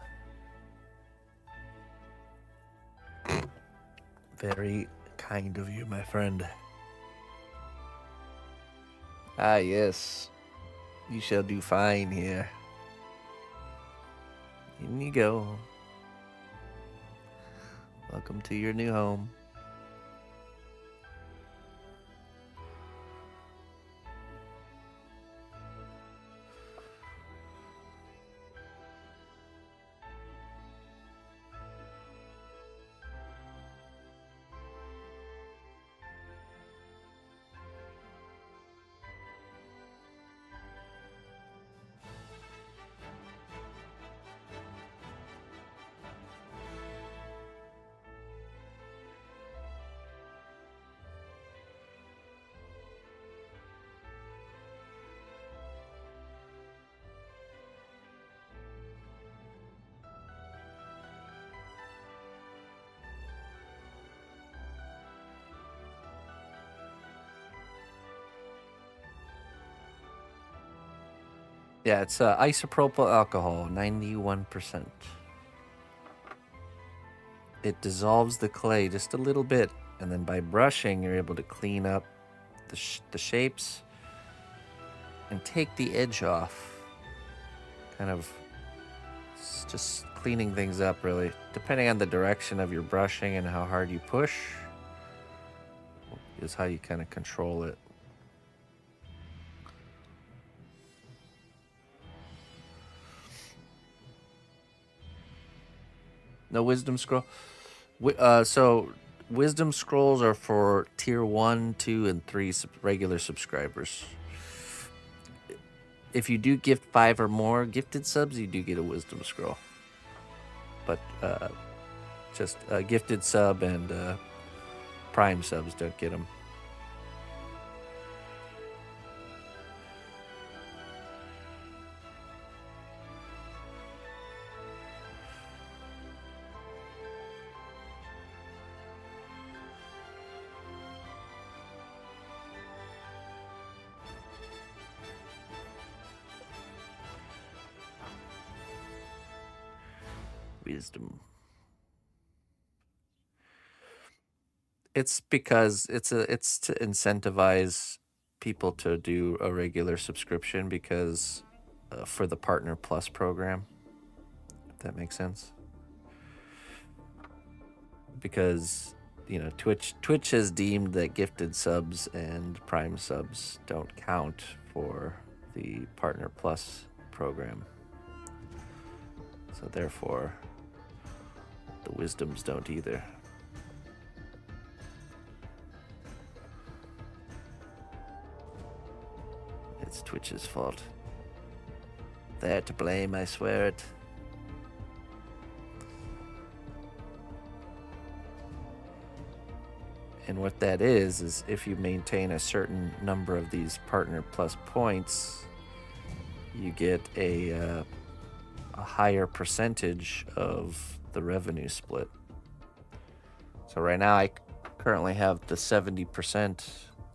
Very kind of you, my friend. Ah, yes. You shall do fine here. In you go. Welcome to your new home. Yeah, it's isopropyl alcohol, 91%. It dissolves the clay just a little bit, and then by brushing, you're able to clean up the shapes and take the edge off. Kind of just cleaning things up, really. Depending on the direction of your brushing and how hard you push is how you kind of control it. No wisdom scroll. So wisdom scrolls are for tier 1, 2, and 3 regular subscribers. If you do gift 5 or more gifted subs, you do get a wisdom scroll. But just gifted sub and prime subs don't get them. Wisdom. It's because it's to incentivize people to do a regular subscription because for the Partner Plus program, if that makes sense. Because Twitch has deemed that gifted subs and prime subs don't count for the Partner Plus program. So therefore, the wisdoms don't either. It's Twitch's fault. They're to blame, I swear it. And what that is if you maintain a certain number of these Partner Plus points, you get a higher percentage of the revenue split. So right now I currently have the 70%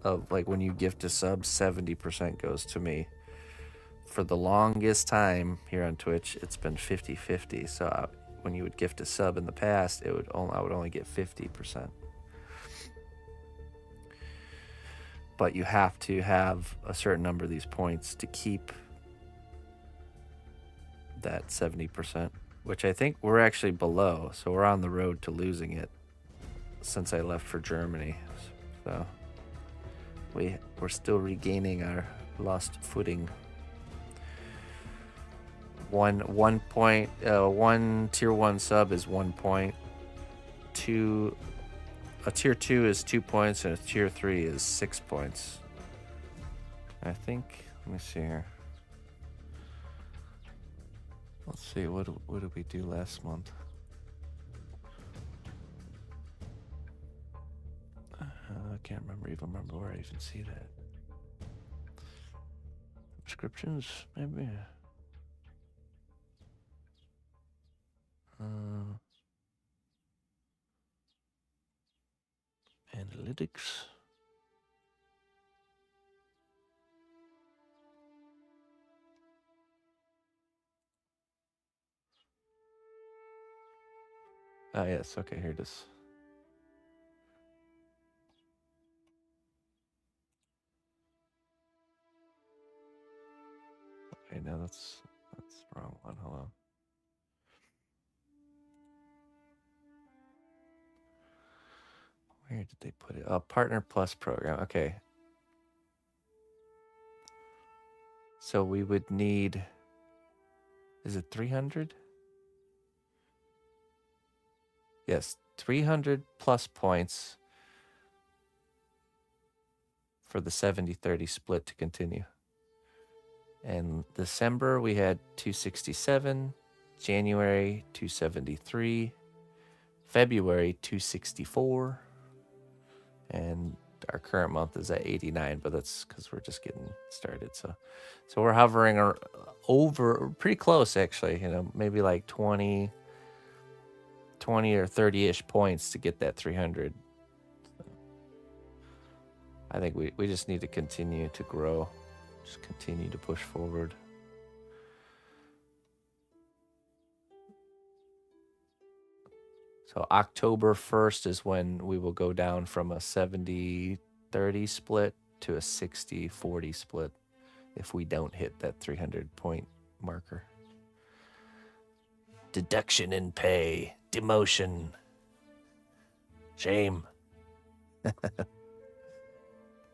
of, like, when you gift a sub, 70% goes to me. For the longest time here on Twitch, it's been 50-50. So when you would gift a sub in the past, I would only get 50%. But you have to have a certain number of these points to keep that 70%, which I think we're actually below. So we're on the road to losing it since I left for Germany. So we're still regaining our lost footing. One tier 1 sub is 1 point. A tier 2 is 2 points, and a tier 3 is 6 points. I think, let me see here. Let's see, what did we do last month? I can't remember where I even see that. Subscriptions, maybe. Analytics. Ah, yes. Okay, here it is. Okay, now that's the wrong one. Hold on. Where did they put it? Oh, Partner Plus program. Okay. So we would need, is it 300? Yes, 300 plus points for the 70-30 split to continue. And December we had 267, January 273, February 264, and our current month is at 89, but that's because we're just getting started. So we're hovering over, pretty close actually, maybe like 20 or 30-ish points to get that 300. I think we just need to continue to grow, just continue to push forward. So October 1st is when we will go down from a 70-30 split to a 60-40 split if we don't hit that 300-point marker. Deduction in pay, demotion, shame.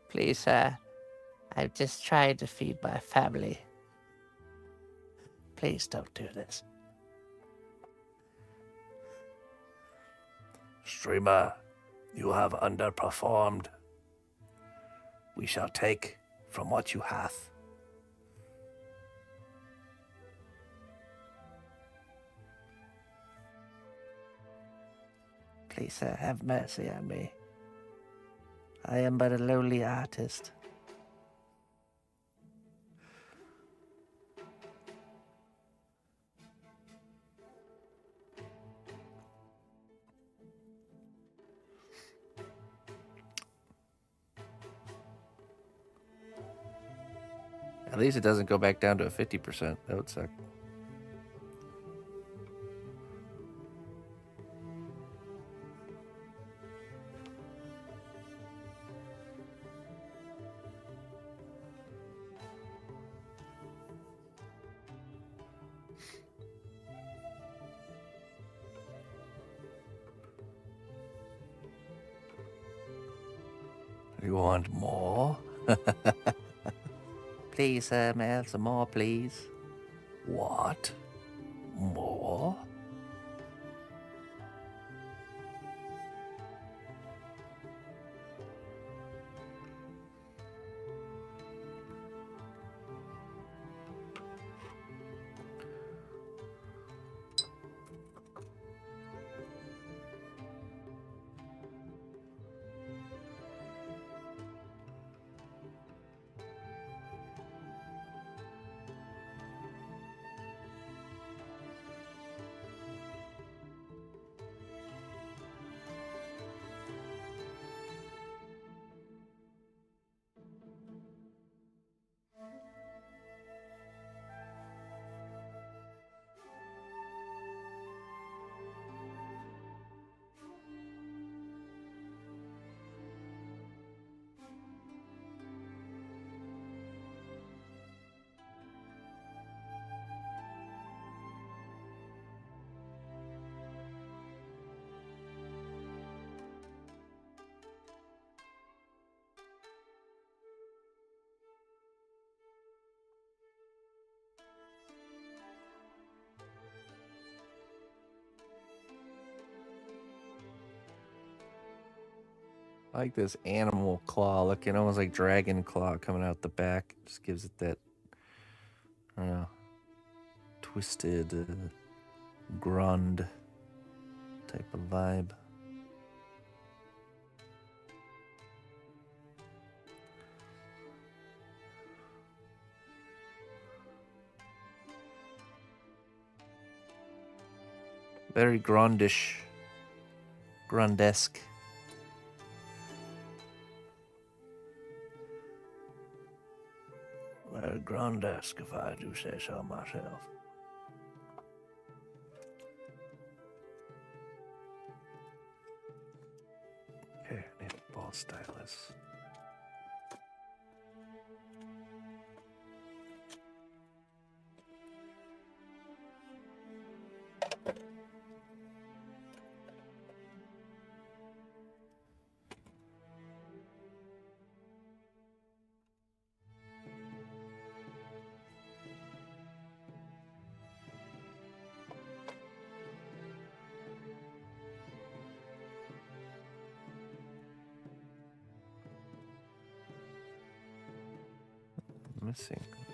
Please, sir, I've just tried to feed my family. Please don't do this. Streamer, you have underperformed. We shall take from what you hath. Please, sir, have mercy on me. I am but a lowly artist. At least it doesn't go back down to a 50%. That would suck. You want more? Please, sir, may I have some more, please? What? More? I like this animal claw looking, almost like dragon claw coming out the back. Just gives it that, I don't know, twisted, grund type of vibe. Very grundish, grundesque. Very grundesque, if I do say so myself. Okay, I need a ball stylus.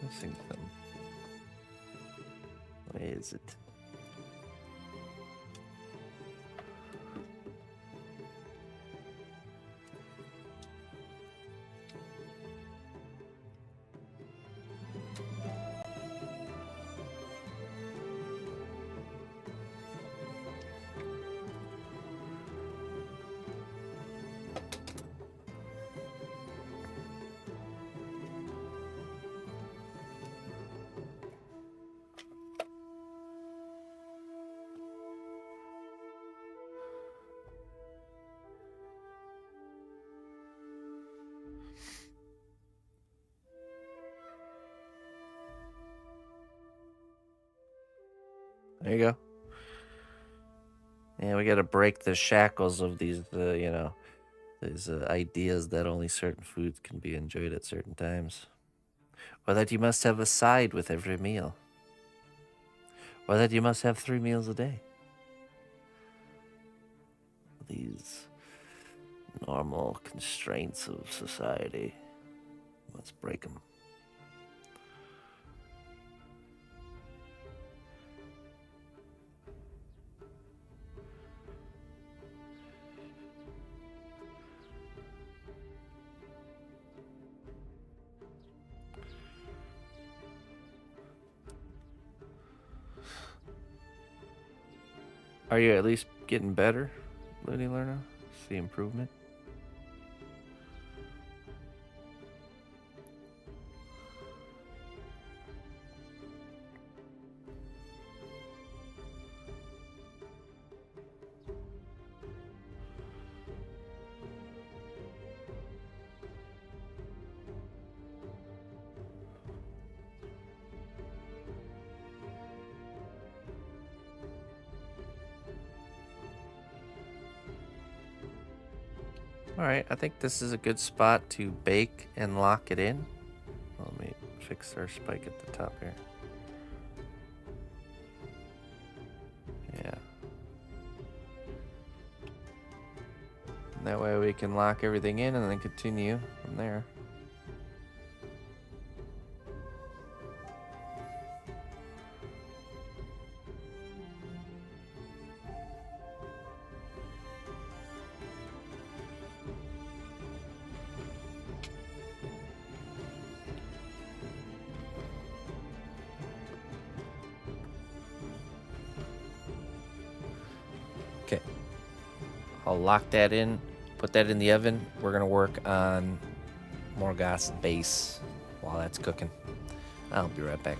Missing them. Where is it? There you go. Yeah, we gotta break the shackles of these, these ideas that only certain foods can be enjoyed at certain times. Or that you must have a side with every meal. Or that you must have 3 meals a day. These normal constraints of society. Let's break them. Are you at least getting better, Looney Lerner? See improvement? Alright, I think this is a good spot to bake and lock it in. Let me fix our spike at the top here. Yeah. And that way we can lock everything in and then continue from there. Okay, I'll lock that in, put that in the oven. We're gonna work on Morgoth's base while that's cooking. I'll be right back.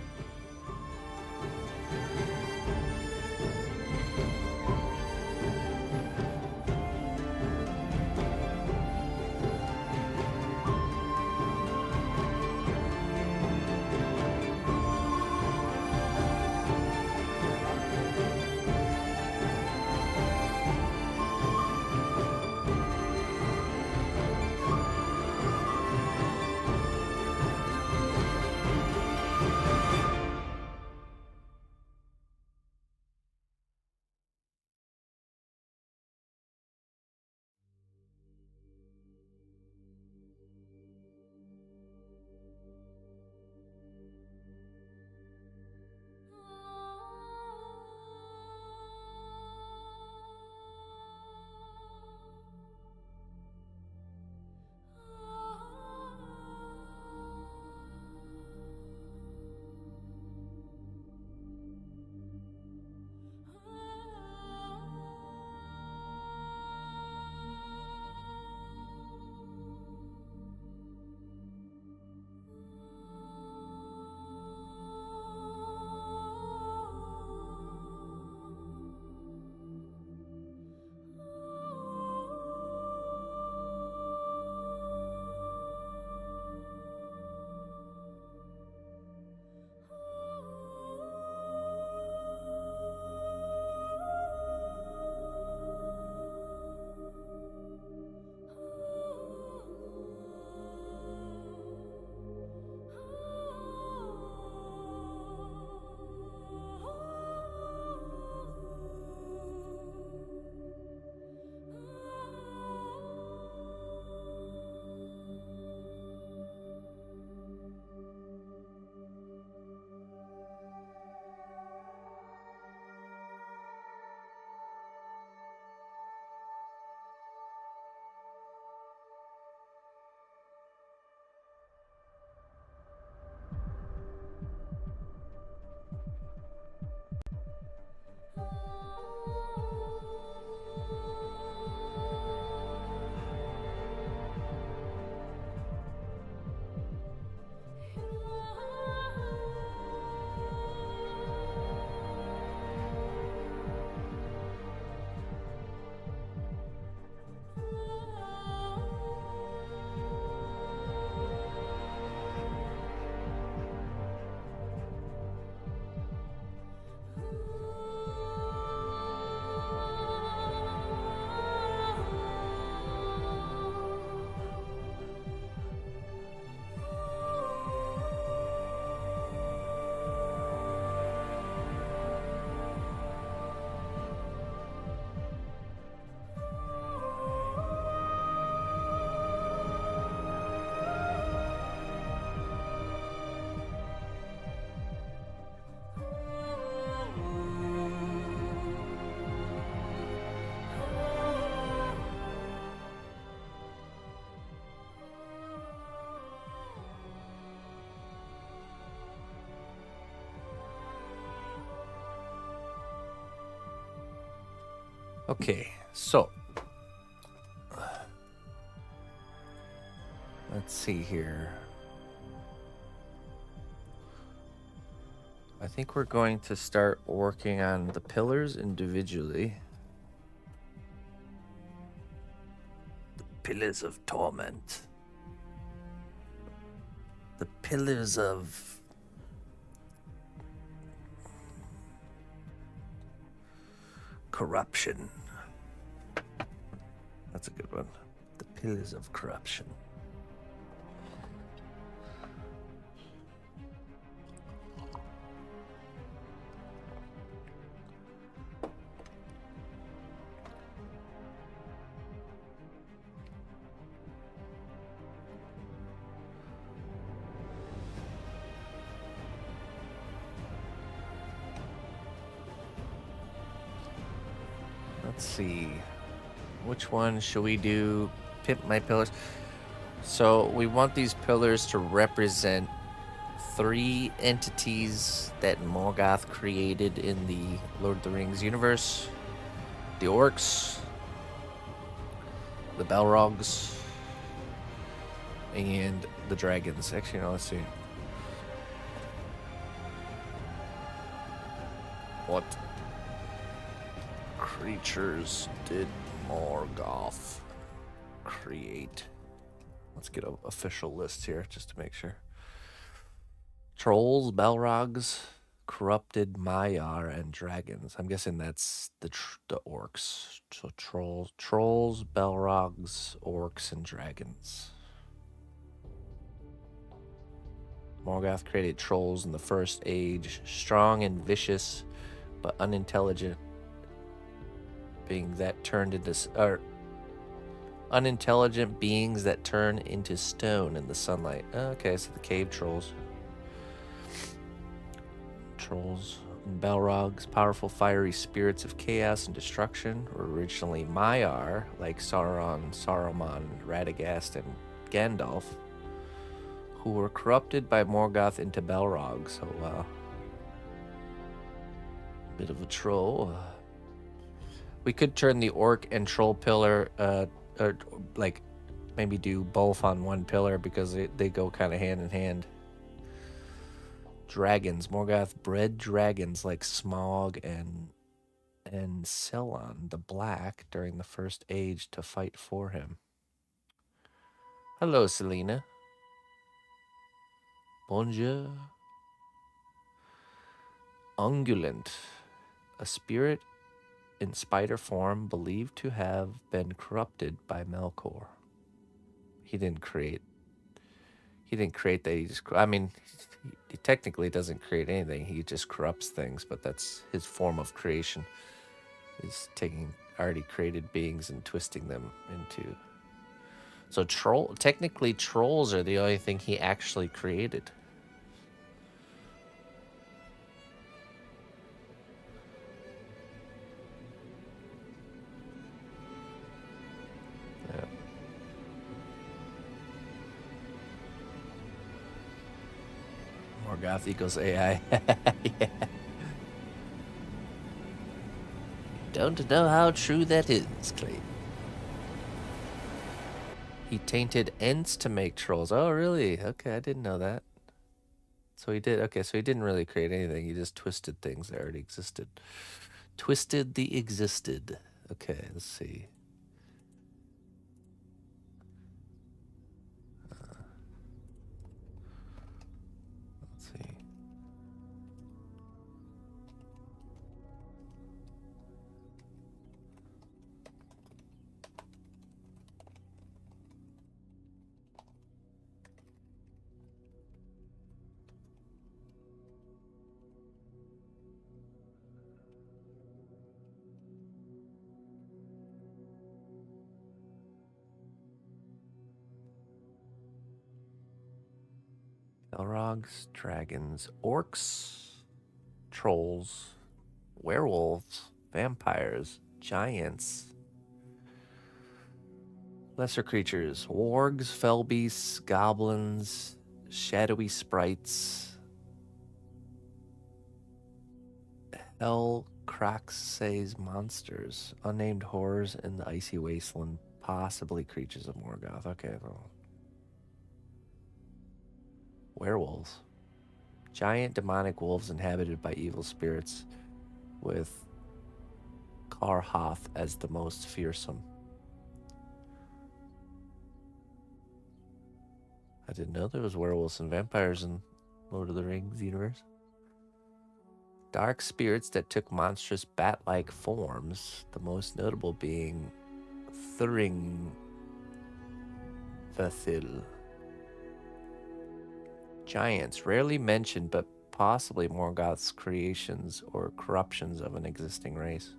Okay, so let's see here. I think we're going to start working on the pillars individually. The pillars of torment. The pillars of corruption. That's a good one. The pillars of corruption. Let's see. Which one should we do? Pimp my pillars. So we want these pillars to represent 3 entities that Morgoth created in the Lord of the Rings universe. The orcs, the Balrogs, and the dragons. Actually, no, let's see. What creatures did Morgoth create? Let's get an official list here just to make sure. Trolls, Balrogs, corrupted Maiar, and dragons. I'm guessing that's the orcs. So trolls, Balrogs, orcs, and dragons. Morgoth created trolls in the First Age, strong and vicious, but unintelligent beings that turned into unintelligent beings that turn into stone in the sunlight. Okay, so the cave trolls. Trolls and Balrogs, powerful fiery spirits of chaos and destruction, were originally Maiar, like Sauron, Saruman, Radagast, and Gandalf, who were corrupted by Morgoth into Balrog. So, bit of a troll. We could turn the orc and troll pillar, or like maybe do both on one pillar because they go kind of hand in hand. Dragons. Morgoth bred dragons like Smaug and Selon the Black during the First Age to fight for him. Hello, Selena. Bonjour. Ungulant, a spirit in spider form believed to have been corrupted by Melkor. He didn't create that. He just, I mean, he technically doesn't create anything. He just corrupts things, but that's his form of creation. He's taking already created beings and twisting them into. So technically trolls are the only thing he actually created. Yeah. Morgoth equals AI. Yeah. Don't know how true that is, Clay. He tainted Ents to make trolls. Oh, really? Okay, I didn't know that. So he did. Okay, so he didn't really create anything. He just twisted things that already existed. Twisted the existed. Okay, let's see. Let's see. Balrogs, dragons, orcs, trolls, werewolves, vampires, giants, lesser creatures, wargs, fell beasts, goblins, shadowy sprites, hell Croxay's monsters. Unnamed horrors in the icy wasteland. Possibly creatures of Morgoth. Okay, well. Werewolves. Giant demonic wolves inhabited by evil spirits, with Karhoth as the most fearsome. I didn't know there was werewolves and vampires in Lord of the Rings universe. Dark spirits that took monstrous bat-like forms, the most notable being Thringvathil. Giants, rarely mentioned, but possibly Morgoth's creations or corruptions of an existing race.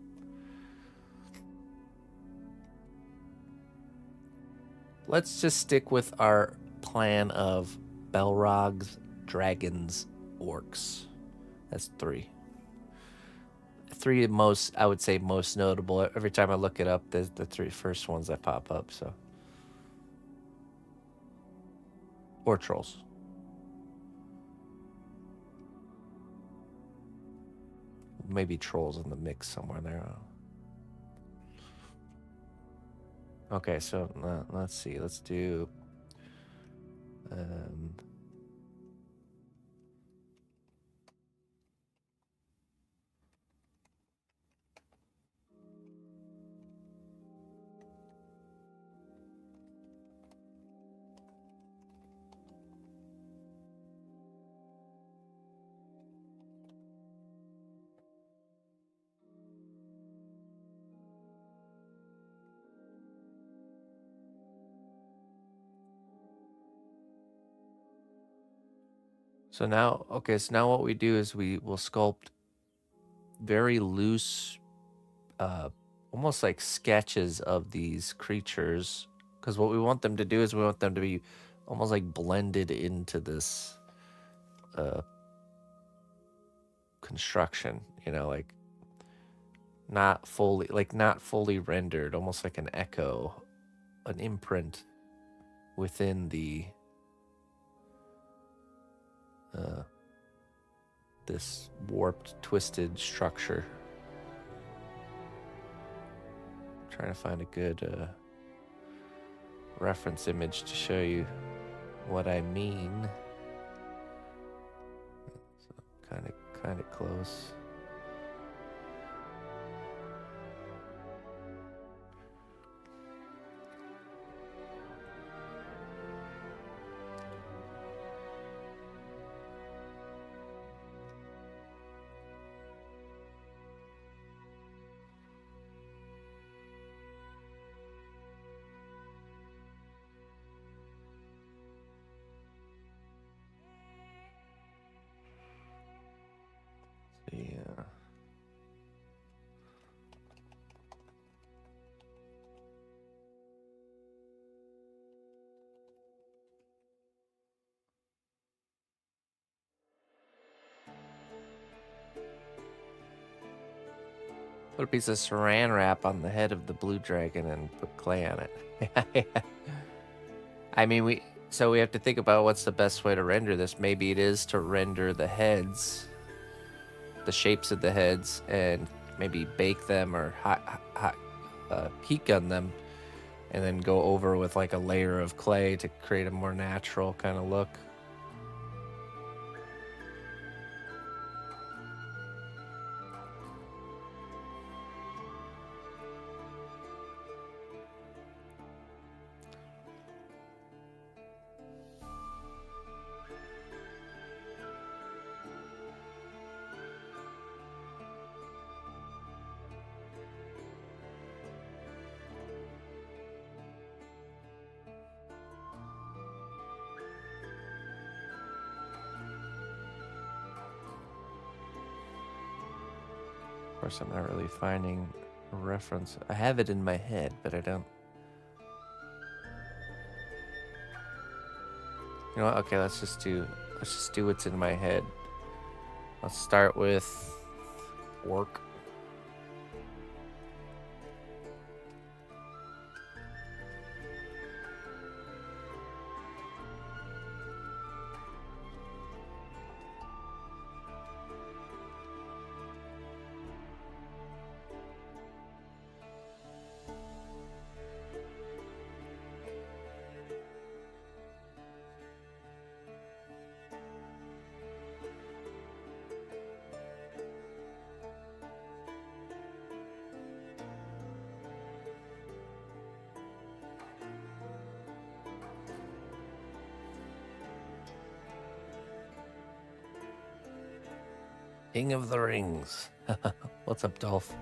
Let's just stick with our plan of Belrogs, dragons, orcs. That's 3. 3 most, I would say, most notable. Every time I look it up, there's the 3 first ones that pop up, so. Or trolls. Maybe trolls in the mix somewhere there. Okay, so let's see. Let's do... So now, okay, so now what we do is we will sculpt very loose, almost like sketches of these creatures. Because what we want them to do is we want them to be almost like blended into this construction, you know, like not fully rendered, almost like an echo, an imprint within the this warped, twisted structure. I'm trying to find a good reference image to show you what I mean. So kind of close. Yeah. Put a piece of saran wrap on the head of the blue dragon and put clay on it. I mean, we have to think about what's the best way to render this. Maybe it is to render the heads, the shapes of the heads, and maybe bake them or heat gun them, and then go over with like a layer of clay to create a more natural kind of look. Of course, I'm not really finding a reference. I have it in my head, but I don't. You know what? Okay, let's just do what's in my head. Let's start with orc. King of the Rings. What's up, Dolph?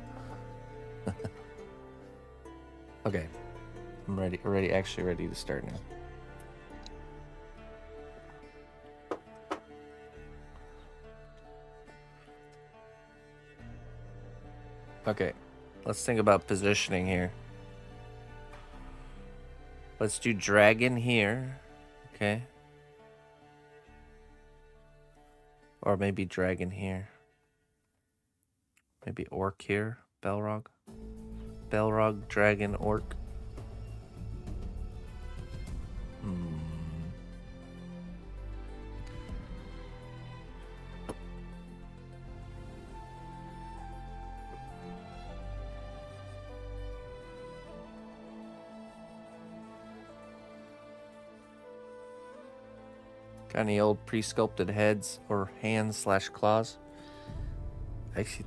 Okay. I'm ready, actually ready to start now. Okay, let's think about positioning here. Let's do dragon here, okay? Or maybe dragon here. Maybe orc here, Belrog. Belrog, dragon, orc. Got any old pre-sculpted heads or hands/claws? Actually,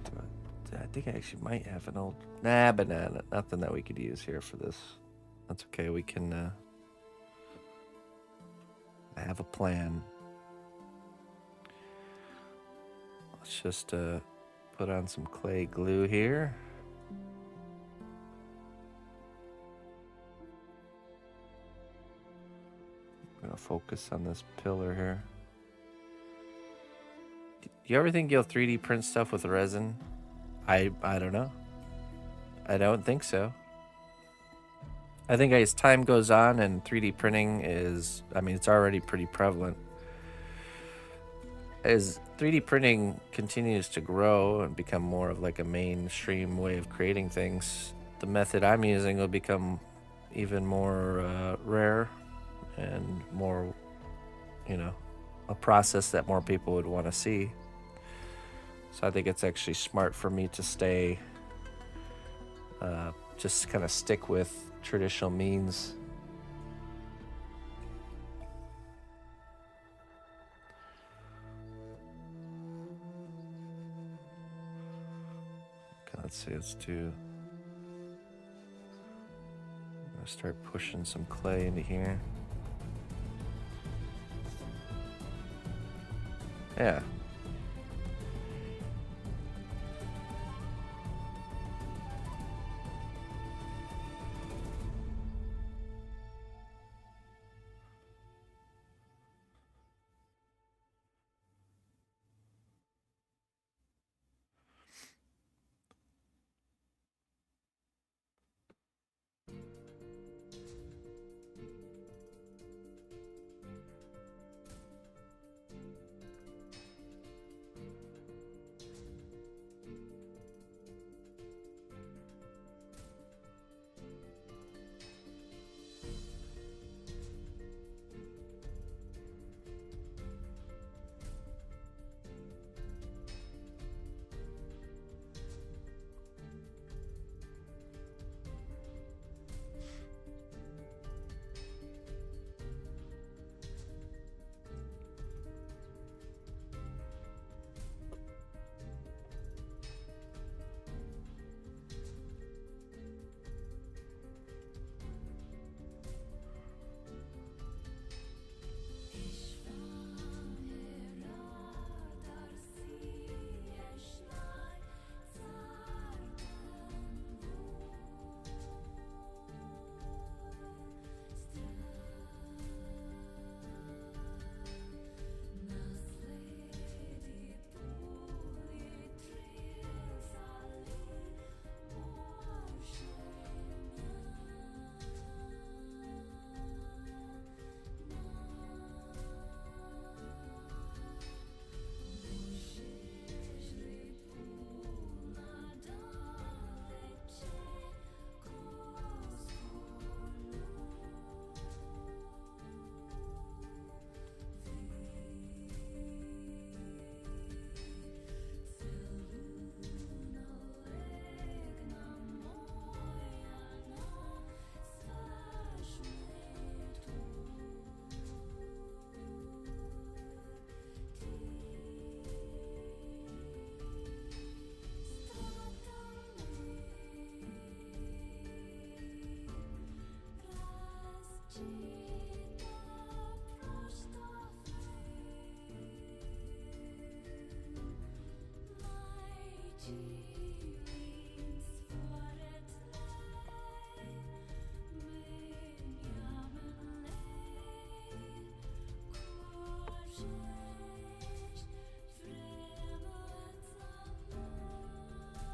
I think I actually might have an old... Nah, but nothing that we could use here for this. That's okay, we can... I have a plan. Let's just put on some clay glue here. I'm gonna focus on this pillar here. Do you ever think you'll 3D print stuff with resin? I don't know. I don't think so. I think as time goes on and 3D printing is, I mean, it's already pretty prevalent. As 3D printing continues to grow and become more of like a mainstream way of creating things, the method I'm using will become even more rare and more, you know, a process that more people would want to see. So I think it's actually smart for me to stay, just kind of stick with traditional means. Okay, let's see, let's do... I'm gonna start pushing some clay into here. Yeah.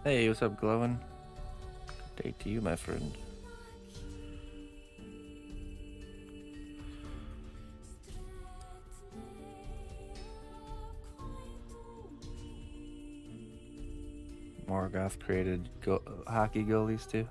Hey, what's up, Glowing? Good day to you, my friend. Morgoth created hockey goalies too.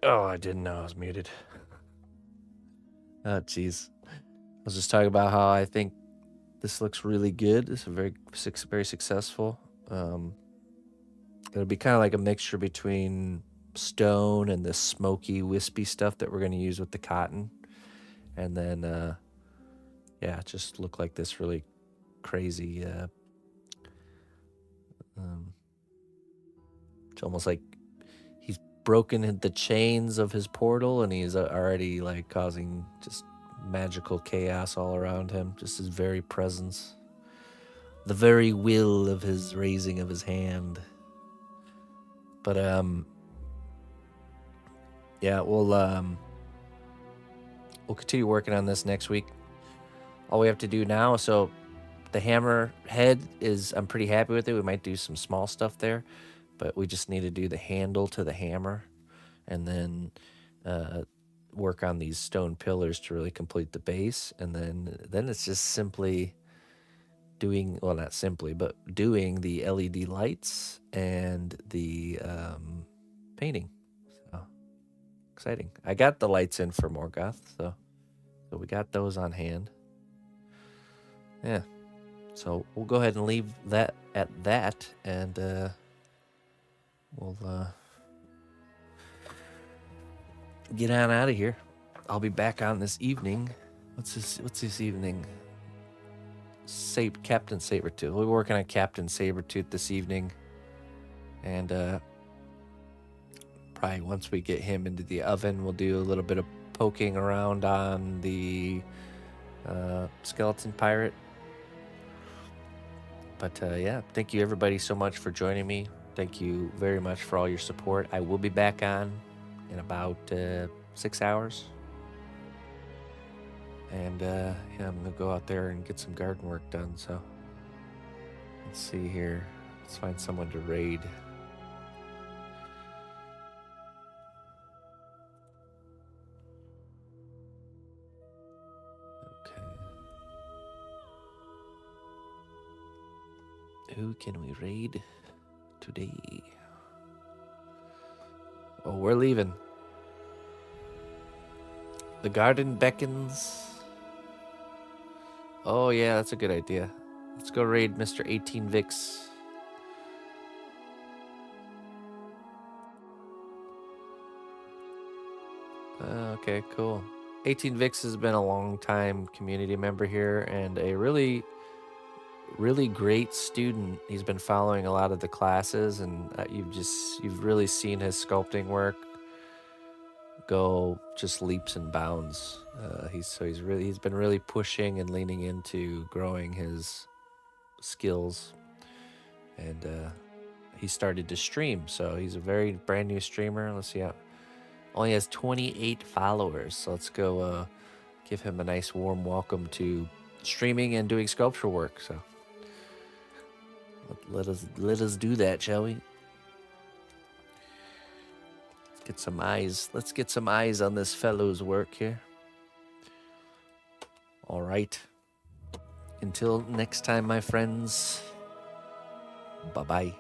Oh, I didn't know I was muted. Oh, jeez. I was just talking about how I think this looks really good. This is very successful. It'll be kind of like a mixture between stone and this smoky, wispy stuff that we're going to use with the cotton. And then, yeah, just look like this really crazy. It's almost like he's broken the chains of his portal and he's already like causing just magical chaos all around him. Just his very presence. The very will of his raising of his hand. But yeah, we'll continue working on this next week. All we have to do now, so the hammer head is, I'm pretty happy with it. We might do some small stuff there, but we just need to do the handle to the hammer and then work on these stone pillars to really complete the base. And then it's just simply doing, well, not simply, but doing the LED lights and the painting. So exciting. I got the lights in for Morgoth, so we got those on hand. Yeah. So we'll go ahead and leave that at that, and we'll get on out of here. I'll be back on this evening. What's this evening? Captain Sabertooth. We're working on Captain Sabertooth this evening, and probably once we get him into the oven, we'll do a little bit of poking around on the skeleton pirate. But yeah, thank you everybody so much for joining me. Thank you very much for all your support. I will be back on in about 6 hours. And yeah, I'm going to go out there and get some garden work done. So let's see here. Let's find someone to raid. Who can we raid today? Oh, we're leaving. The garden beckons. Oh, yeah, that's a good idea. Let's go raid Mr. 18 Vix. Okay, cool. 18 Vix has been a long time community member here and a really great student. He's been following a lot of the classes, and you've really seen his sculpting work go just leaps and bounds. He's been really pushing and leaning into growing his skills, and he started to stream. So he's a very brand new streamer. Let's see how. Only has 28 followers. So let's go give him a nice warm welcome to streaming and doing sculptural work. So let us do that, shall we? Let's get some eyes. Let's get some eyes on this fellow's work here. All right. Until next time, my friends. Bye-bye.